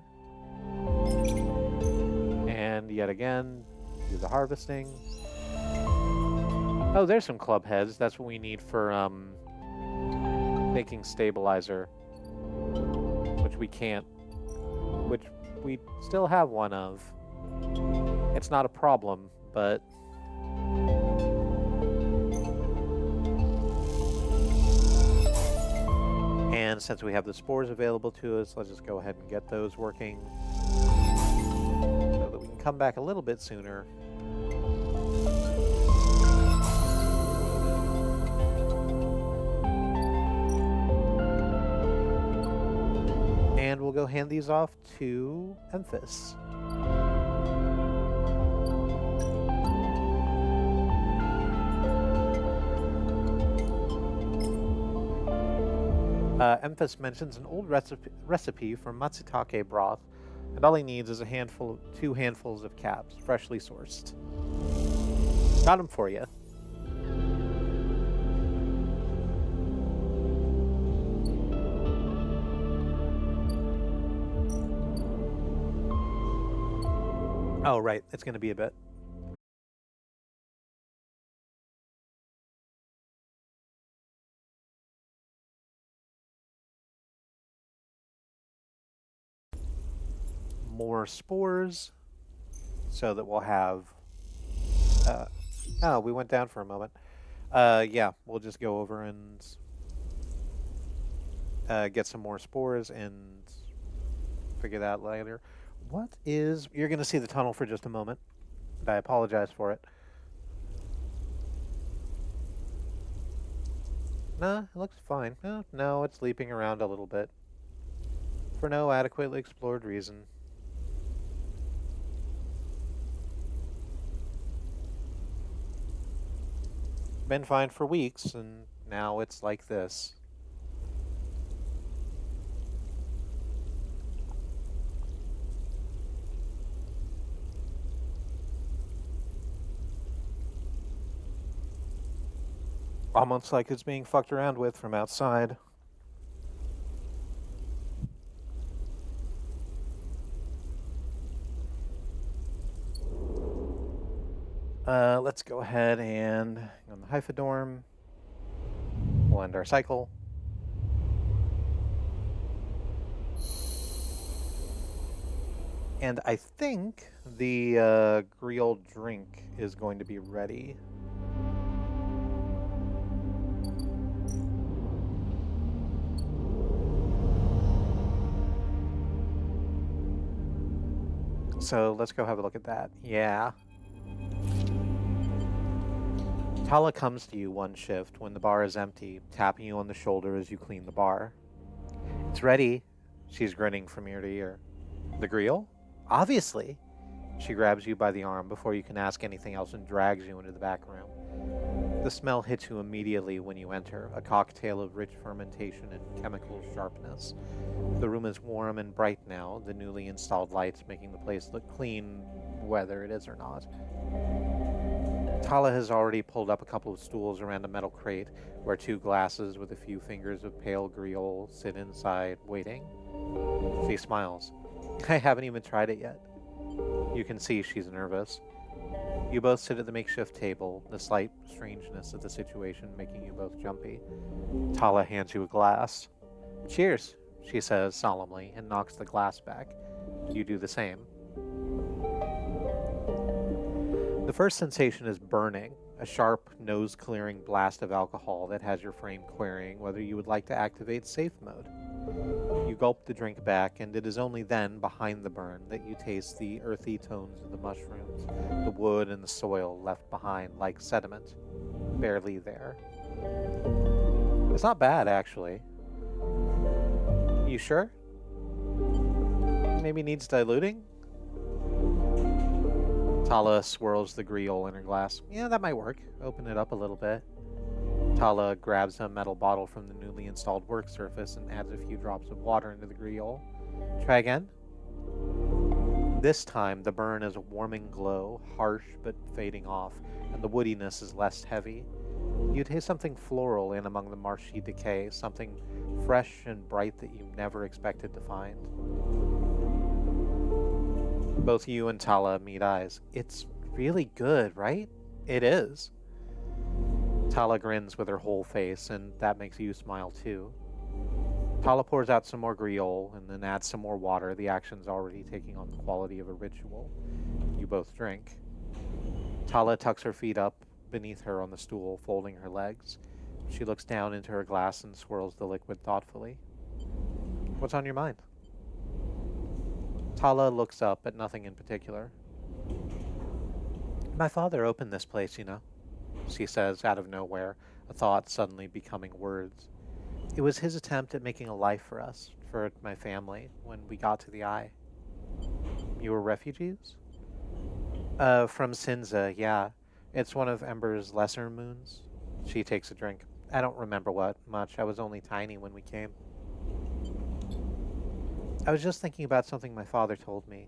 And yet again, do the harvesting. Oh, there's some club heads. That's what we need for making stabilizer, which we can't, which we still have one of. It's not a problem, but and since we have the spores available to us, let's just go ahead and get those working so that we can come back a little bit sooner. And we'll go hand these off to Emphas. Emphas mentions an old recipe for matsutake broth, and all he needs is two handfuls of caps, freshly sourced. Got them for you. Oh, right. It's going to be a bit. More spores so that we'll have... oh, we went down for a moment. Yeah, we'll just go over and get some more spores and figure that out later. What is... You're going to see the tunnel for just a moment. I apologize for it. Nah, it looks fine. No, it's leaping around a little bit. For no adequately explored reason. Been fine for weeks, and now it's like this. Almost like it's being fucked around with from outside. Let's go ahead and on the Hyphodorm. We'll end our cycle. And I think the Griot drink is going to be ready. So let's go have a look at that. Yeah. Tala comes to you one shift when the bar is empty, tapping you on the shoulder as you clean the bar. It's ready. She's grinning from ear to ear. The Griot? Obviously. She grabs you by the arm before you can ask anything else and drags you into the back room. The smell hits you immediately when you enter, a cocktail of rich fermentation and chemical sharpness. The room is warm and bright now, the newly installed lights making the place look clean, whether it is or not. Tala has already pulled up a couple of stools around a metal crate, where two glasses with a few fingers of pale Griot sit inside, waiting. She smiles. I haven't even tried it yet. You can see she's nervous. You both sit at the makeshift table, the slight strangeness of the situation making you both jumpy. Tala hands you a glass. Cheers, she says solemnly, and knocks the glass back. You do the same. The first sensation is burning, a sharp, nose-clearing blast of alcohol that has your frame querying whether you would like to activate safe mode. You gulp the drink back, and it is only then, behind the burn, that you taste the earthy tones of the mushrooms, the wood and the soil left behind like sediment. Barely there. It's not bad, actually. You sure? Maybe needs diluting? Tala swirls the Griot in her glass. Yeah, that might work. Open it up a little bit. Tala grabs a metal bottle from the newly installed work surface and adds a few drops of water into the Griot. Try again. This time, the burn is a warming glow, harsh but fading off, and the woodiness is less heavy. You taste something floral in among the marshy decay, something fresh and bright that you never expected to find. Both you and Tala meet eyes. It's really good, right? It is. Tala grins with her whole face, and that makes you smile too. Tala pours out some more griol and then adds some more water. The action's already taking on the quality of a ritual. You both drink. Tala tucks her feet up beneath her on the stool, folding her legs. She looks down into her glass and swirls the liquid thoughtfully. What's on your mind? Tala looks up at nothing in particular. My father opened this place, she says out of nowhere, a thought suddenly becoming words. It was his attempt at making a life for us, for my family, when we got to the Eye. You were refugees? From Sinza, yeah. It's one of Ember's lesser moons. She takes a drink. I don't remember what much. I was only tiny when we came. I was just thinking about something my father told me.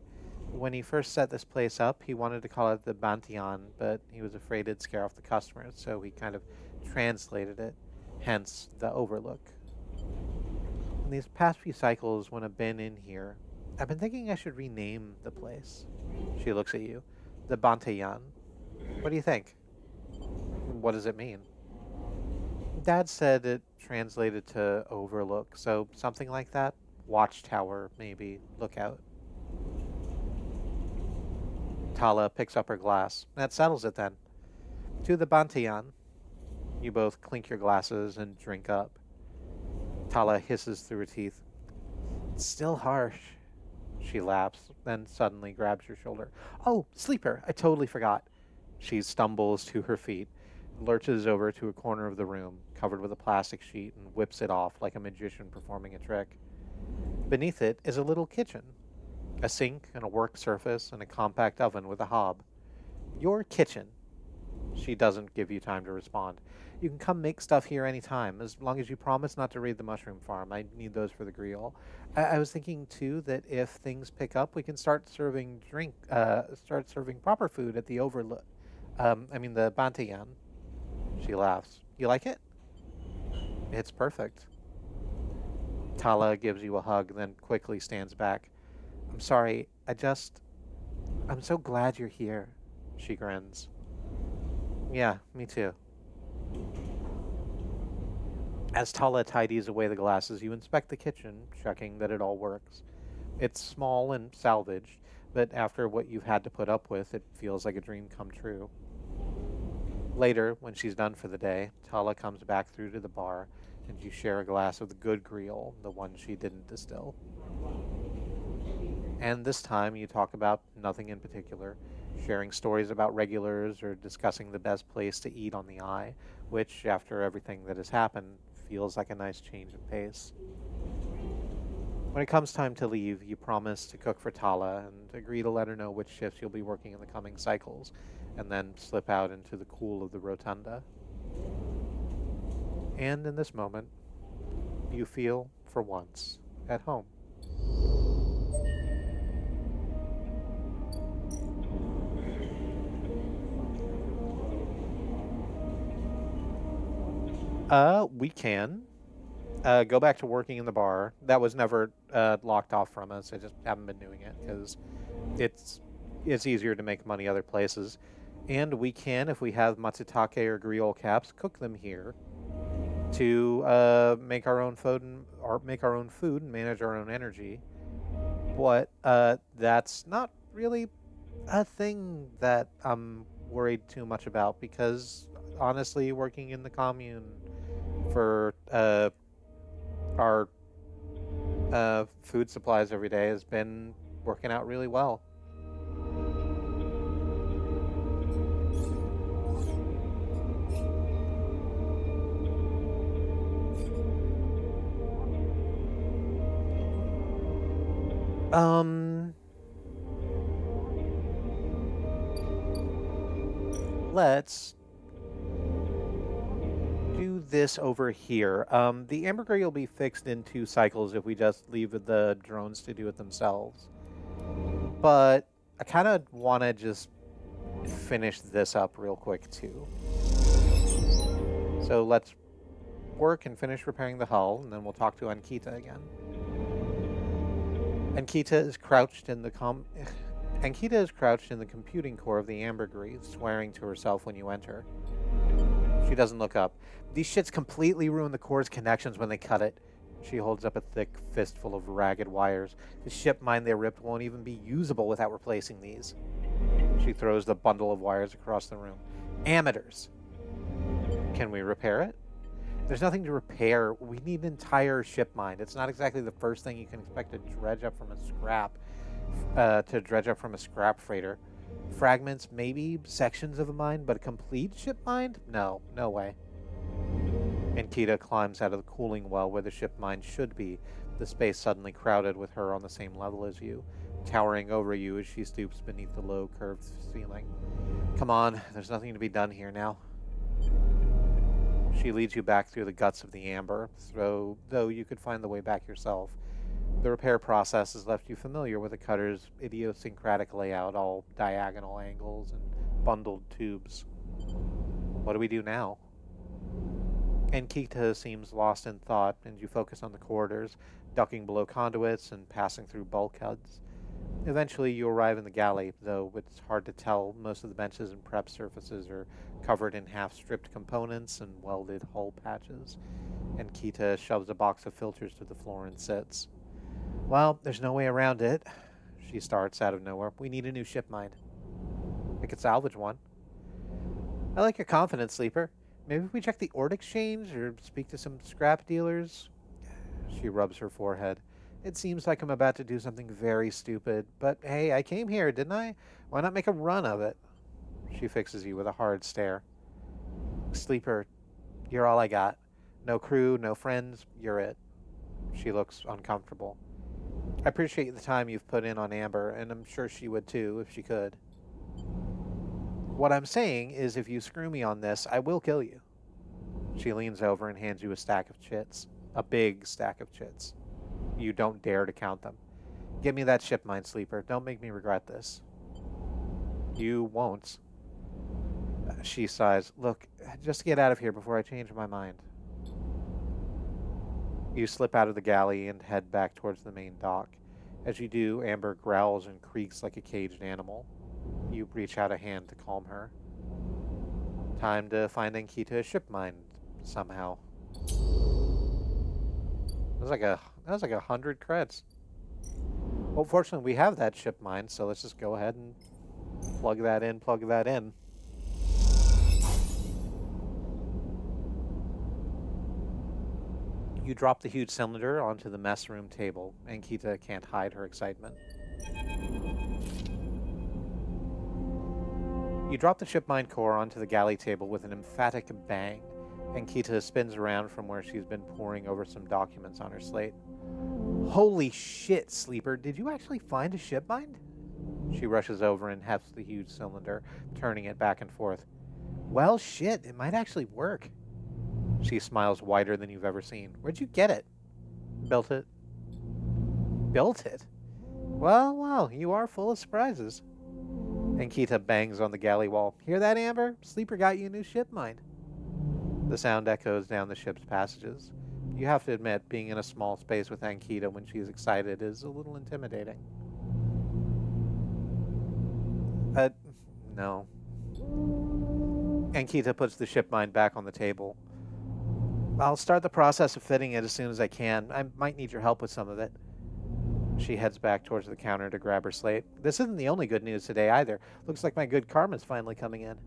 When he first set this place up, he wanted to call it the Bantian, but he was afraid it'd scare off the customers, so he kind of translated it, hence the Overlook. In these past few cycles, when I've been in here, I've been thinking I should rename the place. She looks at you. The Bantayan. What do you think? What does it mean? Dad said it translated to overlook, so something like that. Watchtower, maybe. Lookout. Tala picks up her glass. That settles it then. To the Bantayan. You both clink your glasses and drink up. Tala hisses through her teeth. It's still harsh. She laughs, then suddenly grabs your shoulder. Oh, sleeper, I totally forgot. She stumbles to her feet, lurches over to a corner of the room, covered with a plastic sheet, and whips it off like a magician performing a trick. Beneath it is a little kitchen. A sink and a work surface and a compact oven with a hob. Your kitchen. She doesn't give you time to respond. You can come make stuff here anytime, as long as you promise not to raid the mushroom farm. I need those for the grill. I was thinking too that if things pick up, we can start serving proper food at the overlook. The Bantayan. She laughs. You like it? It's perfect. Tala gives you a hug, then quickly stands back. I'm sorry, I'm so glad you're here. She grins. Yeah, me too. As Tala tidies away the glasses, you inspect the kitchen, checking that it all works. It's small and salvaged, but after what you've had to put up with, it feels like a dream come true. Later, when she's done for the day, Tala comes back through to the bar, and you share a glass of the good griot, the one she didn't distill. And this time you talk about nothing in particular, sharing stories about regulars or discussing the best place to eat on the Eye, which, after everything that has happened, feels like a nice change of pace. When it comes time to leave, you promise to cook for Tala and agree to let her know which shifts you'll be working in the coming cycles, and then slip out into the cool of the rotunda. And in this moment, you feel, for once, at home. We can. Go back to working in the bar. That was never locked off from us. I just haven't been doing it because it's easier to make money other places. And we can, if we have matsutake or griot caps, cook them here to make our own food and manage our own energy. But that's not really a thing that I'm worried too much about because honestly, working in the commune for our food supplies every day has been working out really well. Let's do this over here. The ambergris will be fixed in 2 cycles if we just leave the drones to do it themselves. But I kind of want to just finish this up real quick too. So let's work and finish repairing the hull, and then we'll talk to Ankita again. Ankita is crouched in the computing core of the ambergris, swearing to herself when you enter. She doesn't look up. These shits completely ruin the core's connections when they cut it. She holds up a thick fistful of ragged wires. The ship mine they ripped won't even be usable without replacing these. She throws the bundle of wires across the room. Amateurs. Can we repair it? There's nothing to repair. We need an entire ship mine. It's not exactly the first thing you can expect to dredge up from a scrap freighter. Fragments, maybe sections of a mine, but a complete ship mine? No way. Ankita climbs out of the cooling well where the ship mine should be, the space suddenly crowded with her on the same level as you, towering over you as she stoops beneath the low, curved ceiling. Come on, there's nothing to be done here now. She leads you back through the guts of the amber, though you could find the way back yourself. The repair process has left you familiar with the cutter's idiosyncratic layout, all diagonal angles and bundled tubes. What do we do now? Ankita seems lost in thought, and you focus on the corridors, ducking below conduits and passing through bulkheads. Eventually, you arrive in the galley, though it's hard to tell. Most of the benches and prep surfaces are covered in half-stripped components and welded hull patches. Ankita shoves a box of filters to the floor and sits. Well, there's no way around it, she starts out of nowhere. We need a new ship mine. I could salvage one. I like your confidence, Sleeper. Maybe we check the ore exchange or speak to some scrap dealers? She rubs her forehead. It seems like I'm about to do something very stupid, but hey, I came here, didn't I? Why not make a run of it? She fixes you with a hard stare. Sleeper, you're all I got. No crew, no friends, you're it. She looks uncomfortable. I appreciate the time you've put in on Amber, and I'm sure she would too, if she could. What I'm saying is if you screw me on this, I will kill you. She leans over and hands you a stack of chits. A big stack of chits. You don't dare to count them. Give me that ship mine, Sleeper. Don't make me regret this. You won't. She sighs. Look, just get out of here before I change my mind. You slip out of the galley and head back towards the main dock. As you do, Amber growls and creaks like a caged animal. You reach out a hand to calm her. Time to find Ankita ship mine somehow. That was like 100 creds. Well, fortunately, we have that ship mine, so let's just go ahead and plug that in. You drop the huge cylinder onto the mess room table. Ankita can't hide her excitement. You drop the ship mine core onto the galley table with an emphatic bang. Ankita spins around from where she's been poring over some documents on her slate. Holy shit, Sleeper, did you actually find a ship mine? She rushes over and hefts the huge cylinder, turning it back and forth. Well, shit, it might actually work. She smiles wider than you've ever seen. Where'd you get it? Built it. Built it? Well, you are full of surprises. Ankita bangs on the galley wall. Hear that, Amber? Sleeper got you a new ship mine. The sound echoes down the ship's passages. You have to admit, being in a small space with Ankita when she's excited is a little intimidating. No. Ankita puts the ship mine back on the table. I'll start the process of fitting it as soon as I can. I might need your help with some of it. She heads back towards the counter to grab her slate. This isn't the only good news today either. Looks like my good karma's finally coming in.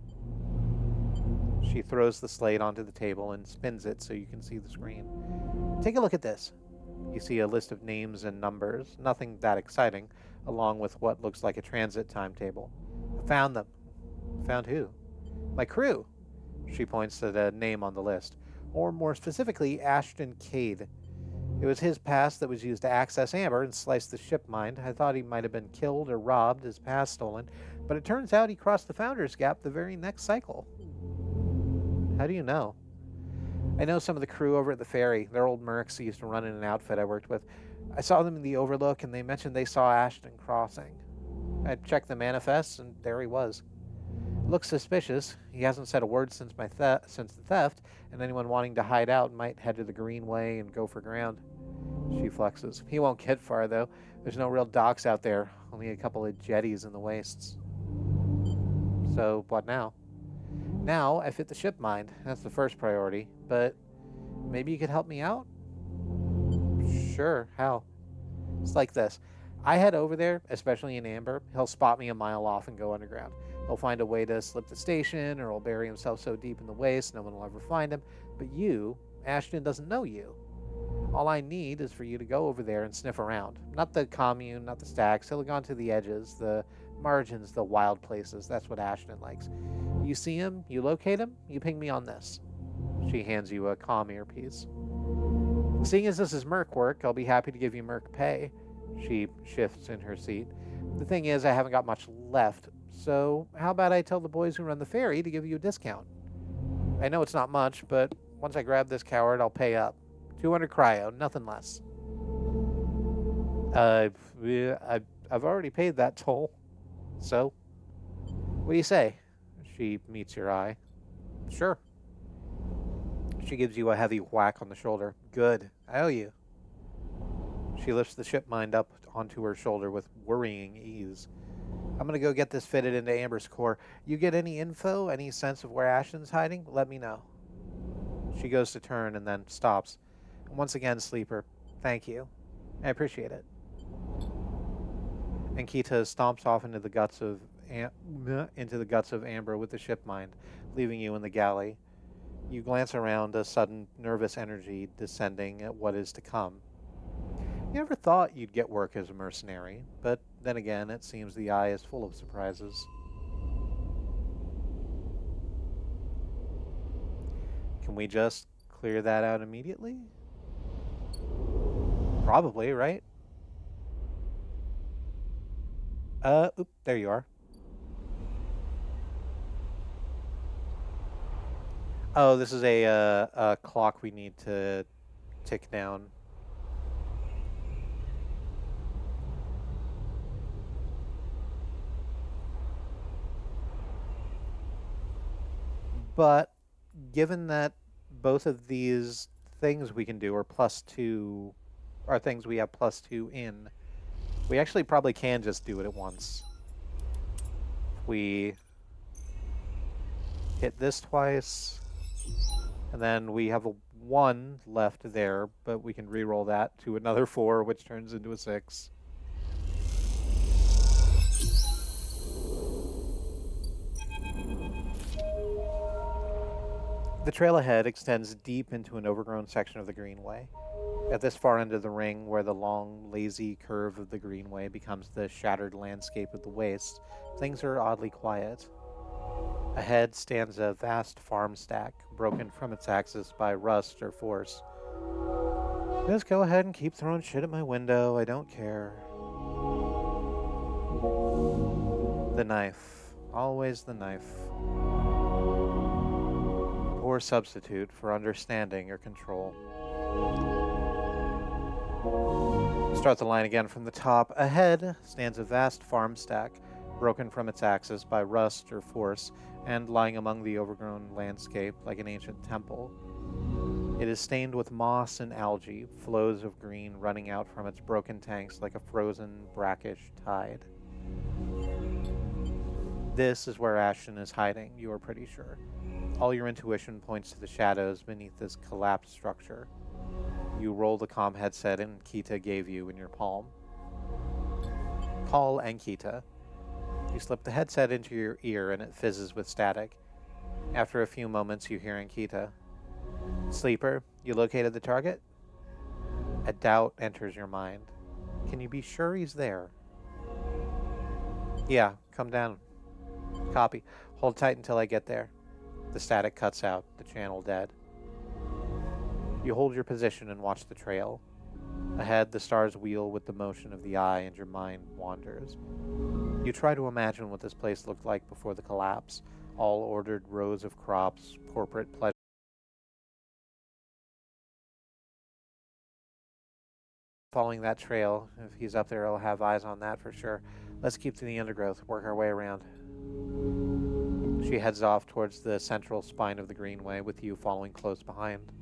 She throws the slate onto the table and spins it so you can see the screen. Take a look at this. You see a list of names and numbers, nothing that exciting, along with what looks like a transit timetable. I found them. Found who? My crew. She points to the name on the list. Or more specifically, Ashton Cade. It was his pass that was used to access Amber and slice the ship mine. I thought he might have been killed or robbed, his pass stolen, but it turns out he crossed the Founder's Gap the very next cycle. How do you know? I know some of the crew over at the ferry. They're old mercs who used to run in an outfit I worked with. I saw them in the Overlook, and they mentioned they saw Ashton crossing. I checked the manifests, and there he was. Looks suspicious. He hasn't said a word since since the theft, and anyone wanting to hide out might head to the Greenway and go for ground. She flexes. He won't get far, though. There's no real docks out there, only a couple of jetties in the wastes. So, what now? Now, I fit the ship mind. That's the first priority. But maybe you could help me out? Sure, how? It's like this. I head over there, especially in Amber. He'll spot me a mile off and go underground. He'll find a way to slip the station, or he'll bury himself so deep in the waste no one will ever find him. But you, Ashton doesn't know you. All I need is for you to go over there and sniff around. Not the commune, not the stacks. He'll have gone to the edges, the margins, the wild places. That's what Ashton likes. You see him, you locate him, you ping me on this. She hands you a comm earpiece. Seeing as this is Merc work, I'll be happy to give you Merc pay. She shifts in her seat. The thing is, I haven't got much left, so how about I tell the boys who run the ferry to give you a discount? I know it's not much, but once I grab this coward, I'll pay up. 200 cryo, nothing less. Yeah, I've already paid that toll. So, what do you say? She meets your eye. Sure. She gives you a heavy whack on the shoulder. Good. I owe you. She lifts the ship mind up onto her shoulder with worrying ease. I'm going to go get this fitted into Amber's core. You get any info, any sense of where Ashton's hiding? Let me know. She goes to turn and then stops. Once again, Sleeper, thank you. I appreciate it. And Kita stomps off into the guts of Amber with the ship mind, leaving you in the galley. You glance around, a sudden nervous energy descending at what is to come. You never thought you'd get work as a mercenary, but then again, it seems the eye is full of surprises. Can we just clear that out immediately? Probably, right? There you are. Oh, this is a clock we need to tick down. But given that both of these things we can do are +2, are things we have +2 in, we actually probably can just do it at once. We hit this twice, and then we have a 1 left there, but we can re-roll that to another 4, which turns into a 6. The trail ahead extends deep into an overgrown section of the Greenway. At this far end of the ring, where the long, lazy curve of the Greenway becomes the shattered landscape of the waste, things are oddly quiet. Ahead stands a vast farm stack, broken from its axis by rust or force. Just go ahead and keep throwing shit at my window, I don't care. The knife. Always the knife. Poor substitute for understanding or control. Start the line again from the top. Ahead stands a vast farm stack, broken from its axis by rust or force, and lying among the overgrown landscape like an ancient temple. It is stained with moss and algae, flows of green running out from its broken tanks like a frozen, brackish tide. This is where Ashton is hiding, you are pretty sure. All your intuition points to the shadows beneath this collapsed structure. You roll the comm headset Ankita gave you in your palm. Call Ankita. You slip the headset into your ear and it fizzes with static. After a few moments, you hear Ankita. Sleeper, you located the target? A doubt enters your mind. Can you be sure he's there? Yeah, come down. Copy. Hold tight until I get there. The static cuts out, the channel dead. You hold your position and watch the trail. Ahead, the stars wheel with the motion of the eye and your mind wanders. You try to imagine what this place looked like before the collapse. All ordered rows of crops, corporate pleasure. Following that trail, if he's up there, he'll have eyes on that for sure. Let's keep to the undergrowth, work our way around. She heads off towards the central spine of the greenway, with you following close behind.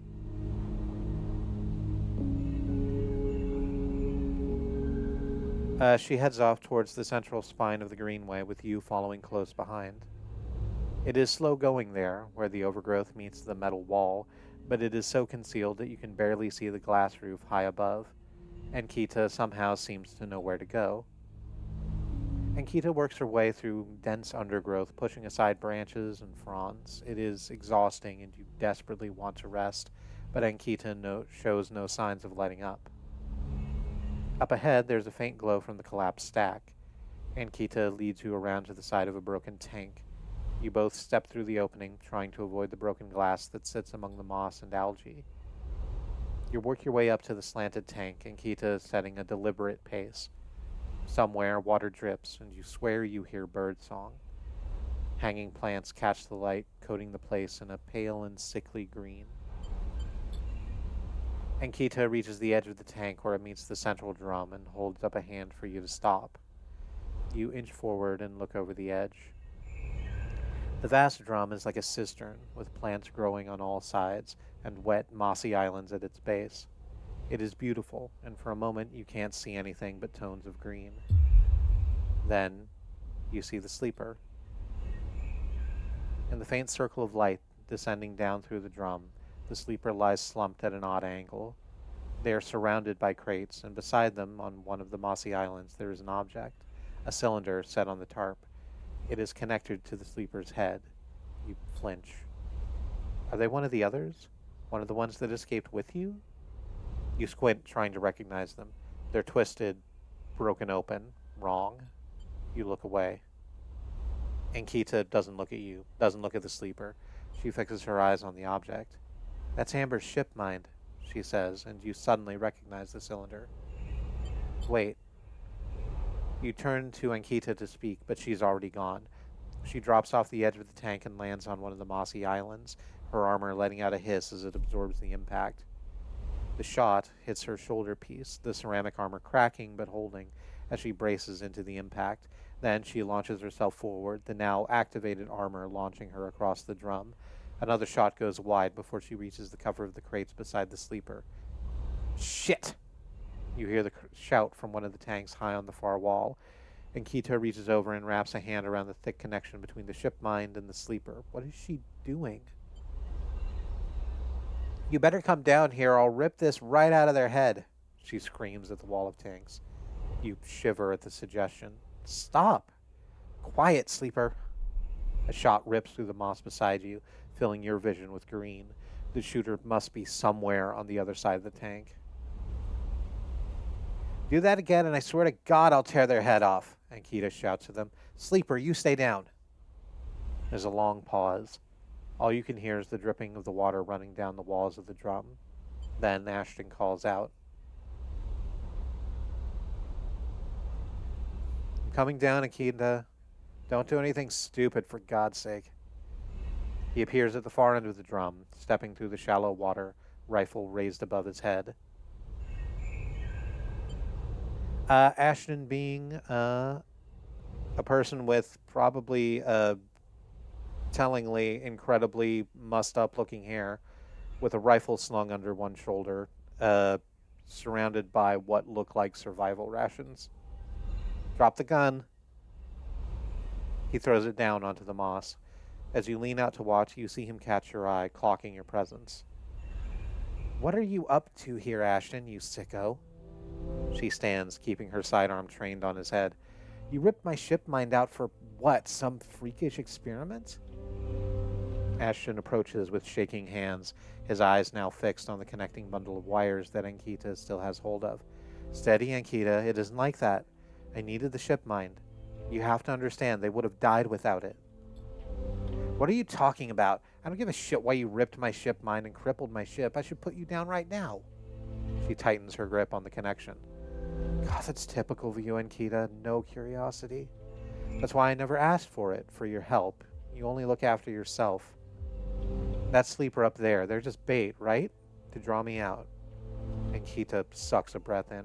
She heads off towards the central spine of the greenway, with you following close behind. It is slow going there, where the overgrowth meets the metal wall, but it is so concealed that you can barely see the glass roof high above. Ankita somehow seems to know where to go. Ankita works her way through dense undergrowth, pushing aside branches and fronds. It is exhausting and you desperately want to rest, but Ankita shows no signs of letting up. Up ahead, there's a faint glow from the collapsed stack. Ankita leads you around to the side of a broken tank. You both step through the opening, trying to avoid the broken glass that sits among the moss and algae. You work your way up to the slanted tank, Ankita setting a deliberate pace. Somewhere, water drips, and you swear you hear birdsong. Hanging plants catch the light, coating the place in a pale and sickly green. Ankita reaches the edge of the tank where it meets the central drum and holds up a hand for you to stop. You inch forward and look over the edge. The vast drum is like a cistern, with plants growing on all sides and wet, mossy islands at its base. It is beautiful, and for a moment you can't see anything but tones of green. Then you see the sleeper. In the faint circle of light descending down through the drum, the sleeper lies slumped at an odd angle. They are surrounded by crates, and beside them, on one of the mossy islands, there is an object, a cylinder set on the tarp. It is connected to the sleeper's head. You flinch. Are they one of the others? One of the ones that escaped with you? You squint, trying to recognize them. They're twisted, broken open, wrong. You look away. Ankita doesn't look at you, doesn't look at the sleeper. She fixes her eyes on the object. That's Amber's ship mind, she says, and you suddenly recognize the cylinder. Wait. You turn to Ankita to speak, but she's already gone. She drops off the edge of the tank and lands on one of the mossy islands, her armor letting out a hiss as it absorbs the impact. The shot hits her shoulder piece, the ceramic armor cracking but holding as she braces into the impact. Then she launches herself forward, the now activated armor launching her across the drum. Another shot goes wide before she reaches the cover of the crates beside the sleeper. Shit! You hear the shout from one of the tanks high on the far wall. Ankita reaches over and wraps a hand around the thick connection between the ship mind and the sleeper. What is she doing? You better come down here, I'll rip this right out of their head, she screams at the wall of tanks. You shiver at the suggestion. Stop! Quiet, sleeper. A shot rips through the moss beside you, filling your vision with green. The shooter must be somewhere on the other side of the tank. Do that again, and I swear to God I'll tear their head off, Ankita shouts to them. Sleeper, you stay down. There's a long pause. All you can hear is the dripping of the water running down the walls of the drum. Then Ashton calls out. I'm coming down, Ankita. Don't do anything stupid, for God's sake. He appears at the far end of the drum, stepping through the shallow water, rifle raised above his head. Ashton being a person with probably tellingly incredibly mussed up looking hair, with a rifle slung under one shoulder, surrounded by what look like survival rations. Drop the gun. He throws it down onto the moss. As you lean out to watch, you see him catch your eye, clocking your presence. What are you up to here, Ashton, you sicko? She stands, keeping her sidearm trained on his head. You ripped my ship mind out for what, some freakish experiment? Ashton approaches with shaking hands, his eyes now fixed on the connecting bundle of wires that Ankita still has hold of. Steady, Ankita, it isn't like that. I needed the ship mind. You have to understand, they would have died without it. What are you talking about? I don't give a shit why you ripped my ship mind and crippled my ship. I should put you down right now. She tightens her grip on the connection. God, that's typical of you, Ankita. No curiosity. That's why I never asked for it, for your help. You only look after yourself. That sleeper up there, they're just bait, right? To draw me out. Ankita sucks a breath in.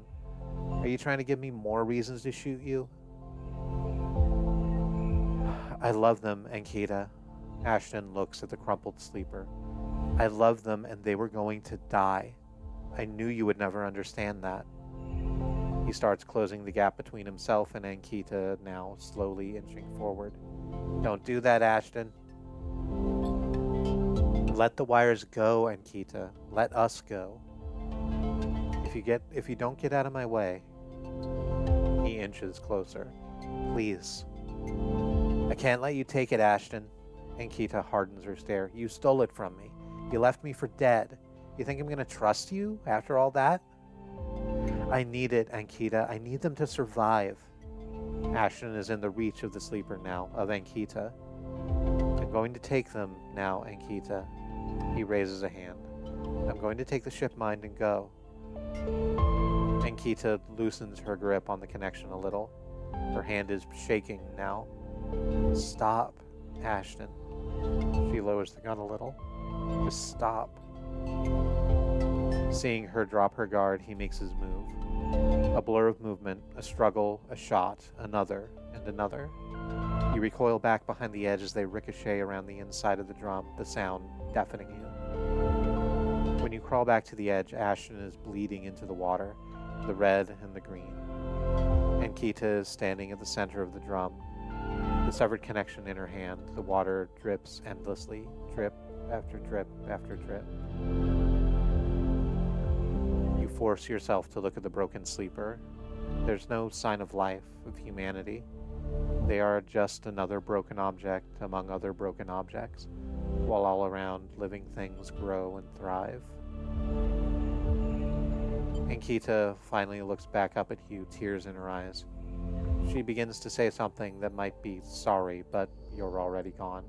Are you trying to give me more reasons to shoot you? I love them, Ankita. Ashton looks at the crumpled sleeper. I loved them and they were going to die. I knew you would never understand that. He starts closing the gap between himself and Ankita, now slowly inching forward. Don't do that, Ashton. Let the wires go, Ankita. Let us go. If you don't get out of my way. He inches closer. Please. I can't let you take it, Ashton. Ankita hardens her stare. You stole it from me. You left me for dead. You think I'm going to trust you after all that? I need it, Ankita. I need them to survive. Ashton is in the reach of the sleeper now, of Ankita. I'm going to take them now, Ankita. He raises a hand. I'm going to take the ship mind and go. Ankita loosens her grip on the connection a little. Her hand is shaking now. Stop, Ashton. She lowers the gun a little. Just stop. Seeing her drop her guard, he makes his move. A blur of movement, a struggle, a shot, another, and another. You recoil back behind the edge as they ricochet around the inside of the drum, the sound deafening you. When you crawl back to the edge, Ashton is bleeding into the water, the red and the green. Ankita is standing at the center of the drum, the severed connection in her hand. The water drips endlessly, drip after drip after drip. You force yourself to look at the broken sleeper. There's no sign of life, of humanity. They are just another broken object among other broken objects, while all around living things grow and thrive. Ankita finally looks back up at you, tears in her eyes. She begins to say something that might be sorry, but you're already gone.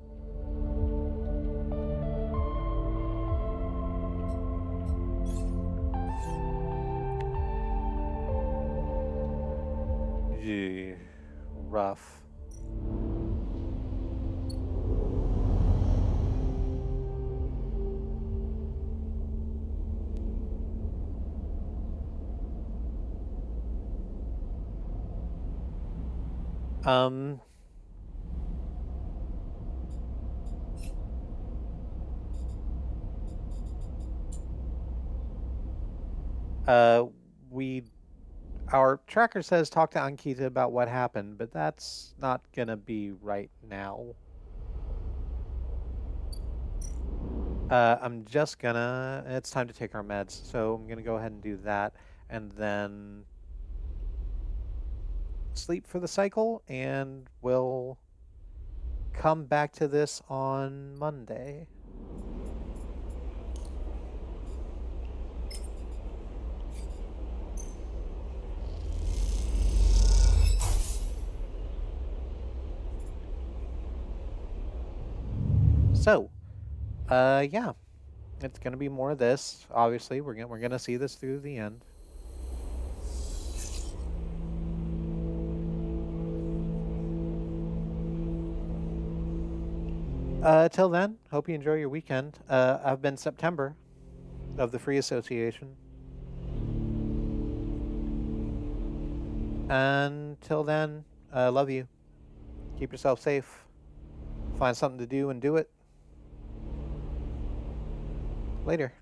Gee, rough. Our tracker says talk to Ankita about what happened, but that's not gonna be right now. I'm just gonna, it's time to take our meds, so I'm gonna go ahead and do that, and then sleep for the cycle, and we'll come back to this on Monday. So, yeah, it's gonna be more of this. Obviously, we're gonna see this through the end. Till then, hope you enjoy your weekend. I've been September of the Free Association. Until then, love you. Keep yourself safe. Find something to do and do it. Later.